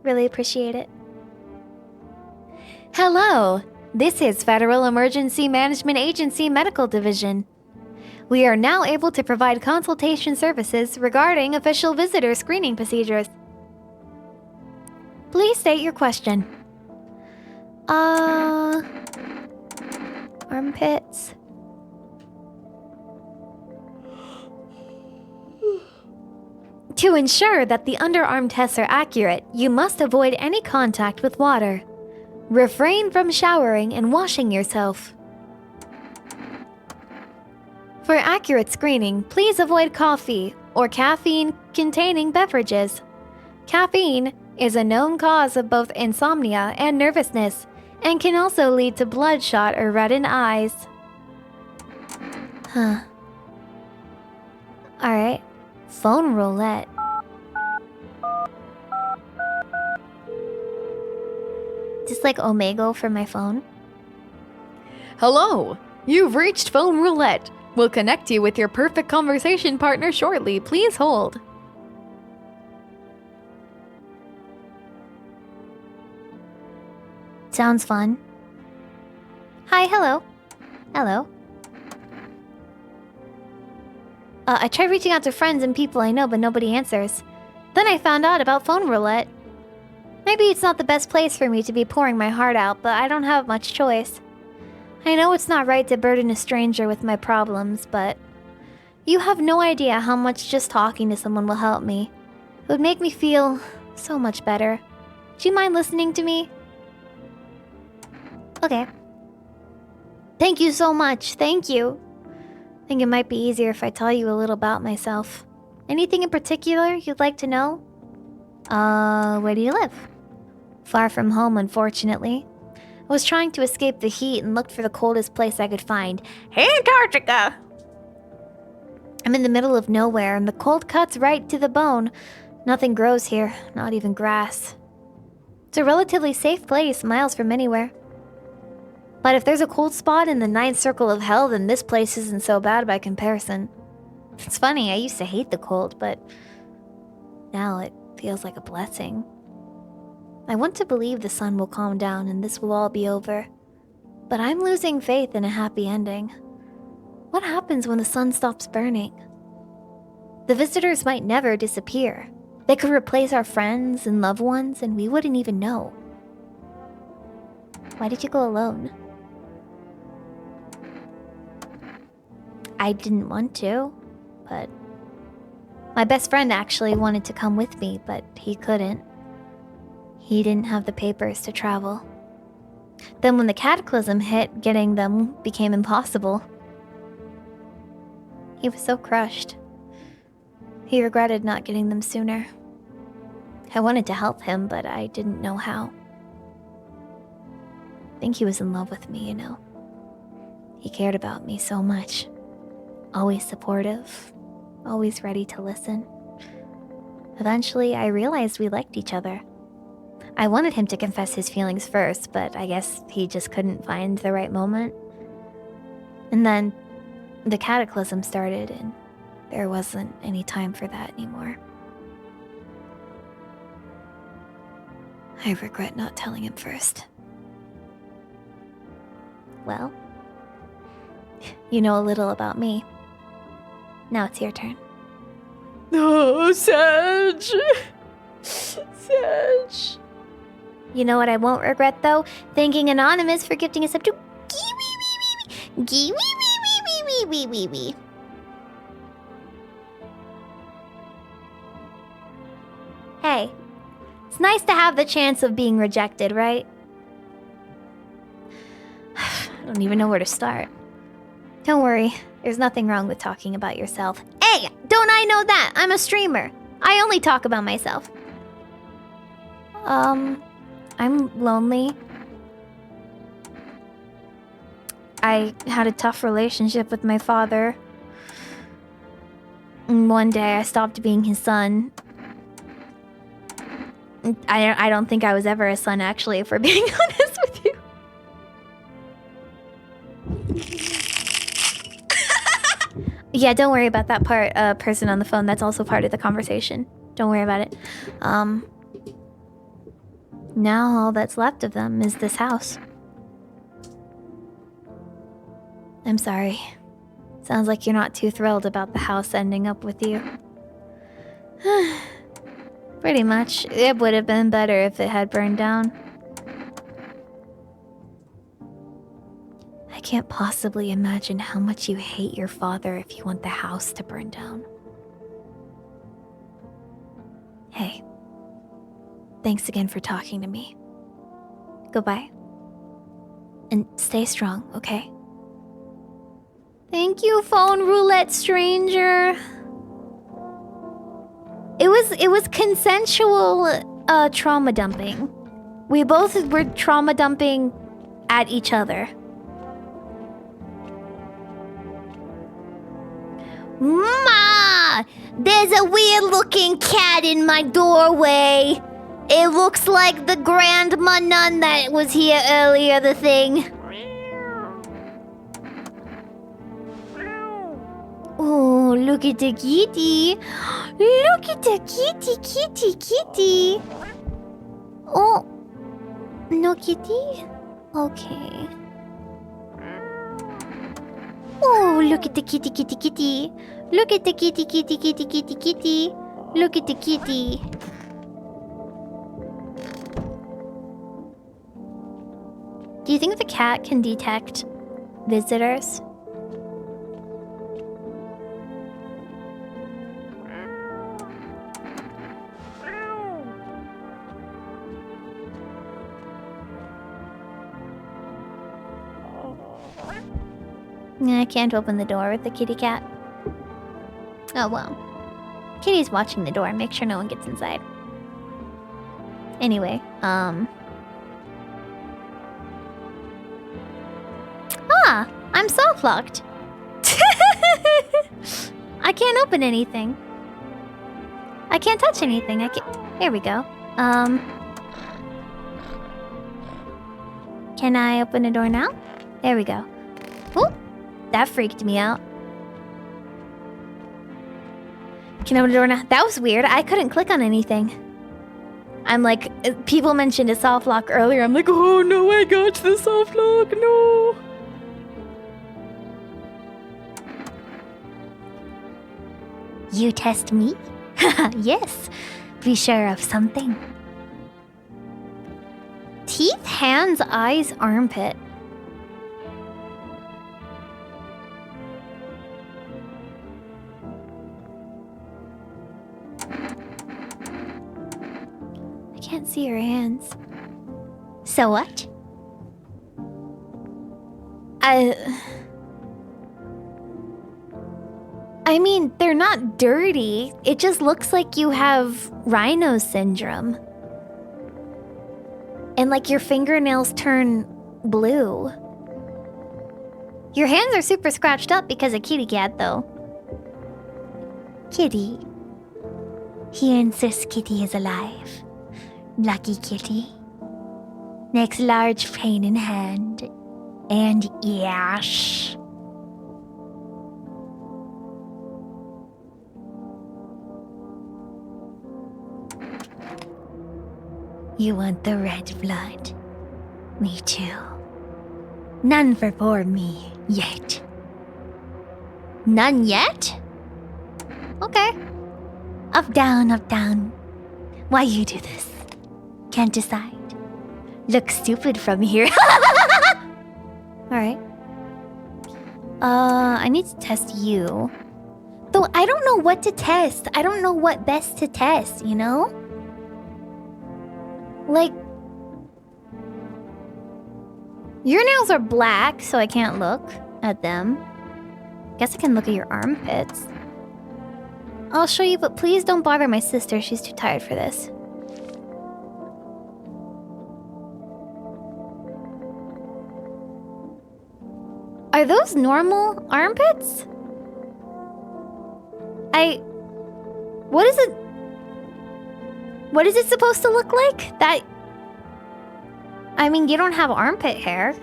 Really appreciate it. Hello, this is Federal Emergency Management Agency Medical Division. We are now able to provide consultation services regarding official visitor screening procedures. Please state your question. Armpits. To ensure that the underarm tests are accurate, you must avoid any contact with water. Refrain from showering and washing yourself. For accurate screening, please avoid coffee or caffeine-containing beverages. Caffeine is a known cause of both insomnia and nervousness, and can also lead to bloodshot or reddened eyes. Alright. Phone roulette. Just like Omegle for my phone. Hello, you've reached phone roulette. We'll connect you with your perfect conversation partner shortly. Please hold. Sounds fun. Hi, hello. Hello. I tried reaching out to friends and people I know, but nobody answers. Then I found out about phone roulette. Maybe it's not the best place for me to be pouring my heart out, but I don't have much choice. I know it's not right to burden a stranger with my problems, but you have no idea how much just talking to someone will help me. It would make me feel so much better. Do you mind listening to me? Okay. Thank you so much. Thank you. I think it might be easier if I tell you a little about myself. Anything in particular you'd like to know? Where do you live? Far from home, unfortunately. I was trying to escape the heat and looked for the coldest place I could find. Antarctica! I'm in the middle of nowhere, and the cold cuts right to the bone. Nothing grows here, not even grass. It's a relatively safe place, miles from anywhere. But if there's a cold spot in the ninth circle of hell, then this place isn't so bad by comparison. It's funny, I used to hate the cold, but now it feels like a blessing. I want to believe the sun will calm down and this will all be over. But I'm losing faith in a happy ending. What happens when the sun stops burning? The visitors might never disappear. They could replace our friends and loved ones, and we wouldn't even know. Why did you go alone? I didn't want to, but my best friend actually wanted to come with me, but he couldn't. He didn't have the papers to travel. Then when the cataclysm hit, getting them became impossible. He was so crushed. He regretted not getting them sooner. I wanted to help him, but I didn't know how. I think he was in love with me, you know. He cared about me so much. Always supportive, always ready to listen. Eventually, I realized we liked each other. I wanted him to confess his feelings first, but I guess he just couldn't find the right moment. And then the cataclysm started, and there wasn't any time for that anymore. I regret not telling him first. Well, you know a little about me. Now it's your turn. Oh, Sedge! Sedge. You know what I won't regret, though? Thanking Anonymous for gifting us up to Gee-wee-wee-wee-wee-wee-wee-wee-wee-wee. Hey, it's nice to have the chance of being rejected, right? I don't even know where to start. Don't worry, there's nothing wrong with talking about yourself. Hey, don't I know that? I'm a streamer. I only talk about myself. I'm lonely. I had a tough relationship with my father. And one day I stopped being his son. I don't think I was ever a son, actually, if we're being honest with you. Yeah, don't worry about that part, person on the phone. That's also part of the conversation. Don't worry about it. Now all that's left of them is this house. I'm sorry. Sounds like you're not too thrilled about the house ending up with you. Pretty much. It would have been better if it had burned down. I can't possibly imagine how much you hate your father if you want the house to burn down. Hey. Thanks again for talking to me. Goodbye. And stay strong, okay? Thank you, phone roulette stranger. It was consensual trauma dumping. We both were trauma dumping at each other. Ma! There's a weird looking cat in my doorway. It looks like the grandma nun that was here earlier, the thing. Oh, look at the kitty. Look at the kitty. Oh, no kitty? Okay. Oh, look at the kitty. Look at the kitty. Look at the kitty. Do you think the cat can detect visitors? I can't open the door with the kitty cat. Oh well. Kitty's watching the door. Make sure no one gets inside. Anyway, I'm soft locked. I can't open anything. I can't touch anything. Here we go. Can I open the door now? There we go. Oop, that freaked me out. Can I open the door now? That was weird. I couldn't click on anything. I'm like, people mentioned a soft lock earlier. I'm like, oh no, I got the soft lock. No. You test me? Yes. Be sure of something. Teeth, hands, eyes, armpit. I can't see your hands. So what? I mean, they're not dirty. It just looks like you have rhino syndrome. And like your fingernails turn blue. Your hands are super scratched up because of Kitty Cat, though. Kitty. He insists Kitty is alive. Lucky Kitty. Next large pain in hand. And yash. You want the red blood? Me too. None for poor me, yet. None yet? Okay. Up, down. Why you do this? Can't decide. Look stupid from here. Alright. I need to test you. Though I don't know what to test. I don't know what best to test, you know? Like, your nails are black, so I can't look at them. Guess I can look at your armpits. I'll show you, but please don't bother my sister. She's too tired for this. Are those normal armpits? What is it? What is it supposed to look like? I mean, you don't have armpit hair.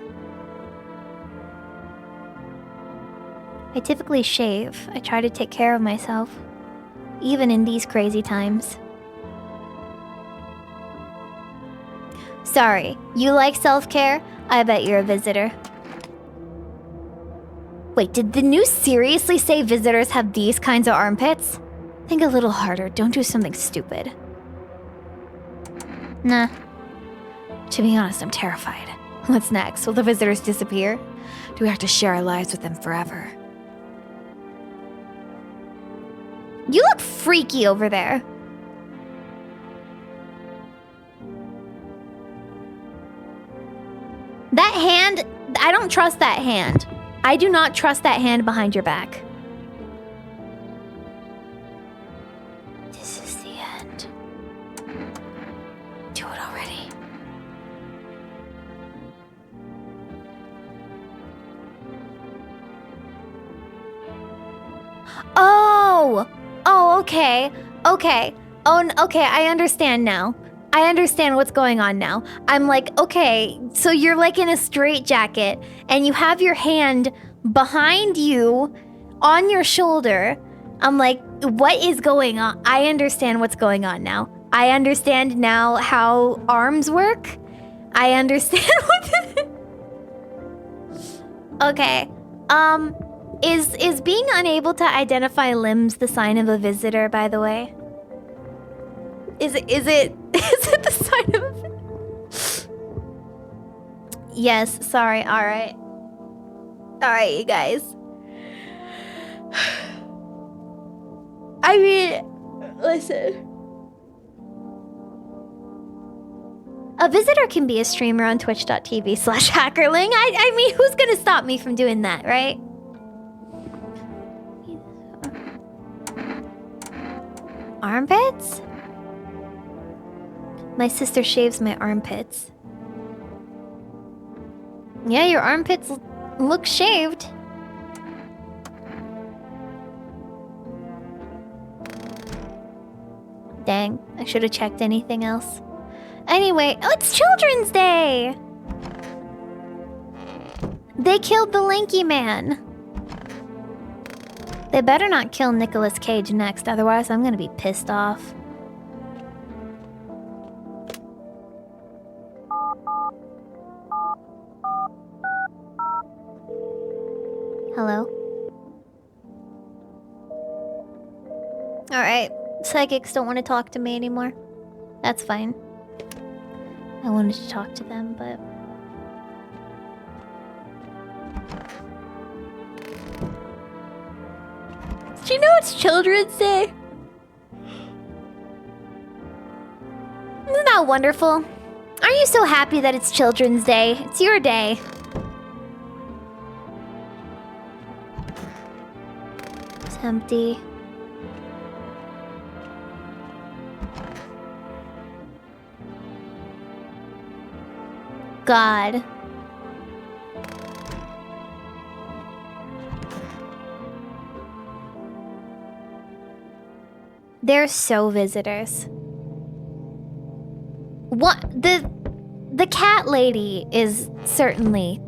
I typically shave. I try to take care of myself. Even in these crazy times. Sorry, you like self-care? I bet you're a visitor. Wait, did the news seriously say visitors have these kinds of armpits? Think a little harder, don't do something stupid. Nah. To be honest, I'm terrified. What's next? Will the visitors disappear? Do we have to share our lives with them forever? You look freaky over there. That hand, I don't trust that hand. I do not trust that hand behind your back. This is the end. Do it already. Oh, okay. Okay. Okay, I understand now. I understand what's going on now. I'm like, okay, so you're like in a straitjacket and you have your hand behind you on your shoulder. I'm like, what is going on? I understand what's going on now. I understand now how arms work. I understand what Okay. Is being unable to identify limbs the sign of a visitor, by the way? Is it the sign of a visitor? Yes, sorry, alright. Alright, you guys. I mean, listen. A visitor can be a streamer on twitch.tv/hackerling. I mean, who's gonna stop me from doing that, right? Armpits? My sister shaves my armpits. Yeah, your armpits look shaved. Dang, I should have checked anything else. Anyway, oh, it's Children's Day! They killed the lanky man. They better not kill Nicolas Cage next, otherwise I'm gonna be pissed off. Hello? Alright, psychics don't want to talk to me anymore. That's fine. I wanted to talk to them, but... Do you know it's Children's Day? Isn't that wonderful? Aren't you so happy that it's Children's Day? It's your day. It's empty. God. They're so visitors. What the cat lady is certainly.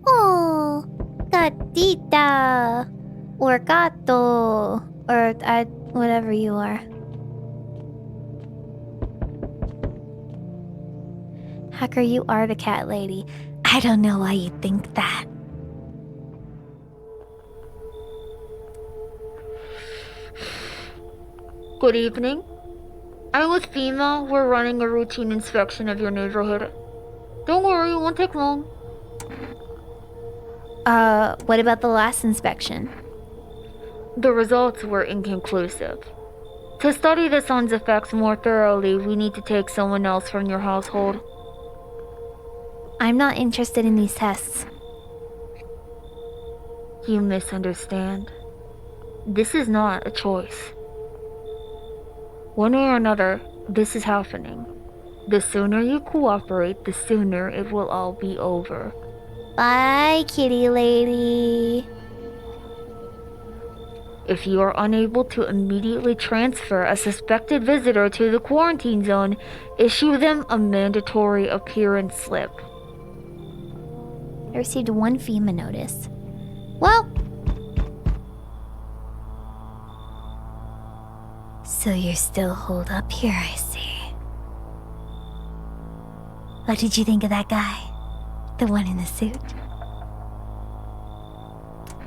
Oh, gatita or gato or whatever you are. Hacker, you are the cat lady. I don't know why you think that. Good evening. I'm with FEMA. We're running a routine inspection of your neighborhood. Don't worry, it won't take long. What about the last inspection? The results were inconclusive. To study the sun's effects more thoroughly, we need to take someone else from your household. I'm not interested in these tests. You misunderstand. This is not a choice. One way or another, this is happening. The sooner you cooperate, the sooner it will all be over. Bye, kitty lady. If you are unable to immediately transfer a suspected visitor to the quarantine zone, issue them a mandatory appearance slip. I received one FEMA notice. Well, So you're still holed up here, I see. What did you think of that guy? The one in the suit?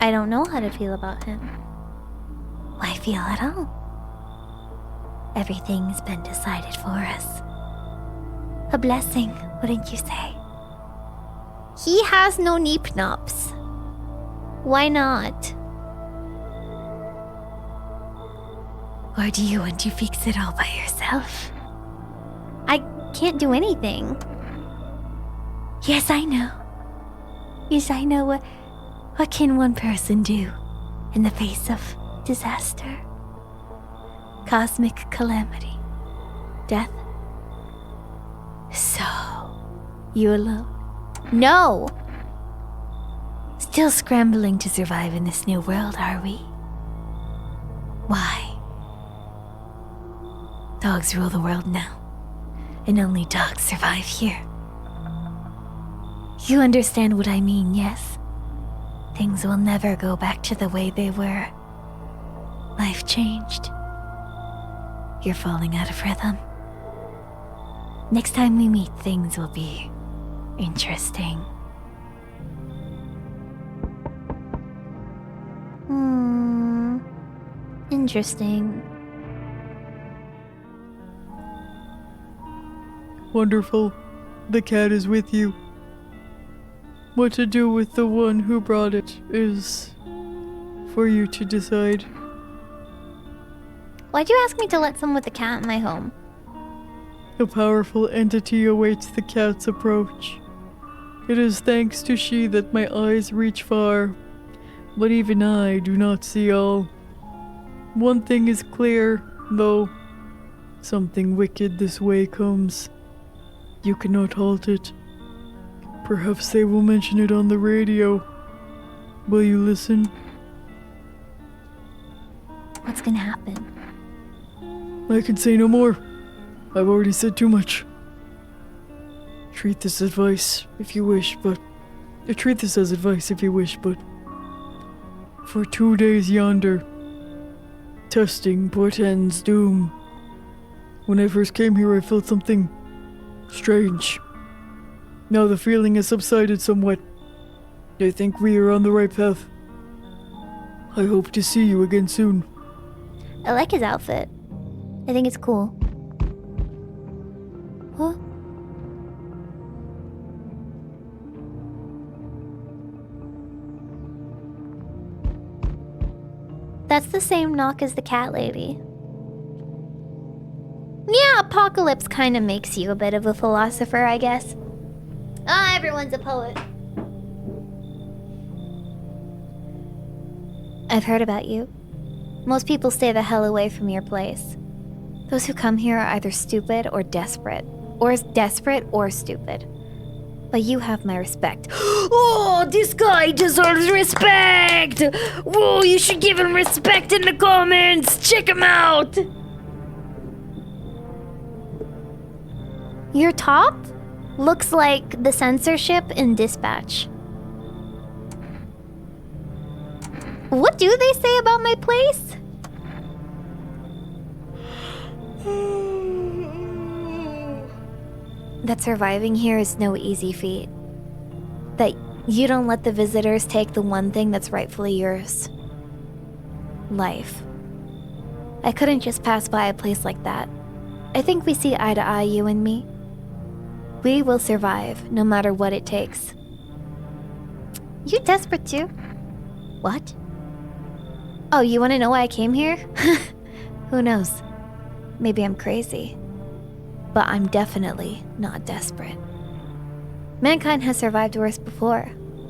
I don't know how to feel about him. Why feel at all? Everything's been decided for us. A blessing, wouldn't you say? He has no neep-nops. Why not? Or do you want to fix it all by yourself? I can't do anything. Yes, I know. Yes, I know. What can one person do in the face of disaster? Cosmic calamity. Death. So, you alone? No! Still scrambling to survive in this new world, are we? Why? Dogs rule the world now, and only dogs survive here. You understand what I mean, yes? Things will never go back to the way they were. Life changed. You're falling out of rhythm. Next time we meet, things will be interesting. Interesting. Wonderful. The cat is with you. What to do with the one who brought it is for you to decide. Why'd you ask me to let someone with a cat in my home? A powerful entity awaits the cat's approach. It is thanks to she that my eyes reach far, but even I do not see all. One thing is clear, though. Something wicked this way comes. You cannot halt it. Perhaps they will mention it on the radio. Will you listen? What's gonna happen? I can say no more. I've already said too much. Treat this advice if you wish, but... treat this as advice if you wish, but... For 2 days yonder, testing portends doom. When I first came here, I felt something strange. Now the feeling has subsided somewhat. I think we are on the right path. I hope to see you again soon. I like his outfit. I think it's cool. Huh? That's the same knock as the cat lady. Yeah, Apocalypse kind of makes you a bit of a philosopher, I guess. Ah, everyone's a poet. I've heard about you. Most people stay the hell away from your place. Those who come here are either stupid or desperate. Or desperate or stupid. But you have my respect. Oh, this guy deserves respect! Whoa, you should give him respect in the comments! Check him out! Your top looks like the censorship in Dispatch. What do they say about my place? That surviving here is no easy feat. That you don't let the visitors take the one thing that's rightfully yours. Life. I couldn't just pass by a place like that. I think we see eye to eye, you and me. We will survive, no matter what it takes. You desperate too? What? Oh, you want to know why I came here? Who knows? Maybe I'm crazy. But I'm definitely not desperate. Mankind has survived worse before.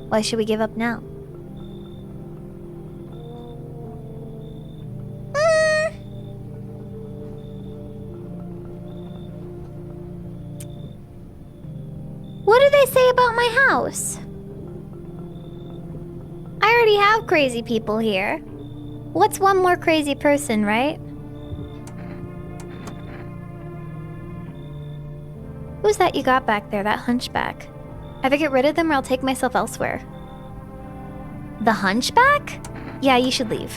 Why should we give up now? What do they say about my house? I already have crazy people here. What's one more crazy person, right? Who's that you got back there, that hunchback? Either get rid of them or I'll take myself elsewhere. The hunchback? Yeah, you should leave.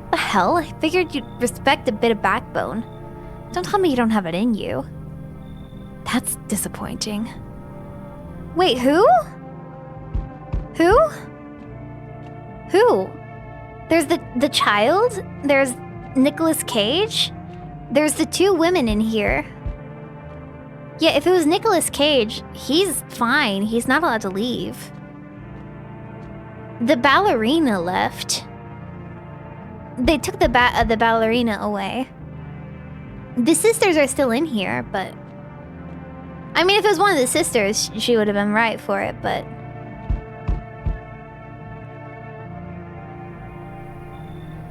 The hell? I figured you'd respect a bit of backbone. Don't tell me you don't have it in you. That's disappointing. Wait, who? Who? Who? There's the child? There's Nicolas Cage? There's the two women in here. Yeah, if it was Nicolas Cage, he's fine. He's not allowed to leave. The ballerina left. They took the ballerina away. The sisters are still in here, but... I mean, if it was one of the sisters, she would have been right for it, but...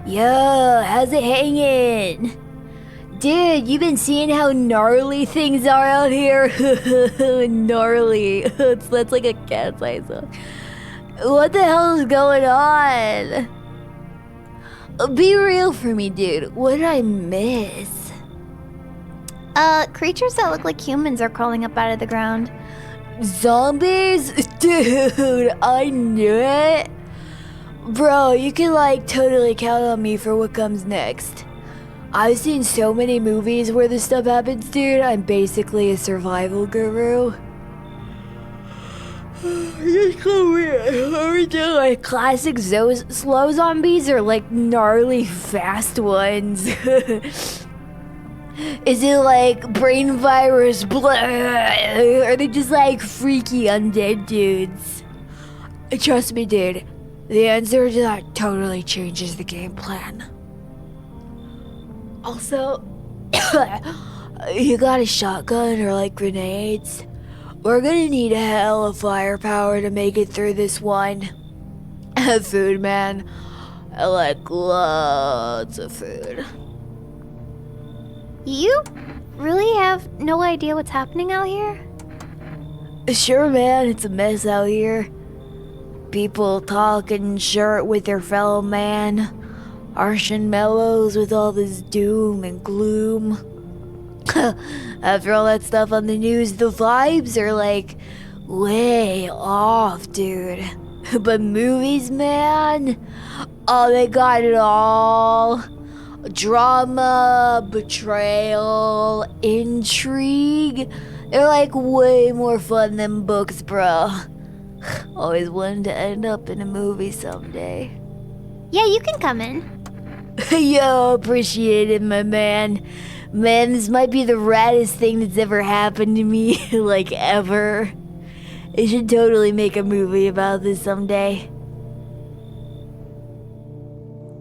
Yo, how's it hanging? Dude, you been seeing how gnarly things are out here? Gnarly. That's like a cat song. What the hell is going on? Be real for me, dude. What did I miss? Creatures that look like humans are crawling up out of the ground. Zombies? Dude, I knew it. Bro, you can like totally count on me for what comes next. I've seen so many movies where this stuff happens, dude. I'm basically a survival guru. Are we doing like classic slow zombies or like gnarly fast ones? Is it like brain virus, blah, or are they just like freaky undead dudes? Trust me, dude. The answer to that totally changes the game plan. Also, you got a shotgun or like grenades? We're gonna need a hell of firepower to make it through this one. Food, man. I like lots of food. You really have no idea what's happening out here? Sure, man, it's a mess out here. People talking short with their fellow man. Harsh and mellows with all this doom and gloom. After all that stuff on the news, the vibes are like way off, dude. But movies, man, oh, they got it all. Drama, betrayal, intrigue. They're like way more fun than books, bro. Always wanted to end up in a movie someday. Yeah, you can come in. Yo, appreciate it, my man. Man, this might be the raddest thing that's ever happened to me, like ever. They should totally make a movie about this someday.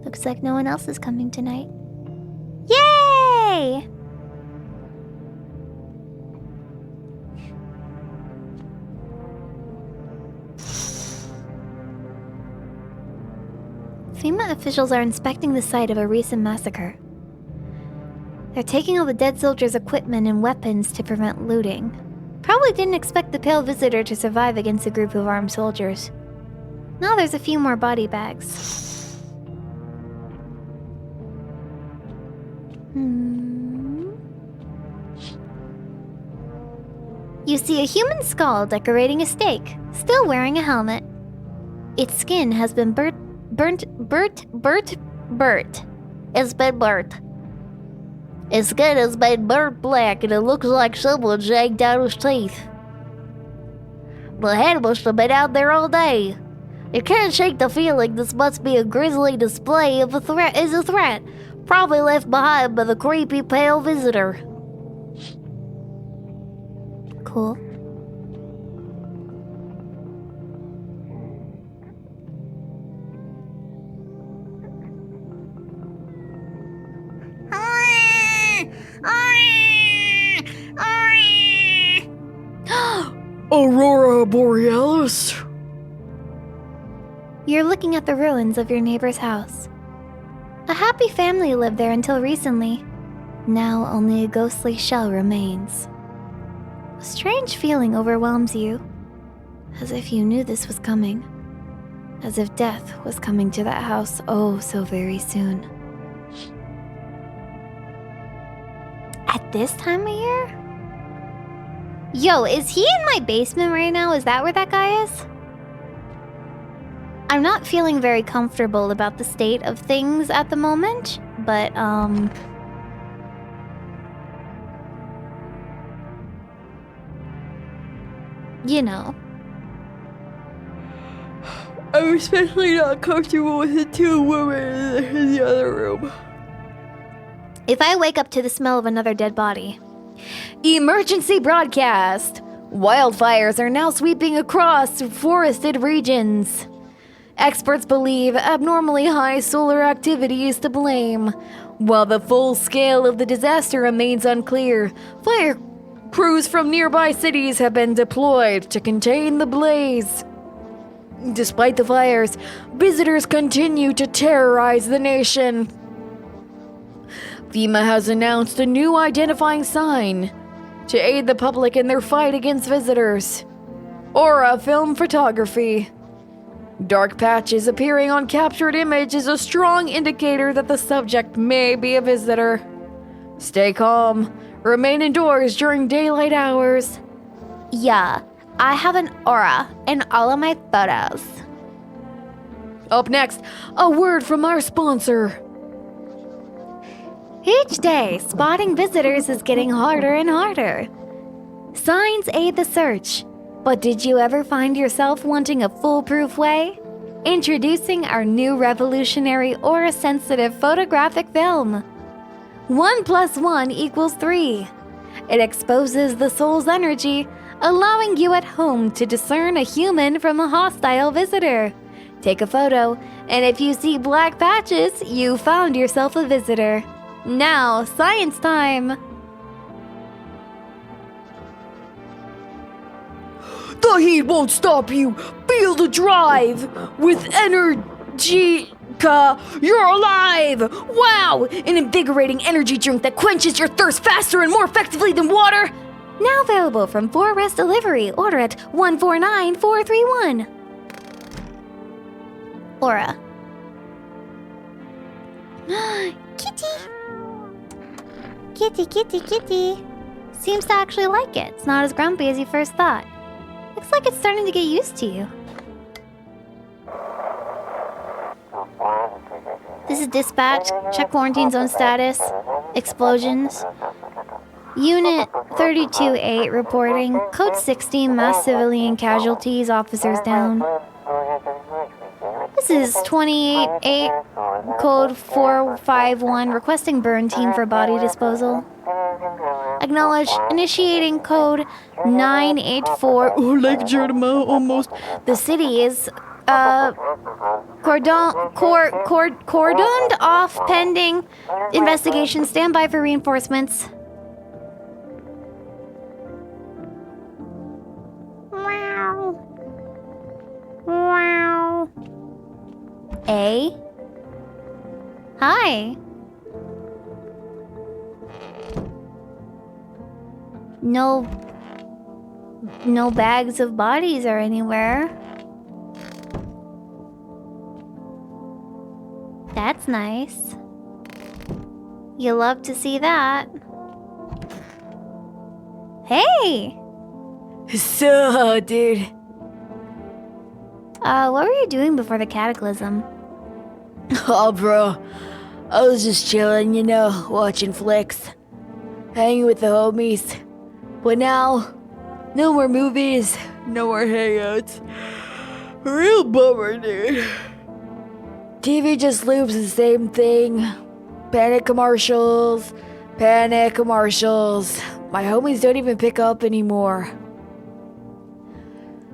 Looks like no one else is coming tonight. Yay! FEMA officials are inspecting the site of a recent massacre. They're taking all the dead soldiers' equipment and weapons to prevent looting. Probably didn't expect the pale visitor to survive against a group of armed soldiers. Now there's a few more body bags. You see a human skull decorating a stake, still wearing a helmet. Its skin has been burnt. It's been burnt. Its skin has been burnt black and it looks like someone yanked out his teeth. The head must have been out there all day. You can't shake the feeling this must be a grisly display of a threat, probably left behind by the creepy pale visitor. Cool. Aurora Borealis? You're looking at the ruins of your neighbor's house. A happy family lived there until recently. Now only a ghostly shell remains. A strange feeling overwhelms you, as if you knew this was coming. As if death was coming to that house oh so very soon. At this time of year? Yo, is he in my basement right now? Is that where that guy is? I'm not feeling very comfortable about the state of things at the moment, but You know. I'm especially not comfortable with the two women in the other room. If I wake up to the smell of another dead body. Emergency broadcast! Wildfires are now sweeping across forested regions. Experts believe abnormally high solar activity is to blame. While the full scale of the disaster remains unclear, fire crews from nearby cities have been deployed to contain the blaze. Despite the fires, visitors continue to terrorize the nation. FEMA has announced a new identifying sign to aid the public in their fight against visitors. Aura film photography. Dark patches appearing on captured image is a strong indicator that the subject may be a visitor. Stay calm. Remain indoors during daylight hours. Yeah, I have an aura in all of my photos. Up next, a word from our sponsor. Each day, spotting visitors is getting harder and harder. Signs aid the search, but did you ever find yourself wanting a foolproof way? Introducing our new revolutionary aura-sensitive photographic film. 1 + 1 = 3. It exposes the soul's energy, allowing you at home to discern a human from a hostile visitor. Take a photo, and if you see black patches, you found yourself a visitor. Now, science time! The heat won't stop you. Feel the drive. With Energica, you're alive. Wow, an invigorating energy drink that quenches your thirst faster and more effectively than water. Now available from 4Rest Delivery. Order at 149431. Aura. Kitty! Kitty, kitty, kitty. Seems to actually like it. It's not as grumpy as you first thought. Looks like it's starting to get used to you. This is dispatch. Check quarantine zone status. Explosions. Unit 32-8 reporting. Code 16, mass civilian casualties, officers down. This is 28-8, code 451, requesting burn team for body disposal. Acknowledge, initiating code 984. Oh, like Jerma, almost. The city is, cordoned off pending investigation. Stand by for reinforcements. A? Hi. No bags of bodies are anywhere. That's nice. You love to see that. Hey! So, dude. What were you doing before the cataclysm? Oh, bro. I was just chilling, you know, watching flicks. Hanging with the homies. But now, no more movies, no more hangouts. Real bummer, dude. TV just loops the same thing. Panic commercials. My homies don't even pick up anymore.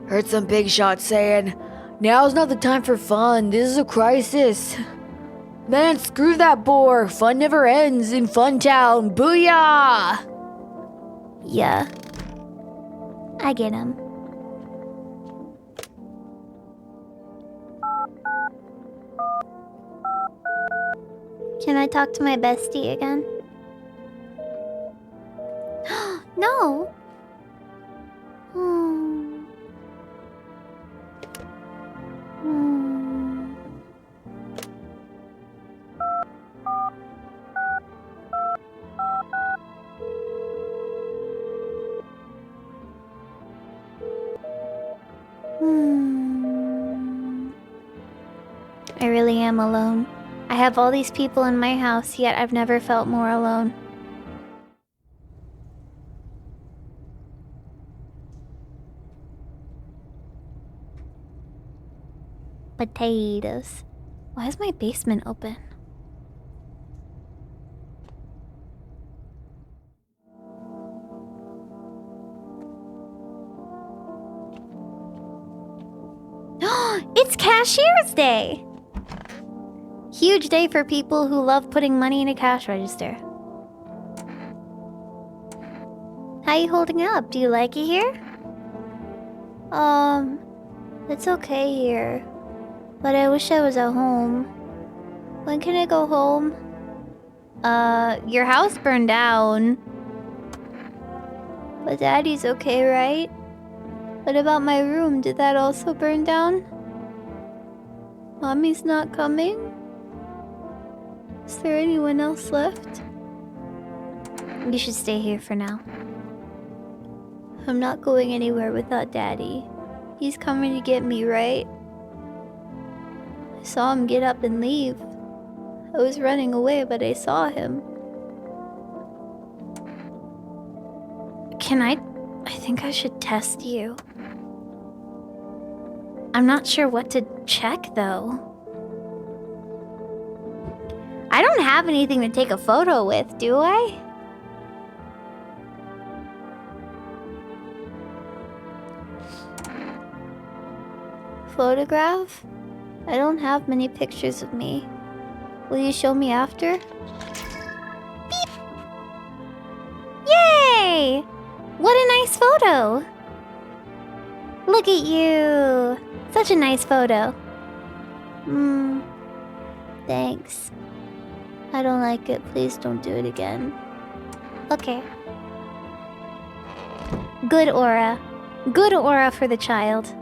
Heard some big shot saying, now's not the time for fun, this is a crisis. Man, screw that bore, fun never ends in Fun Town, booyah! Yeah. I get him. Can I talk to my bestie again? No! Hmm. Hmm. I really am alone. I have all these people in my house, yet I've never felt more alone. Potatoes. Why is my basement open? It's Cashier's Day! Huge day for people who love putting money in a cash register. How you holding up? Do you like it here? It's okay here. But I wish I was at home. When can I go home? Your house burned down. But Daddy's okay, right? What about my room? Did that also burn down? Mommy's not coming? Is there anyone else left? You should stay here for now. I'm not going anywhere without Daddy. He's coming to get me, right? I saw him get up and leave. I was running away, but I saw him. I think I should test you. I'm not sure what to check, though. I don't have anything to take a photo with, do I? Photograph? I don't have many pictures of me. Will you show me after? Beep! Yay! What a nice photo! Look at you! Such a nice photo. Thanks. I don't like it. Please don't do it again. Okay. Good aura. Good aura for the child.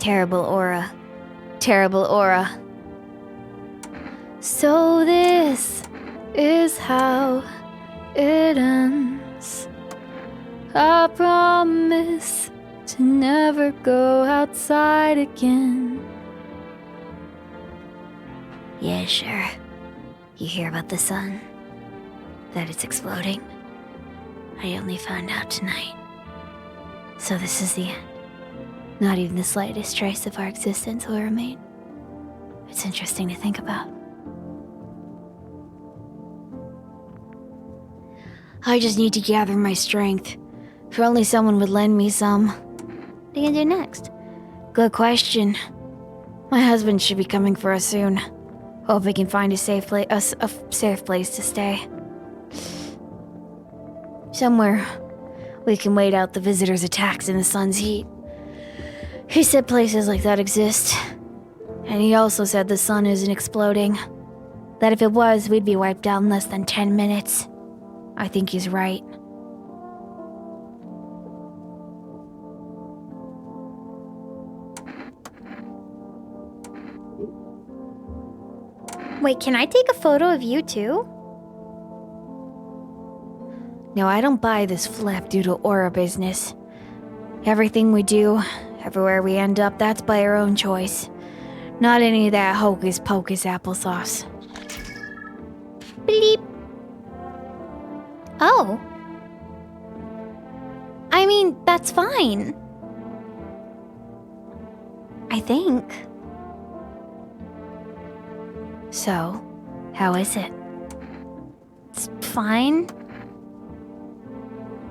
Terrible aura. Terrible aura. So this is how it ends. I promise to never go outside again. Yeah, sure. You hear about the sun? That it's exploding? I only found out tonight. So this is the end. Not even the slightest trace of our existence will remain. It's interesting to think about. I just need to gather my strength. If only someone would lend me some. What are you gonna do next? Good question. My husband should be coming for us soon. Hope we can find a safe place to stay. Somewhere we can wait out the visitors' attacks in the sun's heat. He said places like that exist. And he also said the sun isn't exploding. That if it was, we'd be wiped out in less than 10 minutes. I think he's right. Wait, can I take a photo of you too? No, I don't buy this flap due to aura business. Everything we do, everywhere we end up, that's by our own choice. Not any of that hocus pocus applesauce. Bleep. Oh. I mean, that's fine. I think. So, how is it? It's fine.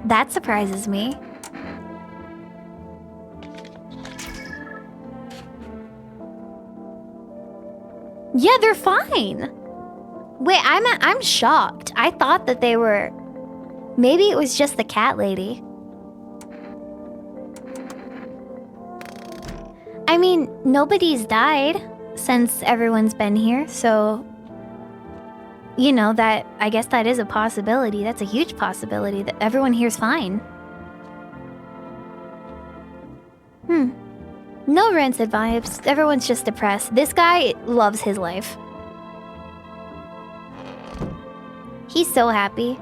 That surprises me. Yeah, they're fine. Wait, I'm shocked. I thought that they were... Maybe it was just the cat lady. I mean, nobody's died since everyone's been here, so... You know, that... I guess that is a possibility. That's a huge possibility that everyone here's fine. No rancid vibes. Everyone's just depressed. This guy loves his life. He's so happy.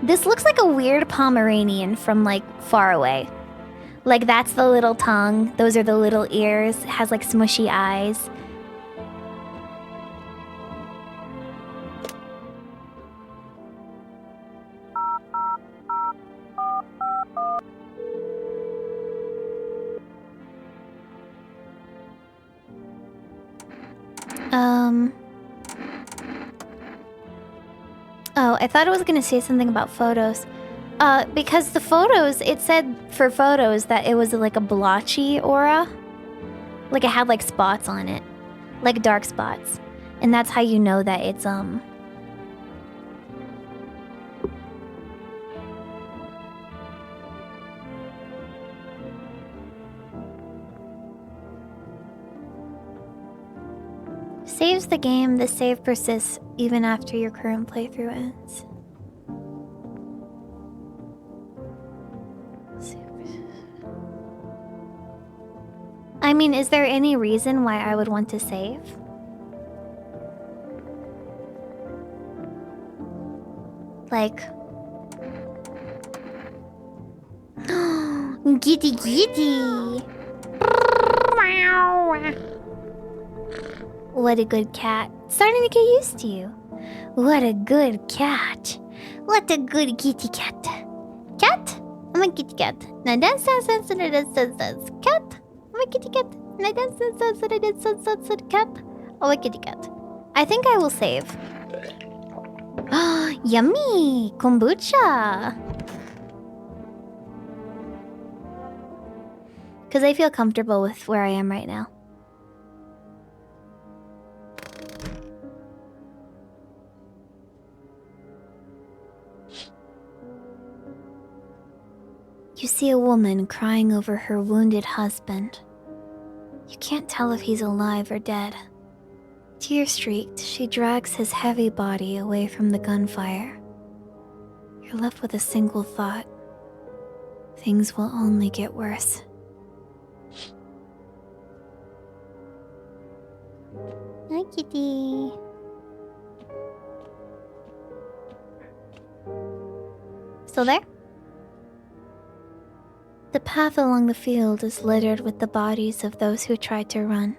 This looks like a weird Pomeranian from, like, far away. Like, that's the little tongue. Those are the little ears. It has, like, smushy eyes. Oh, I thought it was gonna say something about photos. Because the photos, it said for photos that it was like a blotchy aura. Like it had like spots on it. Like dark spots. And that's how you know that it's saves the game. The save persists even after your current playthrough ends. I mean, is there any reason why I would want to save? Like... Giddy giddy! What a good cat. Starting to get used to you. What a good cat. What a good kitty cat. Cat? I'm a kitty cat. Now dance, dance, dance, dance, dance, dance. Cat? I'm a kitty cat. Now dance, dance, dance, dance, dance, dance, dance. Cat? Oh, a kitty cat. I think I will save. Yummy! Kombucha! Because I feel comfortable with where I am right now. You see a woman crying over her wounded husband. You can't tell if he's alive or dead. Tear-streaked, she drags his heavy body away from the gunfire. You're left with a single thought. Things will only get worse. Hi, kitty. Still there? The path along the field is littered with the bodies of those who tried to run.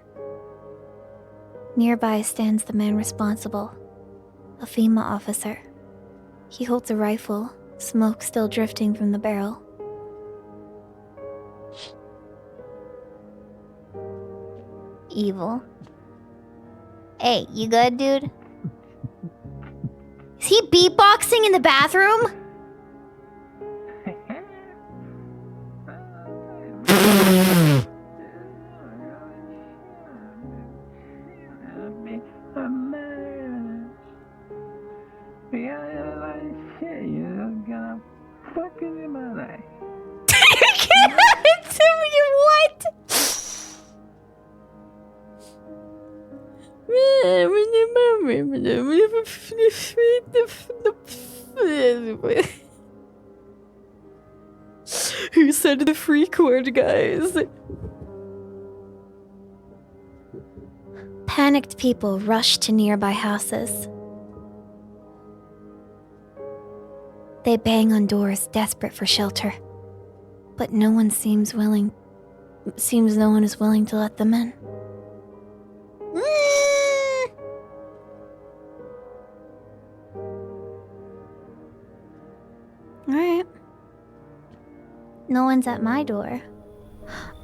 Nearby stands the man responsible, a FEMA officer. He holds a rifle, smoke still drifting from the barrel. Evil. Hey, you good, dude? Is he beatboxing in the bathroom? Who said the freak word, guys? Panicked people rush to nearby houses. They bang on doors, desperate for shelter. But no one seems willing... Seems no one is willing to let them in. Alright. No one's at my door.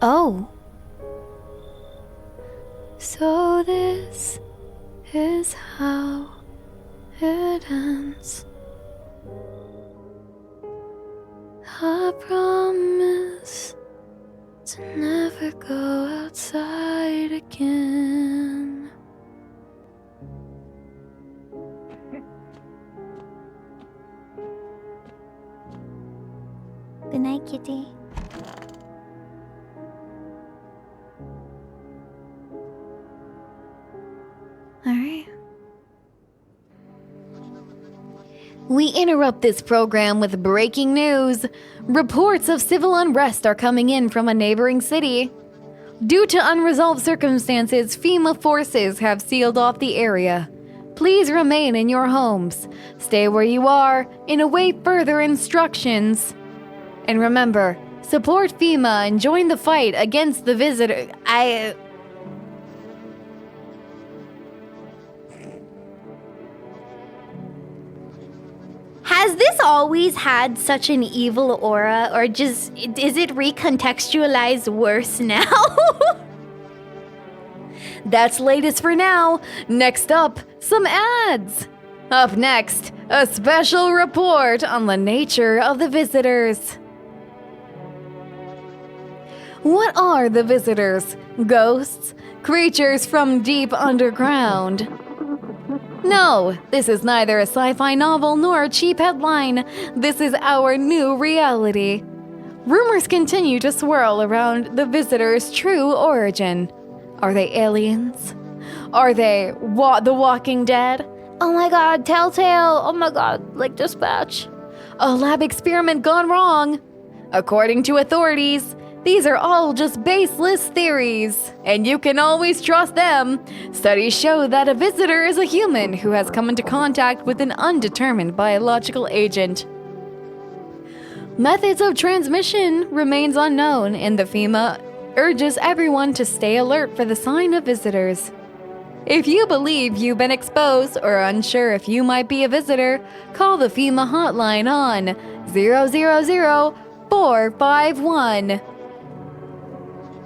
Oh. So this is how it ends. I promise to never go outside again. Good night, kitty. Alright. We interrupt this program with breaking news. Reports of civil unrest are coming in from a neighboring city. Due to unresolved circumstances, FEMA forces have sealed off the area. Please remain in your homes. Stay where you are and await further instructions. And remember, support FEMA and join the fight against the visitor. Has this always had such an evil aura, or just is it recontextualized worse now? That's latest for now. Next up, some ads. Up next, a special report on the nature of the visitors. What are the visitors? Ghosts? Creatures from deep underground? No, this is neither a sci-fi novel nor a cheap headline. This is our new reality. Rumors continue to swirl around the visitors' true origin. Are they aliens? Are they the Walking Dead? Oh my god, Telltale! Oh my god, like Dispatch. A lab experiment gone wrong? According to authorities, these are all just baseless theories, and you can always trust them. Studies show that a visitor is a human who has come into contact with an undetermined biological agent. Methods of transmission remains unknown, and the FEMA urges everyone to stay alert for the sign of visitors. If you believe you've been exposed or unsure if you might be a visitor, call the FEMA hotline on 000-451.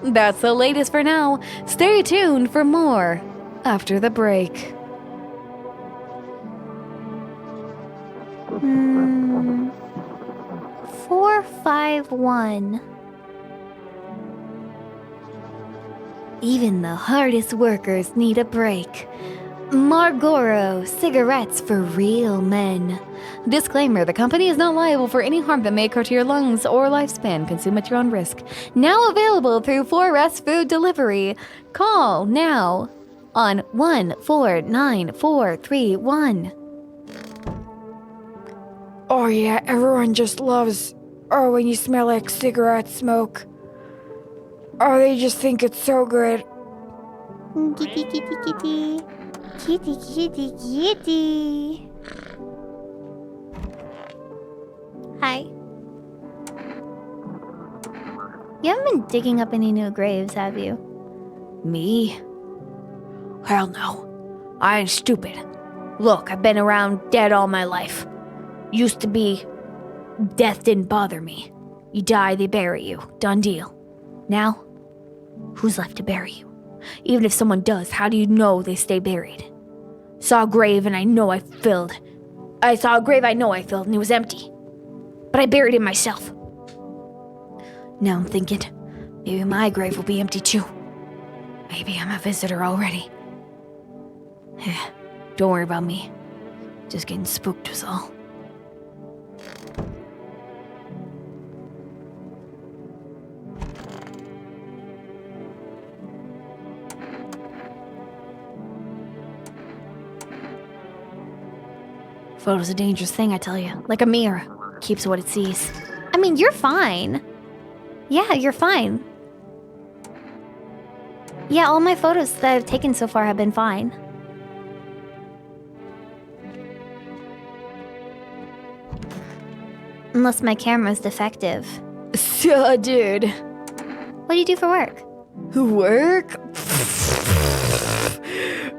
That's the latest for now. Stay tuned for more after the break. 451. Even the hardest workers need a break. Marlboro cigarettes for real men. Disclaimer, the company is not liable for any harm that may occur to your lungs or lifespan. Consume at your own risk. Now available through 4S Food Delivery. Call now on 149431. Oh yeah, everyone just loves, when you smell like cigarette smoke. Oh, they just think it's so good. Kitty, kitty, kitty. Kitty, kitty, kitty. Hi. You haven't been digging up any new graves, have you? Me? Hell no. I ain't stupid. Look, I've been around dead all my life. Used to be, death didn't bother me. You die, they bury you. Done deal. Now, who's left to bury you? Even if someone does, how do you know they stay buried? Saw a grave and I know I filled. I saw a grave I know I filled and it was empty. But I buried it myself. Now I'm thinking, maybe my grave will be empty too. Maybe I'm a visitor already. Don't worry about me. Just getting spooked was all. Photo's a dangerous thing, I tell you. Like a mirror. Keeps what it sees. I mean, you're fine. Yeah, you're fine. Yeah, all my photos that I've taken so far have been fine. Unless my camera's defective. So, dude. What do you do for work? Work?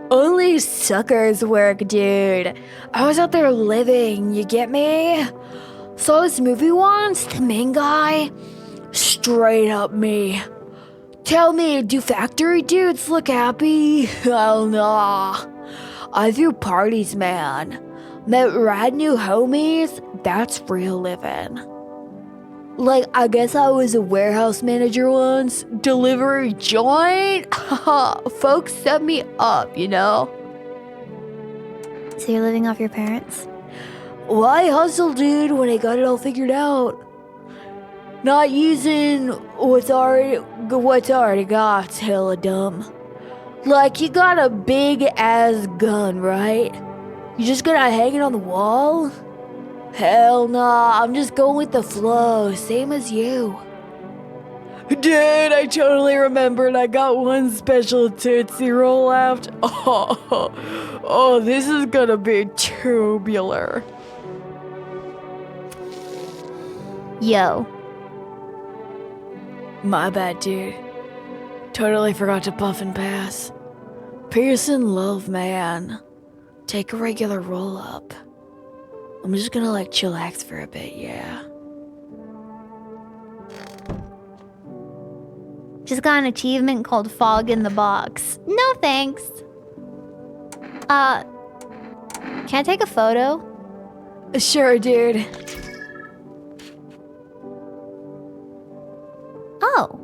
Only suckers work, dude. I was out there living, you get me? Saw this movie once, the main guy. Straight up me. Tell me, do factory dudes look happy? Hell nah. I do parties, man. Met rad new homies. That's real living. Like, I guess I was a warehouse manager once. Delivery joint? Folks set me up, you know? So you're living off your parents? Well, I hustled, dude, when I got it all figured out. Not using what's already got's hella dumb. Like, you got a big-ass gun, right? You just gonna hang it on the wall? Hell nah, I'm just going with the flow, same as you. Dude, I totally remembered I got one special Tootsie Roll left. Oh, this is gonna be tubular. Yo. My bad, dude. Totally forgot to puff and pass. Peace and love, man. Take a regular roll up. I'm just gonna chillax for a bit, yeah. Just got an achievement called Fog in the Box. No thanks. Can I take a photo? Sure, dude. Oh.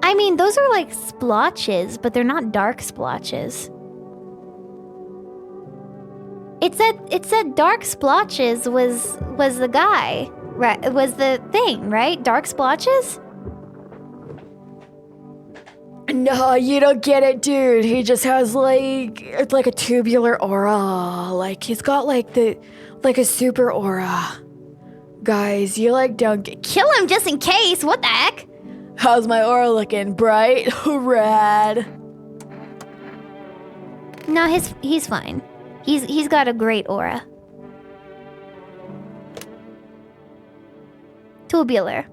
I mean, those are like splotches, but they're not dark splotches. It said dark splotches was the guy, right? Was the thing, right? Dark splotches? No, you don't get it, dude. He just has it's like a tubular aura. Like he's got like a super aura. Guys, you don't get. Kill him just in case. What the heck? How's my aura looking? Bright? Rad. No, he's fine. He's got a great aura. Tubular.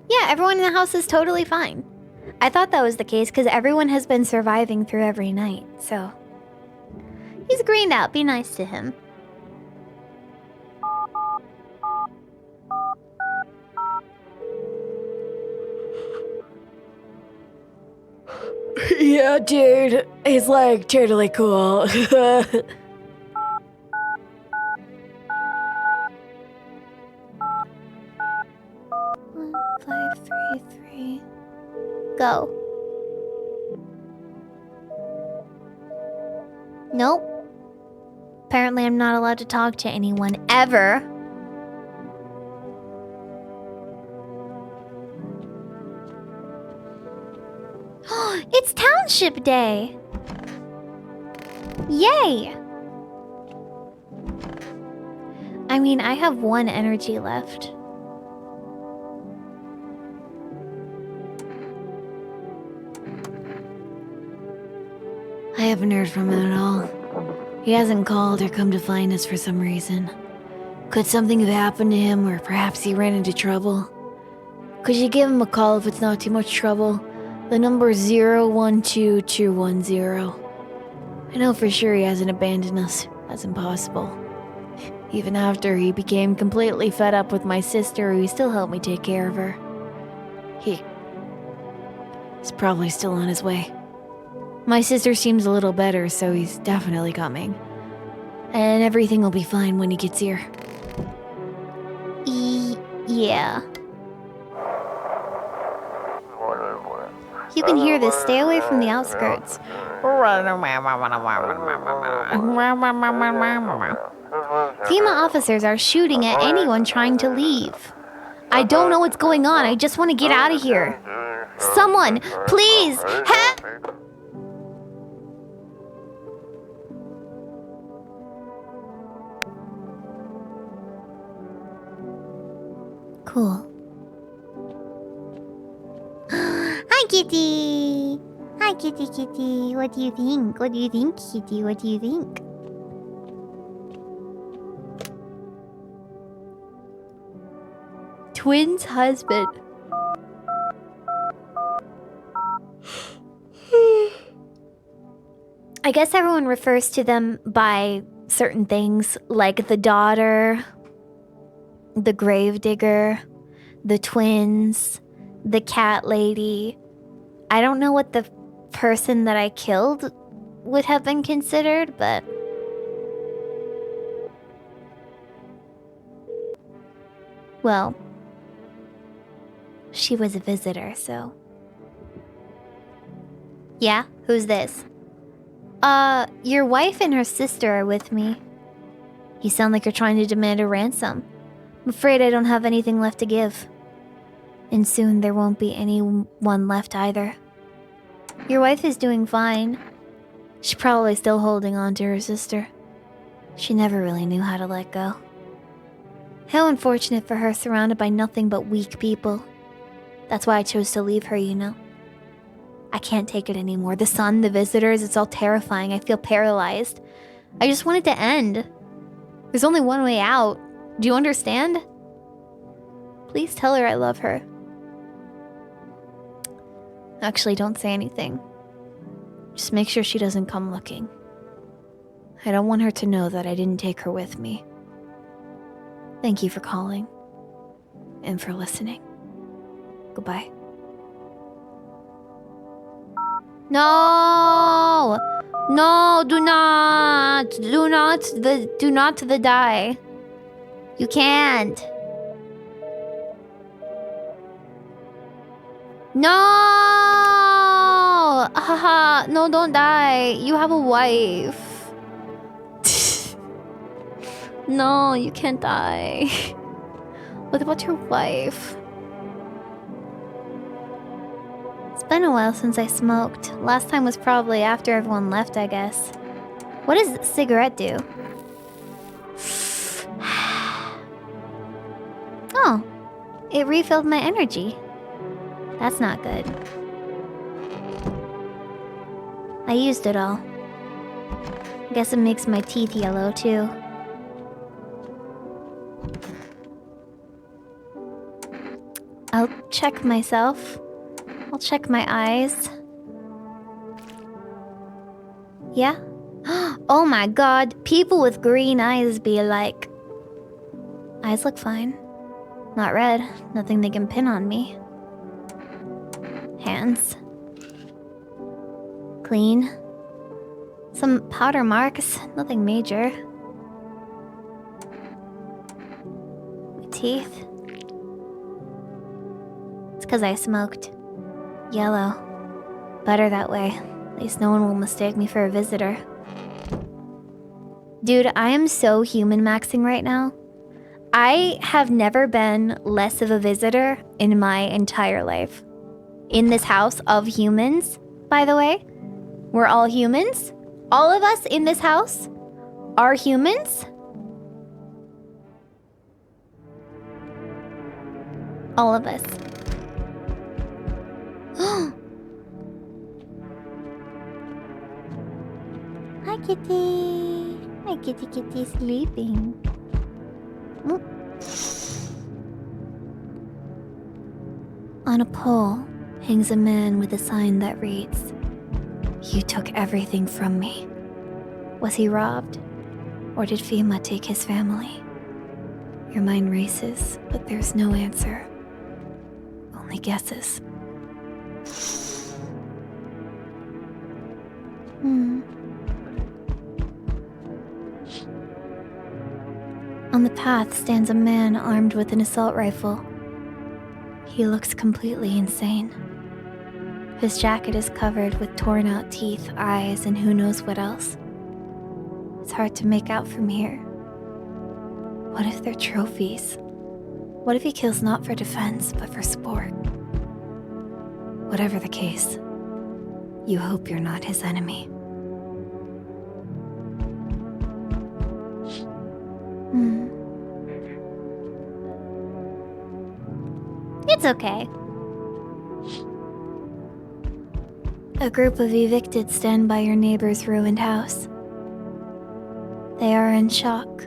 Yeah, everyone in the house is totally fine. I thought that was the case because everyone has been surviving through every night, so... He's greened out. Be nice to him. Yeah, dude. He's totally cool. 1533. Go. Nope. Apparently I'm not allowed to talk to anyone ever. It's Township Day! Yay! I mean, I have one energy left. I haven't heard from him at all. He hasn't called or come to find us for some reason. Could something have happened to him, or perhaps he ran into trouble? Could you give him a call if it's not too much trouble? The number is 012210. I know for sure he hasn't abandoned us. That's impossible. Even after he became completely fed up with my sister, he still helped me take care of her. He's probably still on his way. My sister seems a little better, so he's definitely coming. And everything will be fine when he gets here. Yeah. You can hear this. Stay away from the outskirts. FEMA officers are shooting at anyone trying to leave. I don't know what's going on. I just want to get out of here. Someone, please, help! Cool. Hi, Kitty! Hi, Kitty Kitty. What do you think? What do you think, Kitty? What do you think? Twins' husband. I guess everyone refers to them by certain things, like the daughter, the gravedigger, the twins, the cat lady. I don't know what the person that I killed would have been considered, but... Well, she was a visitor, so... Yeah? Who's this? Your wife and her sister are with me. You sound like you're trying to demand a ransom. I'm afraid I don't have anything left to give. And soon there won't be anyone left either. Your wife is doing fine. She's probably still holding on to her sister. She never really knew how to let go. How unfortunate for her, surrounded by nothing but weak people. That's why I chose to leave her, you know. I can't take it anymore. The sun, the visitors, it's all terrifying. I feel paralyzed. I just want it to end. There's only one way out. Do you understand? Please tell her I love her. Actually, don't say anything. Just make sure she doesn't come looking. I don't want her to know that I didn't take her with me. Thank you for calling. And for listening. Goodbye. No! No, do not! Do not the die. You can't. No! Haha, no, don't die. You have a wife. No, you can't die. What about your wife? It's been a while since I smoked. Last time was probably after everyone left, I guess. What does a cigarette do? Oh, it refilled my energy. That's not good. I used it all. Guess it makes my teeth yellow too. I'll check myself. I'll check my eyes. Yeah? Oh my god, people with green eyes be like... Eyes look fine. Not red, nothing they can pin on me. Hands. Clean. Some powder marks, nothing major. My teeth. It's 'cause I smoked. Yellow. Better that way. At least no one will mistake me for a visitor. Dude, I am so human maxing right now. I have never been less of a visitor in my entire life. In this house of humans, by the way. We're all humans. All of us in this house are humans. All of us. Hi, kitty. My kitty sleeping. Oh. On a pole hangs a man with a sign that reads, "You took everything from me." Was he robbed? Or did FEMA take his family? Your mind races, but there's no answer. Only guesses. On the path stands a man armed with an assault rifle. He looks completely insane. His jacket is covered with torn out teeth, eyes, and who knows what else. It's hard to make out from here. What if they're trophies? What if he kills not for defense, but for sport? Whatever the case, you hope you're not his enemy. It's okay. A group of evicted stand by your neighbor's ruined house. They are in shock,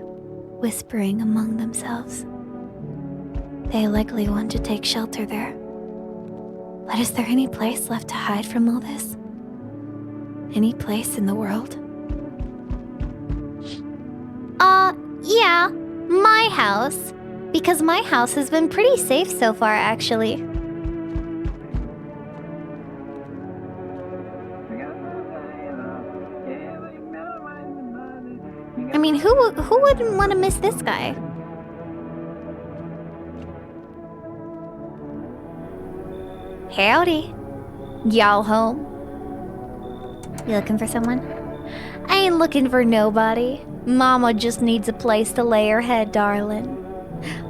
whispering among themselves. They likely want to take shelter there. But is there any place left to hide from all this? Any place in the world? Yeah, my house. Because my house has been pretty safe so far, actually. I mean, who wouldn't want to miss this guy? Howdy. Y'all home? You looking for someone? I ain't looking for nobody. Mama just needs a place to lay her head, darling.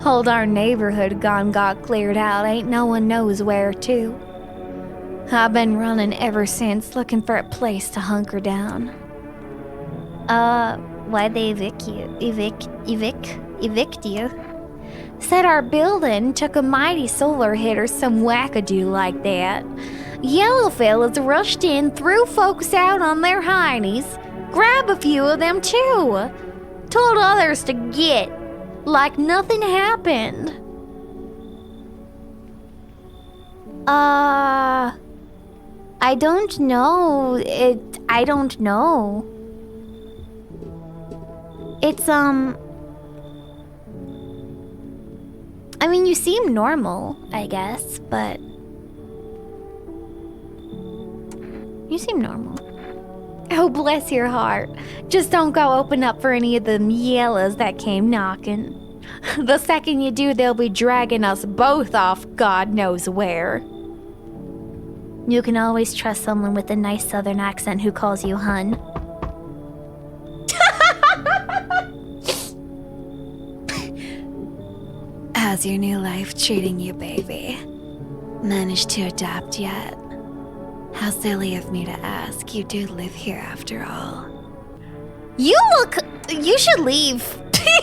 Hold our neighborhood got cleared out, ain't no one knows where to. I've been running ever since, looking for a place to hunker down. Why'd they evict you? Evict you? Said our building took a mighty solar hit or some wackadoo like that. Yellow fellas rushed in, threw folks out on their heinies, grabbed a few of them too. Told others to get, like nothing happened. I don't know. I don't know. It's, I mean, you seem normal, I guess, but You seem normal. Oh, bless your heart. Just don't go open up for any of them yellows that came knocking. The second you do, they'll be dragging us both off God knows where. You can always trust someone with a nice southern accent who calls you hun. How's your new life treating you, baby? Managed to adapt yet? How silly of me to ask. You do live here after all. You should leave.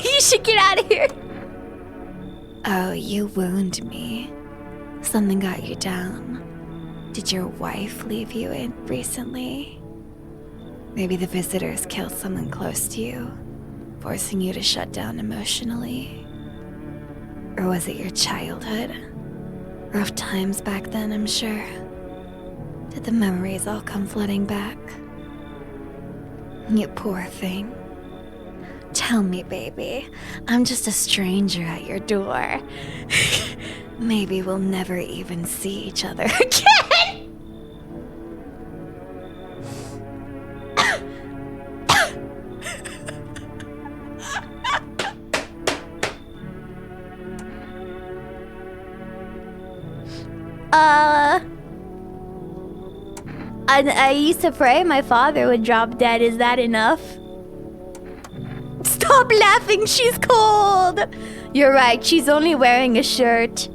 You should get out of here. Oh, you wound me. Something got you down. Did your wife leave you in recently? Maybe the visitors killed someone close to you, forcing you to shut down emotionally. Or was it your childhood? Rough times back then, I'm sure. Did the memories all come flooding back? You poor thing. Tell me, baby. I'm just a stranger at your door. Maybe we'll never even see each other again. I used to pray my father would drop dead. Is that enough? Stop laughing, she's cold. You're right, she's only wearing a shirt.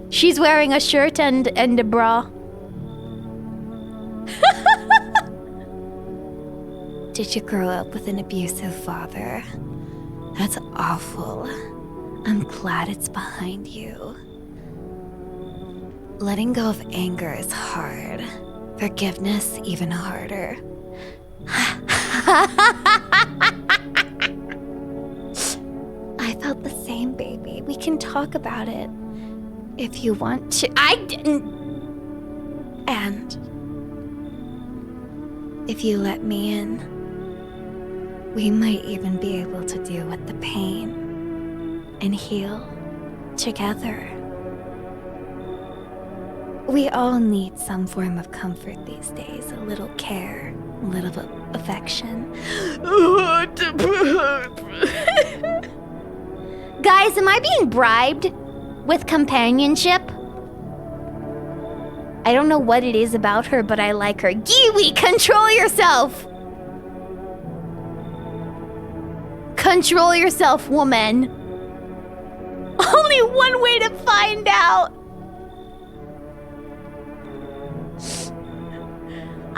She's wearing a shirt and a bra. Did you grow up with an abusive father? That's awful. I'm glad it's behind you. Letting go of anger is hard. Forgiveness even harder. I felt the same, baby. We can talk about it. If you want to. I didn't. And if you let me in, we might even be able to deal with the pain and heal together. We all need some form of comfort these days. A little care, a little affection. Guys, am I being bribed with companionship? I don't know what it is about her, but I like her. Giwi, control yourself! Control yourself, woman. Only one way to find out.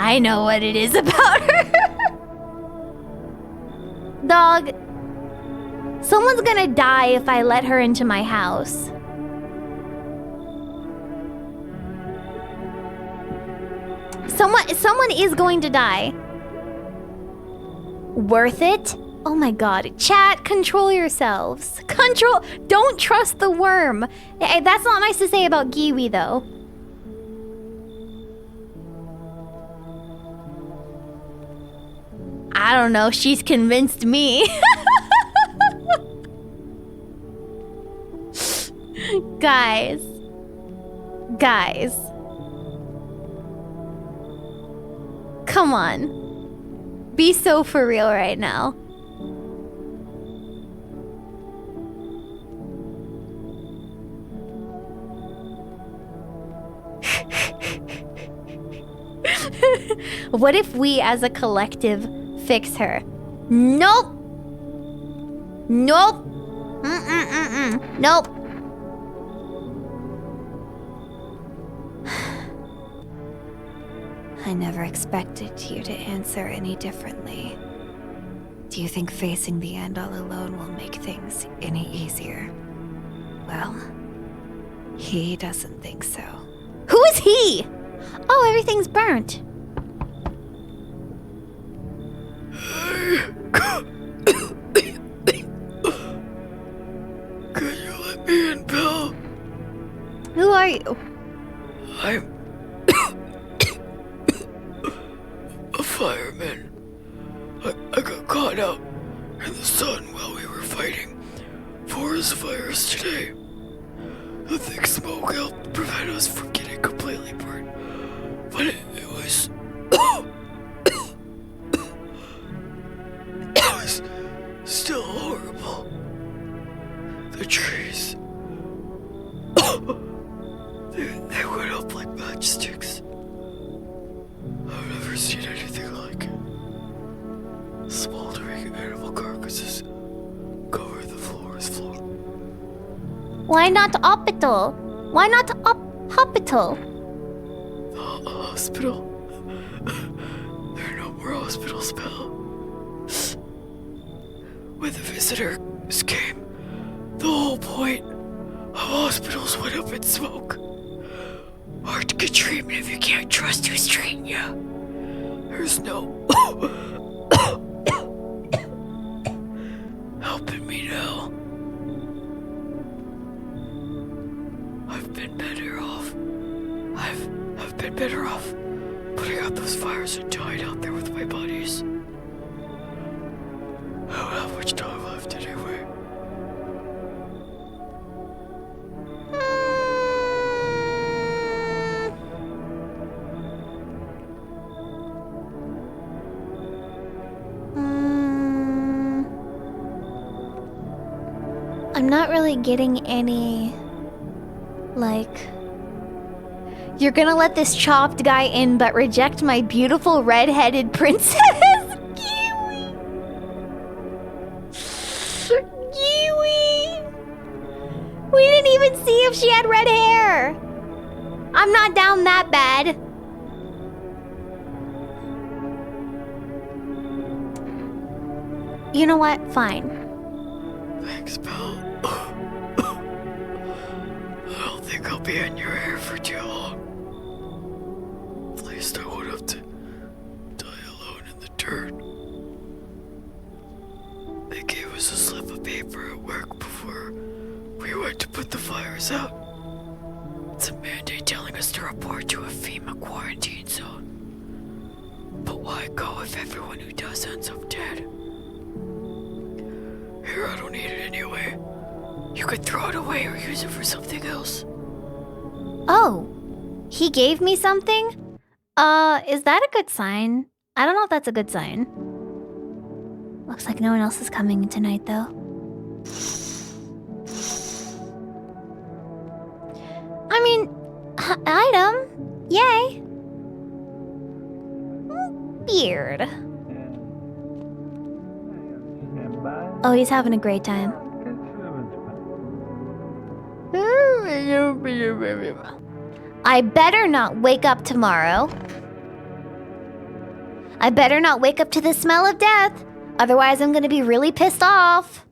I know what it is about her. Dog, someone's gonna die if I let her into my house. Someone is going to die. Worth it? Oh my god. Chat, control yourselves. Don't trust the worm. That's not nice to say about Giwi, though. I don't know. She's convinced me. Guys. Come on. Be so for real right now. What if we as a collective fix her? Nope. Nope. Nope. I never expected you to answer any differently. Do you think facing the end all alone will make things any easier? Well, he doesn't think so. Who is he? Oh, everything's burnt. Can you let me in, pal? Who are you? I'm a fireman. I got caught out in the sun while we were fighting forest fires today. The thick smoke helped prevent us from getting completely burned, but it was It was still horrible. The trees. They went up like matchsticks. I've never seen anything like it. Smoldering animal carcasses cover the floor. Why not hospital? Why not hospital? The hospital? There are no more hospitals, pal. When the visitors came, the whole point of hospitals went up in smoke. Hard to get treatment if you can't trust who's treating you. There's no helping me now. I've been better off. I've been better off putting out those fires and dying out there with my buddies. I don't have much time left anyway. I'm not really getting any, like... You're gonna let this chopped guy in but reject my beautiful red-headed princess? Kiwi! Kiwi! We didn't even see if she had red hair! I'm not down that bad. You know what? Fine. Thanks, pal. I don't think I'll be in your hair for too long. At least I won't have to die alone in the dirt. They gave us a slip of paper at work before we went to put the fires out. It's a mandate telling us to report to a FEMA quarantine zone. But why go if everyone who does ends up dead? Here, I don't need it anyway. You could throw it away or use it for something else. Oh, he gave me something? Is that a good sign? I don't know if that's a good sign. Looks like no one else is coming tonight, though. I mean, item. Yay. Beard. Oh, he's having a great time. I better not wake up tomorrow. I better not wake up to the smell of death. Otherwise, I'm gonna be really pissed off.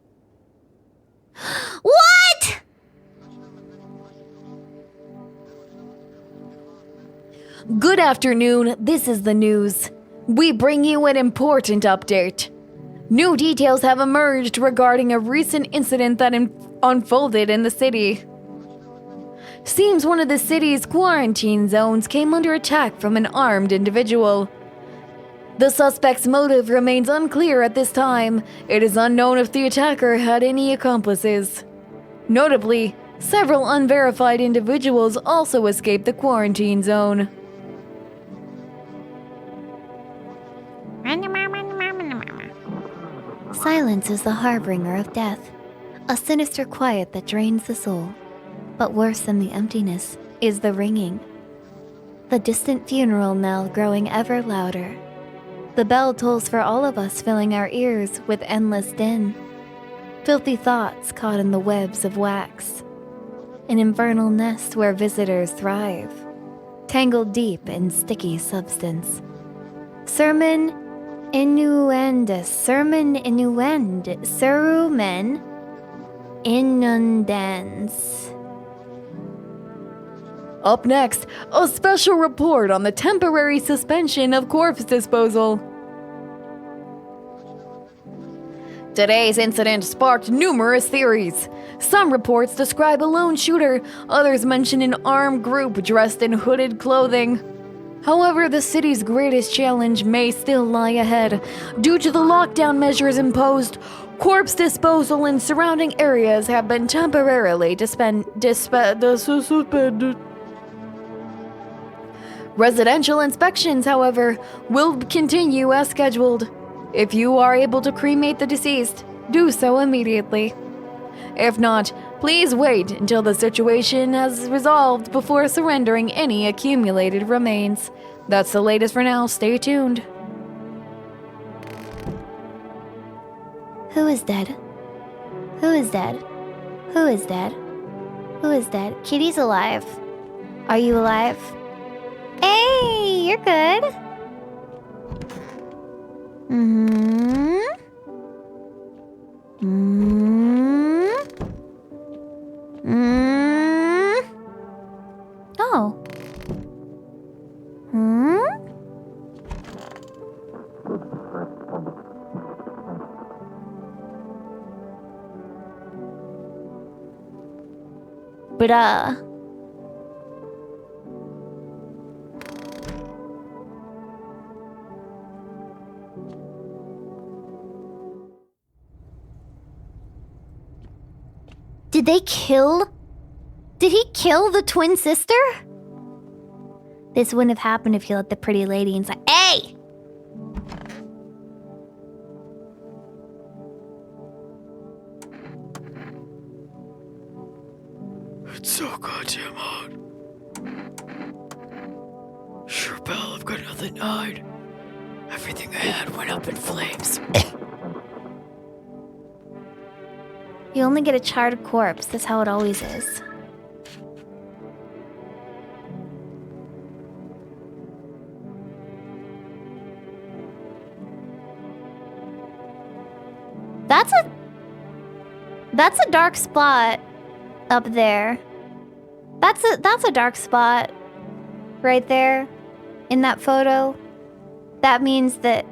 What? Good afternoon, this is the news. We bring you an important update. New details have emerged regarding a recent incident that unfolded in the city. Seems one of the city's quarantine zones came under attack from an armed individual. The suspect's motive remains unclear at this time. It is unknown if the attacker had any accomplices. Notably, several unverified individuals also escaped the quarantine zone. Silence is the harbinger of death, a sinister quiet that drains the soul. But worse than the emptiness is the ringing. The distant funeral knell growing ever louder. The bell tolls for all of us, filling our ears with endless din. Filthy thoughts caught in the webs of wax. An infernal nest where visitors thrive, tangled deep in sticky substance. Sermon innuendous, cerumen inundans. Up next, a special report on the temporary suspension of corpse disposal. Today's incident sparked numerous theories. Some reports describe a lone shooter, others mention an armed group dressed in hooded clothing. However, the city's greatest challenge may still lie ahead. Due to the lockdown measures imposed, corpse disposal in surrounding areas have been temporarily suspended. Residential inspections, however, will continue as scheduled. If you are able to cremate the deceased, do so immediately. If not, please wait until the situation has resolved before surrendering any accumulated remains. That's the latest for now. Stay tuned. Who is dead? Who is dead? Who is dead? Who is dead? Kitty's alive. Are you alive? Hey, you're good. Mm-hmm. Mm-hmm. Mm-hmm. Oh. Hmm? Bruh. Did they kill? Did he kill the twin sister? This wouldn't have happened if he let the pretty lady inside. Hey! It's so goddamn hot. Sure, pal, I've got nothing to hide. Everything I had went up in flames. You only get a charred corpse. That's how it always is. That's a dark spot up there. That's a dark spot right there in that photo. That means that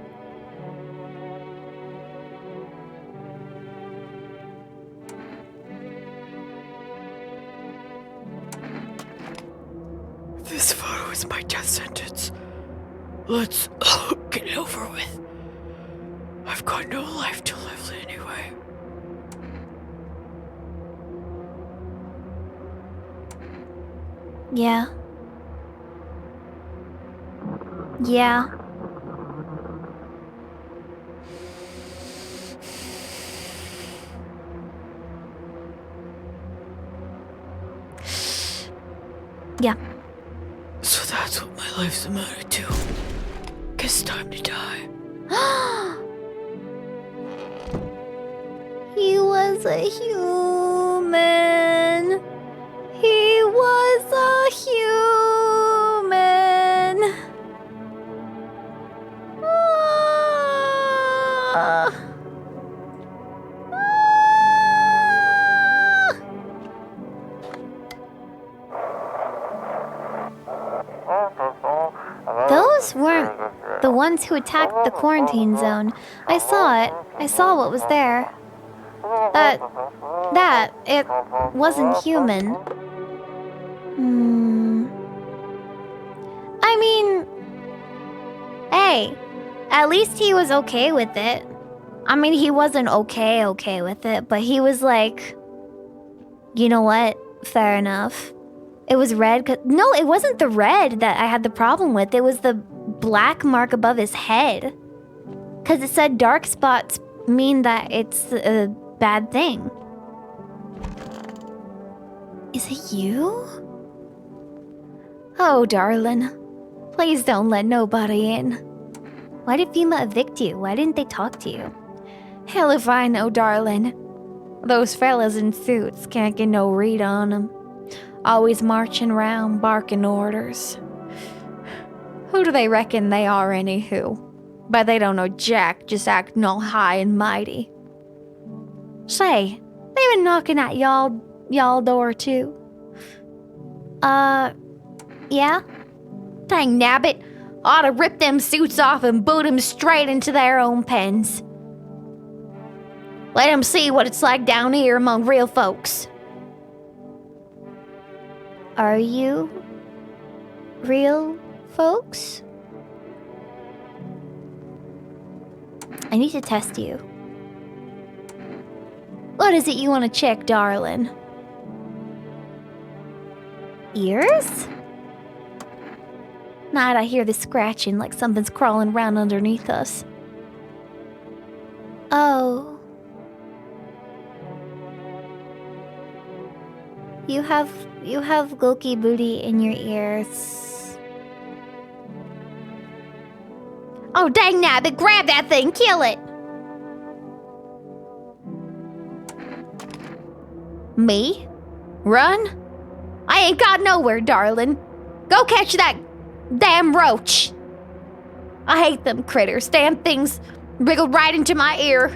This photo is my death sentence. Let's get it over with. I've got no life to live anyway. yeah. Yeah. Yeah. So that's what my life's amounted to. Guess time to die. He was a human. He was a human. Ah. Those weren't the ones who attacked the quarantine zone. I saw it. I saw what was there. It wasn't human. I mean, hey, at least he was okay with it. I mean, he wasn't okay with it, but he was like, you know what? Fair enough. It was red. No, it wasn't the red that I had the problem with. It was the black mark above his head. Because it said dark spots mean that it's a bad thing. Is it you? Oh, darling. Please don't let nobody in. Why did FEMA evict you? Why didn't they talk to you? Hell if I know, darling. Those fellas in suits can't get no read on them. Always marching around, barking orders. Who do they reckon they are, anywho? But they don't know jack, just acting all high and mighty. Say, they been knocking at y'all door too. Yeah? Dang nabbit, ought to rip them suits off and boot 'em straight into their own pens. Let 'em see what it's like down here among real folks. Are you real folks? I need to test you. What is it you want to check, darling? Ears? Night I hear the scratching like something's crawling around underneath us. Oh. You have Goki booty in your ears. Oh dang nabbit, grab that thing, kill it! Me? Run? I ain't got nowhere, darling. Go catch that damn roach. I hate them critters. Damn things wriggled right into my ear.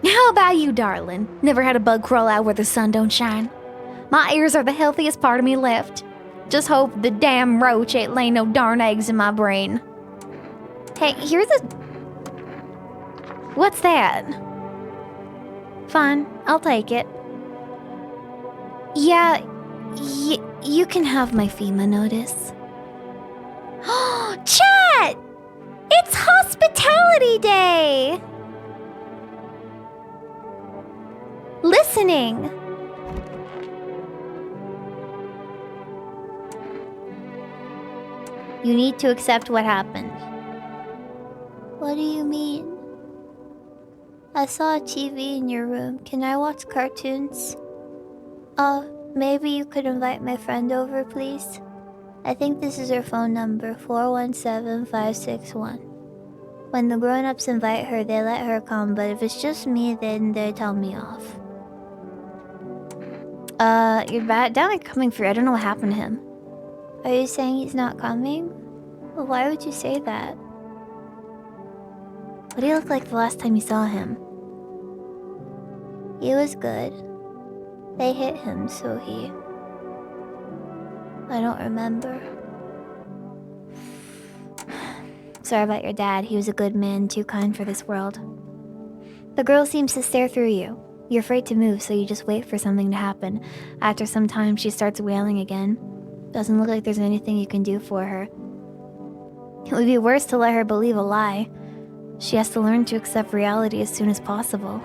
How about you, darling? Never had a bug crawl out where the sun don't shine. My ears are the healthiest part of me left. Just hope the damn roach ain't laying no darn eggs in my brain. Hey, here's a... What's that? Fine, I'll take it. Yeah, you can have my FEMA notice. Chat! It's Hospitality Day! Listening. You need to accept what happened. What do you mean? I saw a TV in your room. Can I watch cartoons? Maybe you could invite my friend over, please? I think this is her phone number, 417561. When the grown-ups invite her, they let her come, but if it's just me, then they tell me off. You're down coming through. I don't know what happened to him. Are you saying he's not coming? Well, why would you say that? What did he look like the last time you saw him? He was good. They hit him, so he... I don't remember. Sorry about your dad. He was a good man, too kind for this world. The girl seems to stare through you. You're afraid to move, so you just wait for something to happen. After some time, she starts wailing again. Doesn't look like there's anything you can do for her. It would be worse to let her believe a lie. She has to learn to accept reality as soon as possible.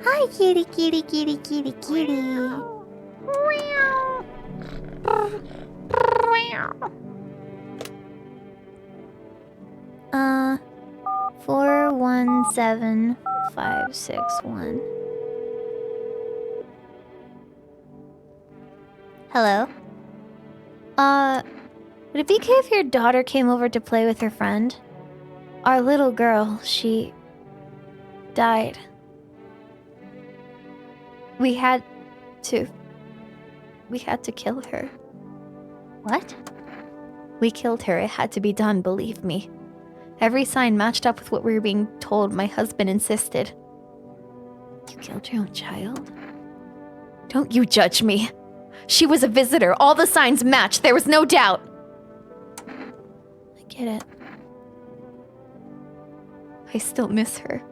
Hi, kitty, kitty, kitty, kitty, kitty. 417561. Hello? Would it be okay if your daughter came over to play with her friend? Our little girl, she... died. We had to kill her. What? We killed her. It had to be done, believe me. Every sign matched up with what we were being told. My husband insisted. You killed your own child? Don't you judge me. She was a visitor. All the signs matched. There was no doubt. I get it. I still miss her.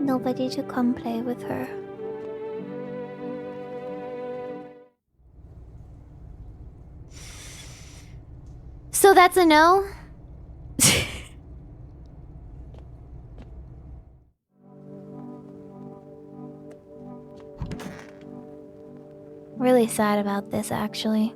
Nobody to come play with her. So that's a no? Really sad about this, actually.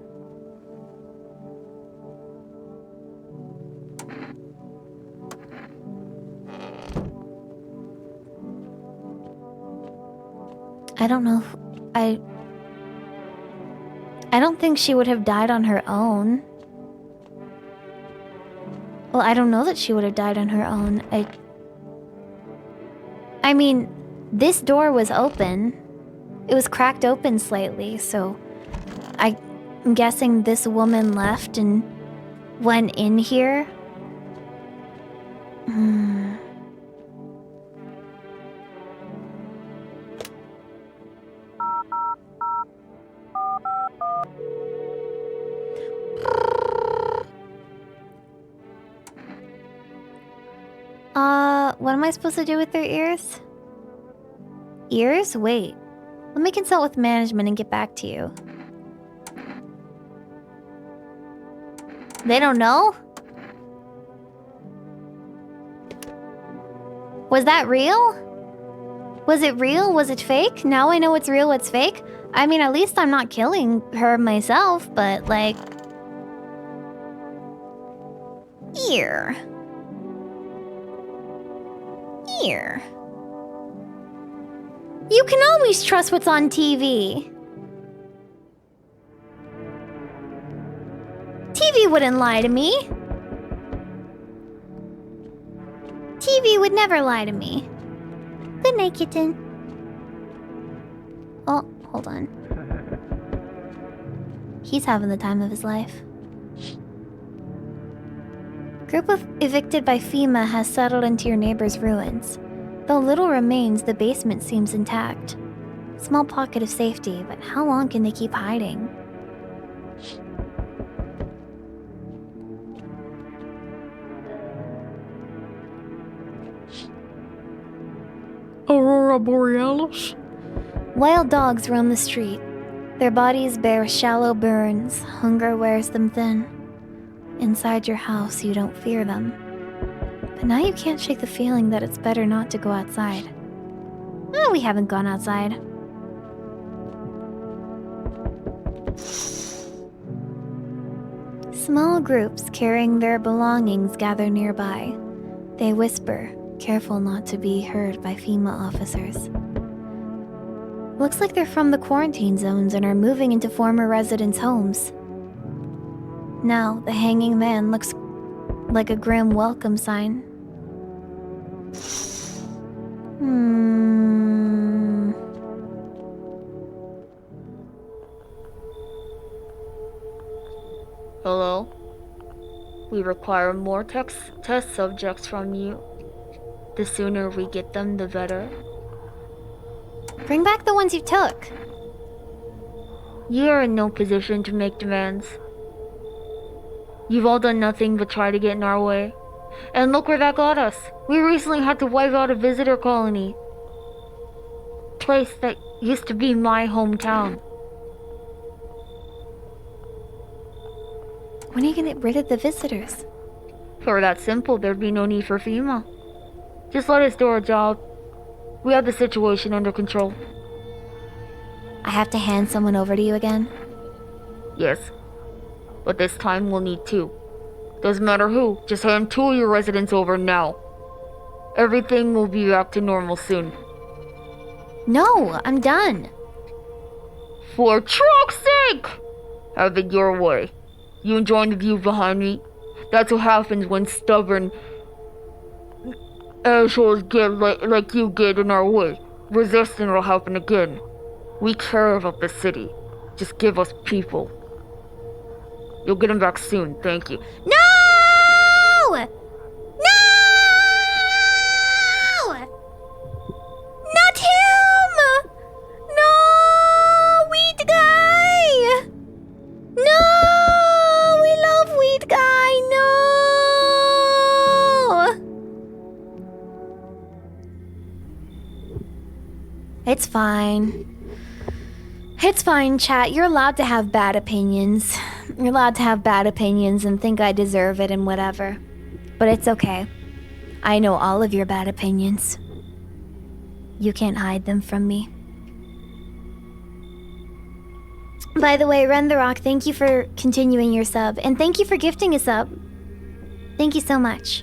I don't know if I don't think she would have died on her own. Well, I don't know that she would have died on her own. I mean, this door was open. It was cracked open slightly, so I'm guessing this woman left and went in here. What am I supposed to do with their ears? Ears? Wait. Let me consult with management and get back to you. They don't know? Was that real? Was it real? Was it fake? Now I know what's real, what's fake. I mean, at least I'm not killing her myself, but like... Ear. Ear. You can always trust what's on TV. TV wouldn't lie to me. TV would never lie to me. Good night, kitten. Oh, hold on. He's having the time of his life. Group of evicted by FEMA has settled into your neighbor's ruins. Though little remains, the basement seems intact. Small pocket of safety, but how long can they keep hiding? Aurora Borealis? Wild dogs roam the street. Their bodies bear shallow burns. Hunger wears them thin. Inside your house, you don't fear them. But now you can't shake the feeling that it's better not to go outside. We haven't gone outside. Small groups carrying their belongings gather nearby. They whisper, careful not to be heard by FEMA officers. Looks like they're from the quarantine zones and are moving into former residents' homes. Now, the hanging man looks like a grim welcome sign. Hello? We require more test subjects from you. The sooner we get them, the better. Bring back the ones you took. You are in no position to make demands. You've all done nothing but try to get in our way. And look where that got us. We recently had to wipe out a visitor colony. Place that used to be my hometown. When are you gonna get rid of the visitors? If it were that simple, there'd be no need for FEMA. Just let us do our job. We have the situation under control. I have to hand someone over to you again? Yes. But this time we'll need two. Doesn't matter who, just hand two of your residents over now. Everything will be back to normal soon. No, I'm done. For truck's sake! Have it your way. You enjoying the view behind me? That's what happens when stubborn assholes get like you get in our way. Resistance will happen again. We care about the city. Just give us people. You'll get him back soon, thank you. No! No! Not him! No! Weed guy! No! We love Weed guy! No! It's fine. It's fine, chat. You're allowed to have bad opinions. You're allowed to have bad opinions and think I deserve it and whatever. But it's okay. I know all of your bad opinions. You can't hide them from me. By the way, Ren the Rock, thank you for continuing your sub. And thank you for gifting a sub. Thank you so much.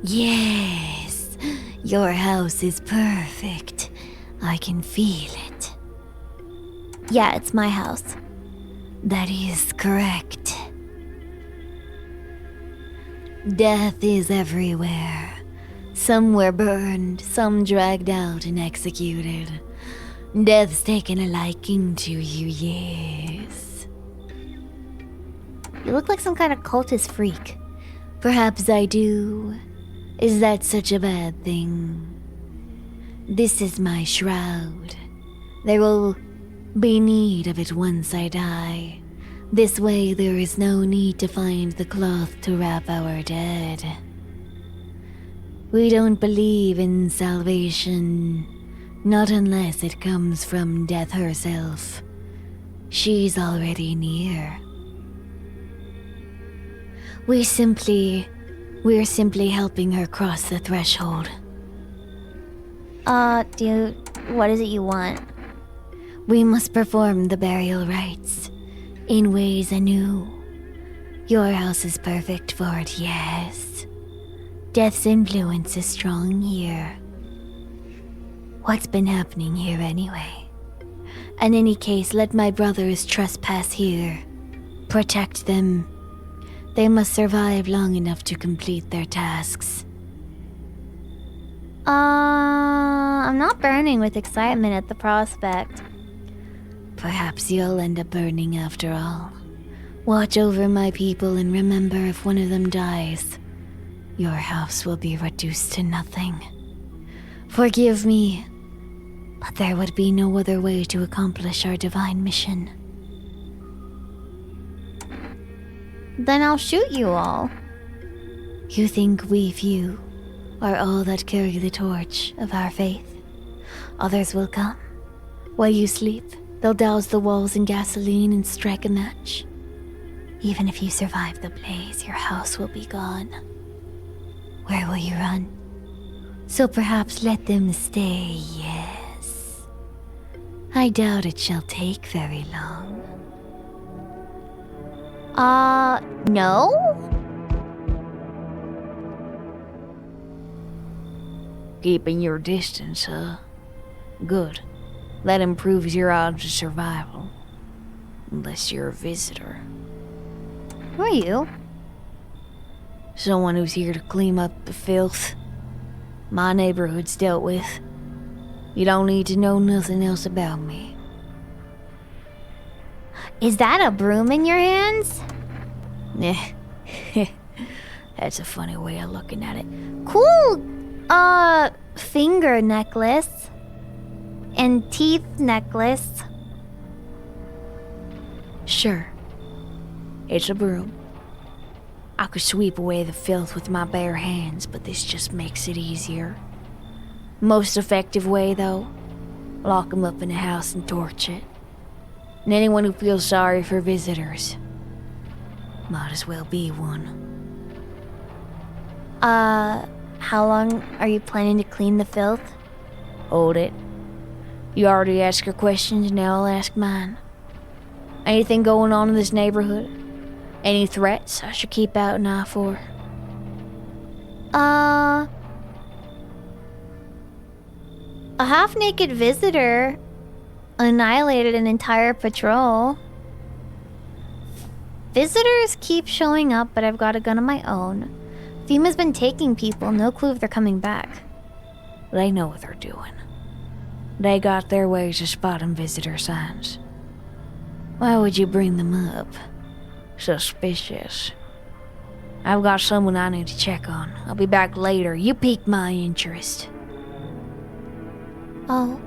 Yes, your house is perfect. I can feel it. Yeah, it's my house. That is correct. Death is everywhere. Some were burned, some dragged out and executed. Death's taken a liking to you, yes. You look like some kind of cultist freak. Perhaps I do. Is that such a bad thing? This is my shroud. There will be need of it once I die. This way there is no need to find the cloth to wrap our dead. We don't believe in salvation, not unless it comes from death herself. She's already near. We're simply helping her cross the threshold. What is it you want? We must perform the burial rites in ways anew. Your house is perfect for it, yes. Death's influence is strong here. What's been happening here anyway? In any case, let my brothers trespass here. Protect them. They must survive long enough to complete their tasks. I'm not burning with excitement at the prospect. Perhaps you'll end up burning after all. Watch over my people and remember, if one of them dies, your house will be reduced to nothing. Forgive me, but there would be no other way to accomplish our divine mission. Then I'll shoot you all. You think we few are all that carry the torch of our faith? Others will come. While you sleep, they'll douse the walls in gasoline and strike a match. Even if you survive the blaze, your house will be gone. Where will you run? So perhaps let them stay, yes. I doubt it shall take very long. No? Keeping your distance, huh? Good. That improves your odds of survival. Unless you're a visitor. Who are you? Someone who's here to clean up the filth my neighborhood's dealt with. You don't need to know nothing else about me. Is that a broom in your hands? Eh. That's a funny way of looking at it. Cool, finger necklace. And teeth necklace. Sure. It's a broom. I could sweep away the filth with my bare hands, but this just makes it easier. Most effective way, though, lock 'em up in a house and torch it. And anyone who feels sorry for visitors might as well be one. How long are you planning to clean the filth? Hold it. You already asked your questions, now I'll ask mine. Anything going on in this neighborhood? Any threats I should keep out an eye for? A half-naked visitor annihilated an entire patrol. Visitors keep showing up, but I've got a gun of my own. FEMA's been taking people, no clue if they're coming back. They know what they're doing. They got their ways of spotting visitor signs. Why would you bring them up? Suspicious. I've got someone I need to check on. I'll be back later. You piqued my interest. Oh.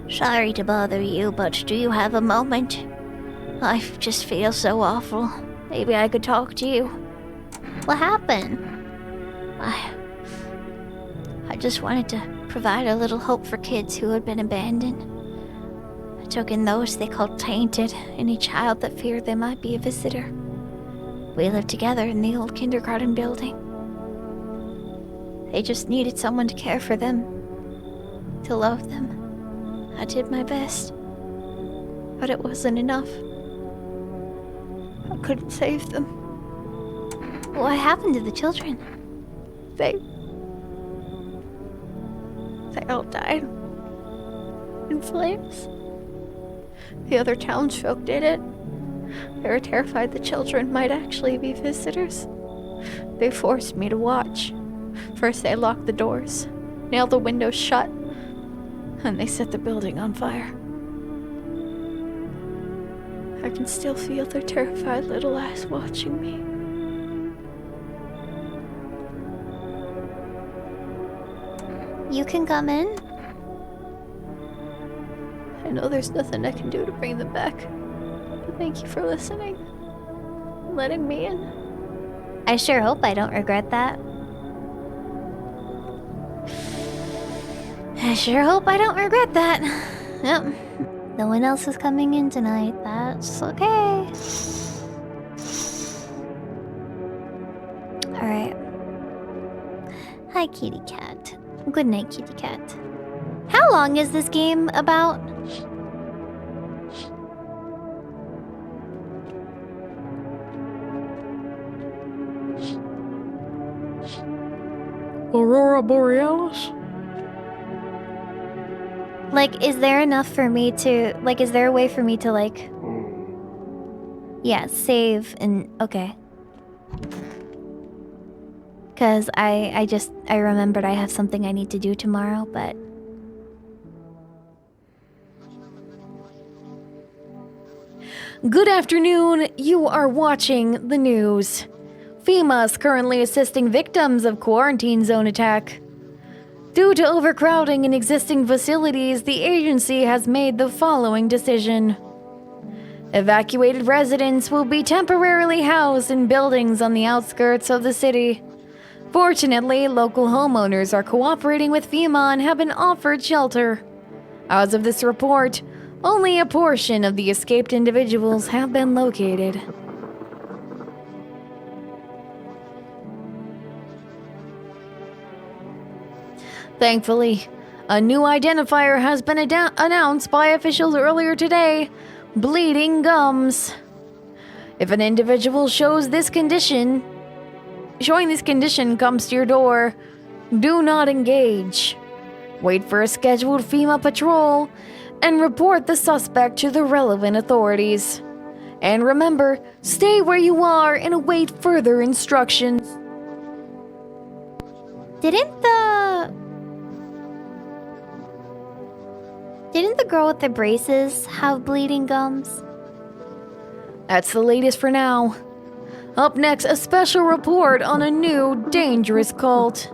Sorry to bother you, but do you have a moment? I just feel so awful. Maybe I could talk to you. What happened? I just wanted to provide a little hope for kids who had been abandoned. I took in those they called tainted, any child that feared they might be a visitor. We lived together in the old kindergarten building. They just needed someone to care for them, to love them. I did my best, but it wasn't enough. I couldn't save them. What happened to the children? They all died in flames. The other townsfolk did it. They were terrified the children might actually be visitors. They forced me to watch. First they locked the doors, nailed the windows shut, and they set the building on fire. I can still feel their terrified little eyes watching me. You can come in. I know there's nothing I can do to bring them back, but thank you for listening and letting me in. I sure hope I don't regret that. I sure hope I don't regret that. Yep. No one else is coming in tonight. That's okay. Alright. Hi, kitty cat. Good night, kitty cat. How long is this game about? Aurora Borealis? Like, is there enough for me to... Like, is there a way for me to, like... Yeah, save and... Okay. Because I remembered I have something I need to do tomorrow, but... Good afternoon. You are watching the news. FEMA is currently assisting victims of quarantine zone attack. Due to overcrowding in existing facilities, the agency has made the following decision. Evacuated residents will be temporarily housed in buildings on the outskirts of the city. Fortunately, local homeowners are cooperating with FEMA and have been offered shelter. As of this report, only a portion of the escaped individuals have been located. Thankfully, a new identifier has been announced by officials earlier today: bleeding gums. If an individual showing this condition comes to your door, do not engage. Wait for a scheduled FEMA patrol and report the suspect to the relevant authorities. And remember, stay where you are and await further instructions. Didn't the girl with the braces have bleeding gums? That's the latest for now. Up next, a special report on a new dangerous cult.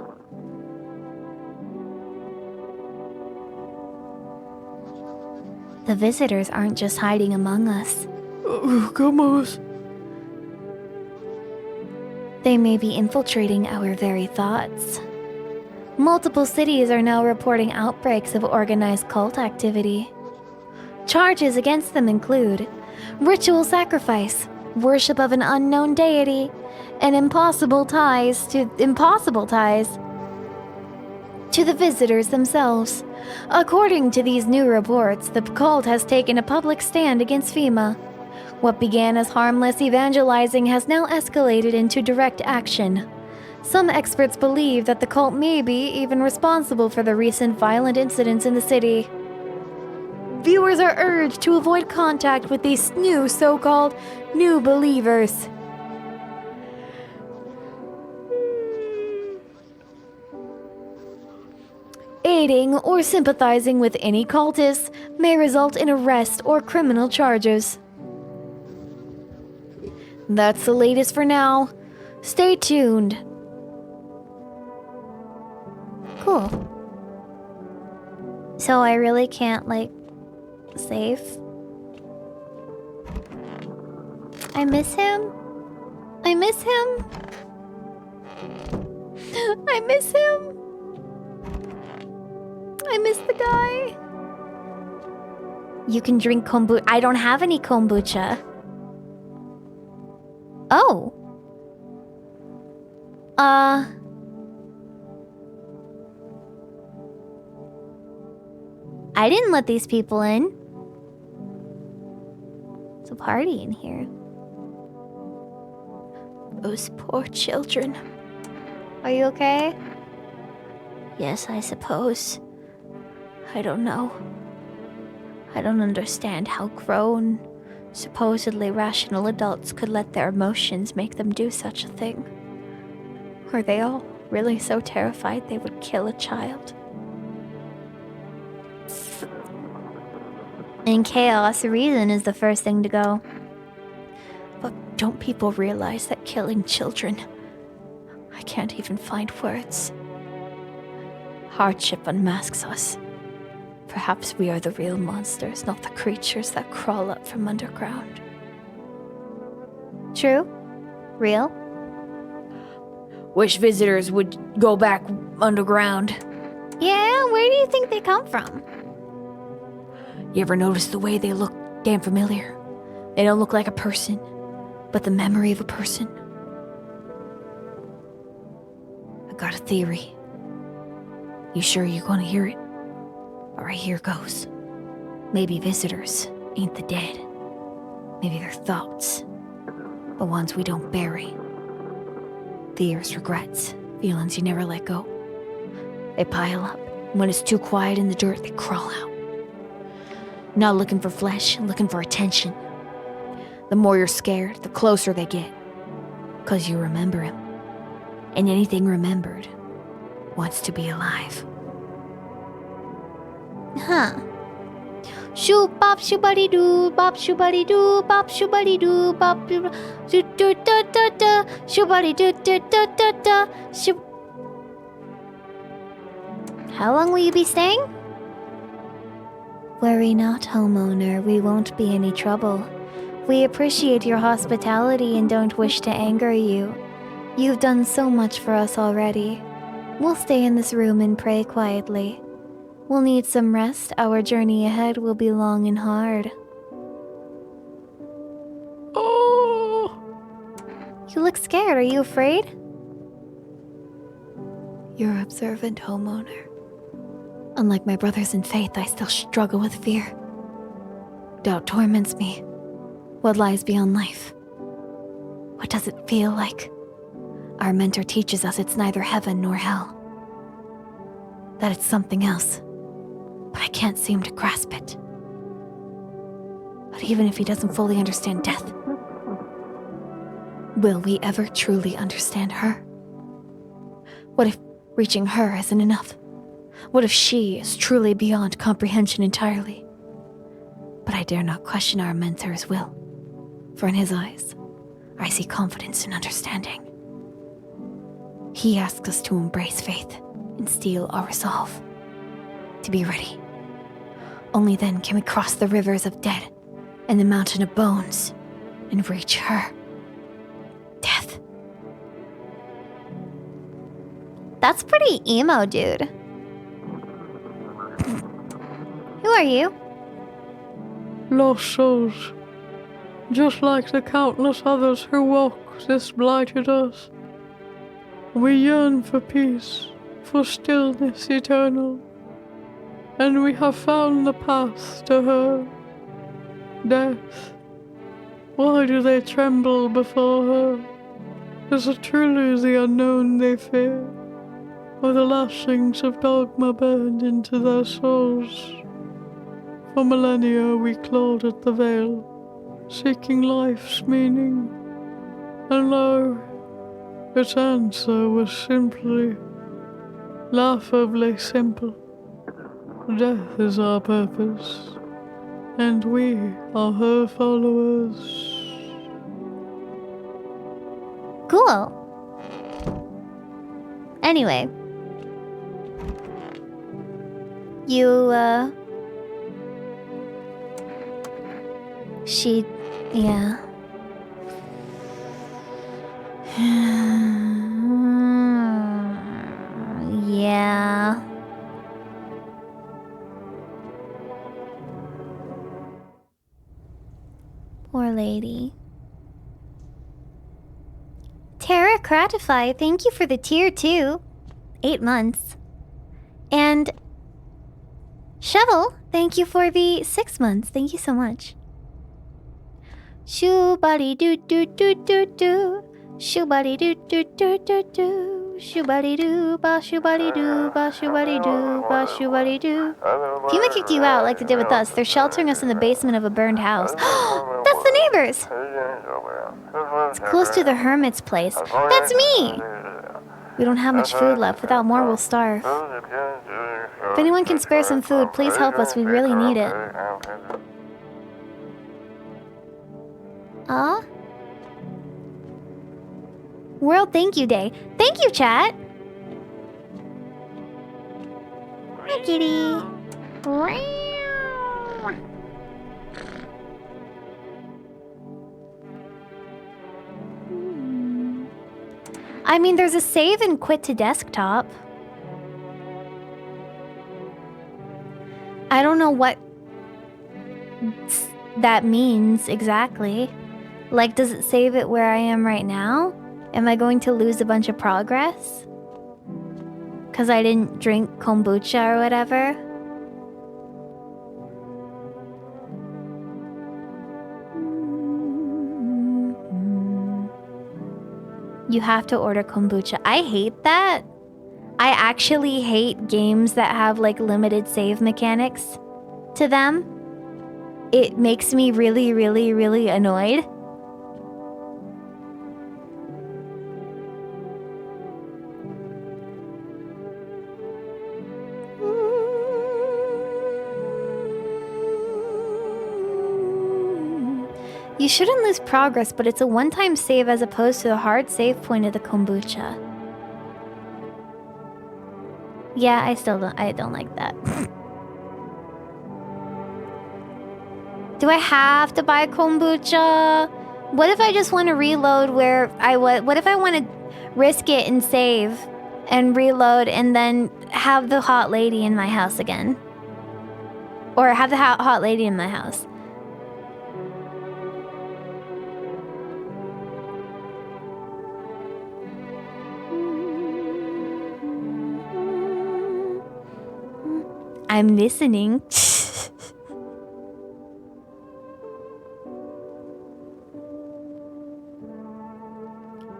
The visitors aren't just hiding among us. Come on. They may be infiltrating our very thoughts. Multiple cities are now reporting outbreaks of organized cult activity. Charges against them include ritual sacrifice, worship of an unknown deity, and impossible ties to the visitors themselves. According to these new reports, the cult has taken a public stand against FEMA. What began as harmless evangelizing has now escalated into direct action. Some experts believe that the cult may be even responsible for the recent violent incidents in the city. Viewers are urged to avoid contact with these new so-called new believers. Aiding or sympathizing with any cultists may result in arrest or criminal charges. That's the latest for now. Stay tuned. Cool. So I really can't, like, save? I miss him? I miss him? I miss him? I miss the guy. You can drink kombucha. I don't have any kombucha. Oh. I didn't let these people in. It's a party in here. Those poor children. Are you okay? Yes, I suppose. I don't know. I don't understand how grown, supposedly rational adults could let their emotions make them do such a thing. Were they all really so terrified they would kill a child? In chaos, reason is the first thing to go. But don't people realize that killing children... I can't even find words. Hardship unmasks us. Perhaps we are the real monsters, not the creatures that crawl up from underground. True? Real? wish visitors would go back underground. Yeah, where do you think they come from? You ever notice the way they look damn familiar? They don't look like a person, but the memory of a person. I got a theory. You sure you're gonna hear it? Alright, here goes. Maybe visitors ain't the dead. Maybe they're thoughts. The ones we don't bury. Fears, regrets, feelings you never let go. They pile up. When it's too quiet in the dirt, they crawl out. Not looking for flesh, looking for attention. The more you're scared, the closer they get. 'Cause you remember him. And anything remembered wants to be alive. Huh. Shoo bop shoo buddy doo, bop shoo buddy doo, bop shoo buddy doo, bop doo doo doo da da da, shoo buddy doo doo da da da, shoo. How long will you be staying? Worry not, homeowner, we won't be any trouble. We appreciate your hospitality and don't wish to anger you. You've done so much for us already. We'll stay in this room and pray quietly. We'll need some rest. Our journey ahead will be long and hard. Oh! You look scared. Are you afraid? You're observant, homeowner. Unlike my brothers in faith, I still struggle with fear. Doubt torments me. What lies beyond life? What does it feel like? Our mentor teaches us it's neither heaven nor hell. That it's something else. But I can't seem to grasp it. But even if he doesn't fully understand death, will we ever truly understand her? What if reaching her isn't enough? What if she is truly beyond comprehension entirely? But I dare not question our mentor's will, for in his eyes, I see confidence and understanding. He asks us to embrace faith and steel our resolve, to be ready. Only then can we cross the rivers of dead and the mountain of bones and reach her. Death. That's pretty emo, dude. Who are you? Lost souls, just like the countless others who walk this blighted earth. We yearn for peace, for stillness eternal, and we have found the path to her. Death. Why do they tremble before her? Is it truly the unknown they fear, or the lashings of dogma burned into their souls? For millennia we clawed at the veil, seeking life's meaning, and lo, its answer was simply, laughably simple. Death is our purpose, and we are her followers. Cool. Anyway. Yeah. Yeah. Poor lady. Terra Cratify, thank you for the tier 2. 8 months. And Shovel, thank you for the 6 months. Thank you so much. Shoo-buddy doo doo doo doo doo. Shoo-buddy doo doo doo doo doo. Shoo-buddy doo, ba shoo-buddy doo, ba shoo-buddy doo, ba shoo-buddy doo. Fuma kicked you out like they did with us. They're sheltering us in the basement of a burned house. That's the neighbors! It's close to the hermit's place. That's me! We don't have much food left. Without more, we'll starve. If anyone can spare some food, please help us. We really need it. World Thank You Day. Thank you, chat! Hi, kitty. I mean, there's a save and quit to desktop. I don't know what that means exactly. Like, does it save it where I am right now? Am I going to lose a bunch of progress? Because I didn't drink kombucha or whatever? You have to order kombucha. I hate that. I actually hate games that have like limited save mechanics to them. It makes me really, really, really annoyed. You shouldn't lose progress, but it's a one-time save as opposed to the hard save point of the kombucha. Yeah, I don't like that. Do I have to buy kombucha? What if I just want to reload where I was? What if I want to risk it and save and reload and then have the hot lady in my house again? Or have the hot lady in my house? I'm listening.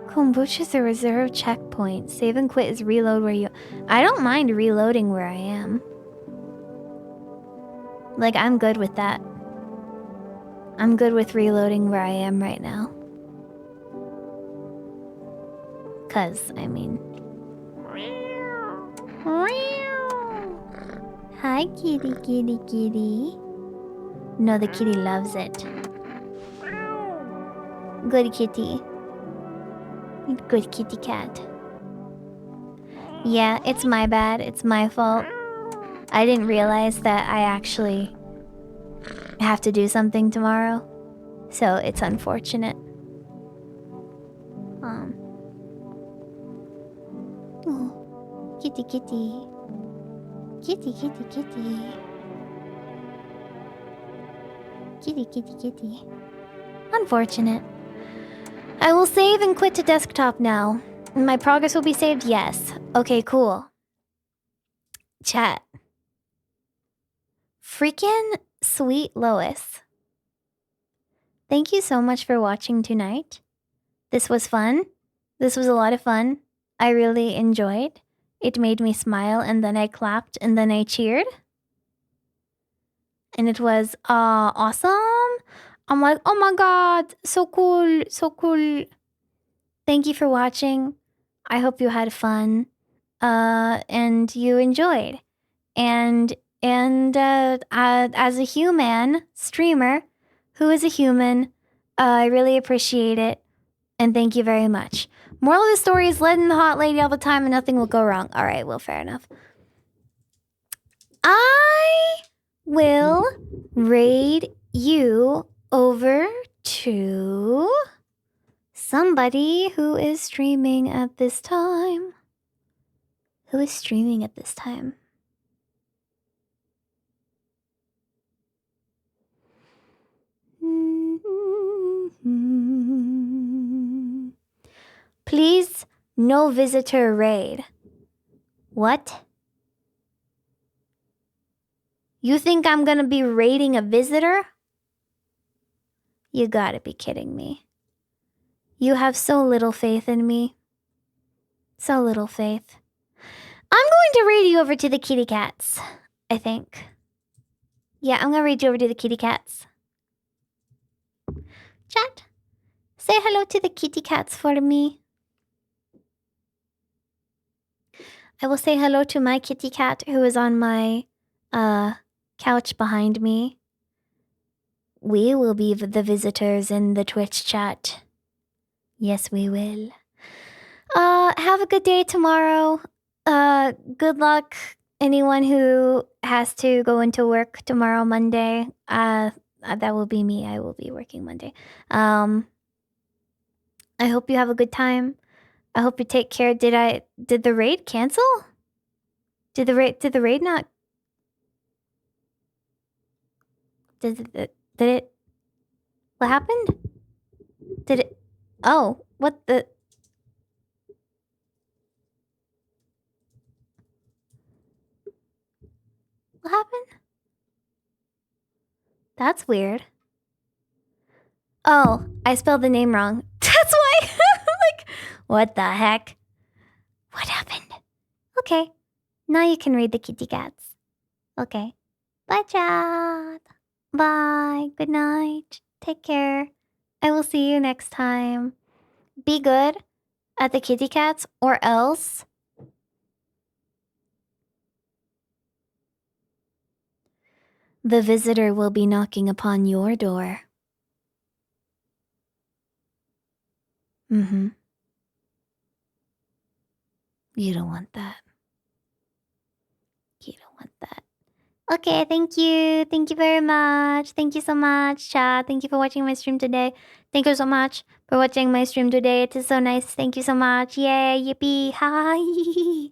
Kombucha's a reserve checkpoint. Save and quit is reload where you... I don't mind reloading where I am. Like, I'm good with that. I'm good with reloading where I am right now. 'Cause, I mean... Hi, kitty, kitty, kitty. No, the kitty loves it. Good kitty. Good kitty cat. Yeah, it's my bad. It's my fault. I didn't realize that I actually have to do something tomorrow. So it's unfortunate. Oh, kitty, kitty. Kitty, kitty, kitty. Kitty, kitty, kitty. Unfortunate. I will save and quit to desktop now. My progress will be saved? Yes. Okay, cool. Chat. Freaking sweet Lois. Thank you so much for watching tonight. This was fun. This was a lot of fun. I really enjoyed. It made me smile, and then I clapped, and then I cheered. And it was awesome. I'm like, oh my god, so cool, so cool. Thank you for watching. I hope you had fun, and you enjoyed. And as a human streamer who is a human, I really appreciate it, and thank you very much. Moral of the story is let in the hot lady all the time and nothing will go wrong. All right, well, fair enough. I will raid you over to somebody who is streaming at this time. Who is streaming at this time? Please, no visitor raid. What? You think I'm gonna be raiding a visitor? You gotta be kidding me. You have so little faith in me. So little faith. I'm going to raid you over to the kitty cats, I think. Yeah, I'm gonna raid you over to the kitty cats. Chat, say hello to the kitty cats for me. I will say hello to my kitty cat who is on my couch behind me. We will be the visitors in the Twitch chat. Yes, we will. Have a good day tomorrow. Good luck, anyone who has to go into work tomorrow, Monday. That will be me. I will be working Monday. I hope you have a good time. I hope you take care. Did the raid cancel? Did the raid not? Did it? What happened? Did it? Oh, what the? What happened? That's weird. Oh, I spelled the name wrong. That's why. Like, what the heck? What happened? Okay. Now you can read the kitty cats. Okay. Bye, chat. Bye. Good night. Take care. I will see you next time. Be good at the kitty cats, or else. The visitor will be knocking upon your door. Mm-hmm. You don't want that. You don't want that. Okay, thank you. Thank you very much. Thank you so much, chat. Thank you for watching my stream today. Thank you so much for watching my stream today. It is so nice. Thank you so much. Yay, yippee. Hi.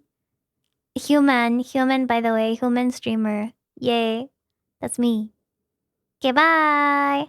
Human, by the way. Human streamer. Yay. That's me. Okay, bye.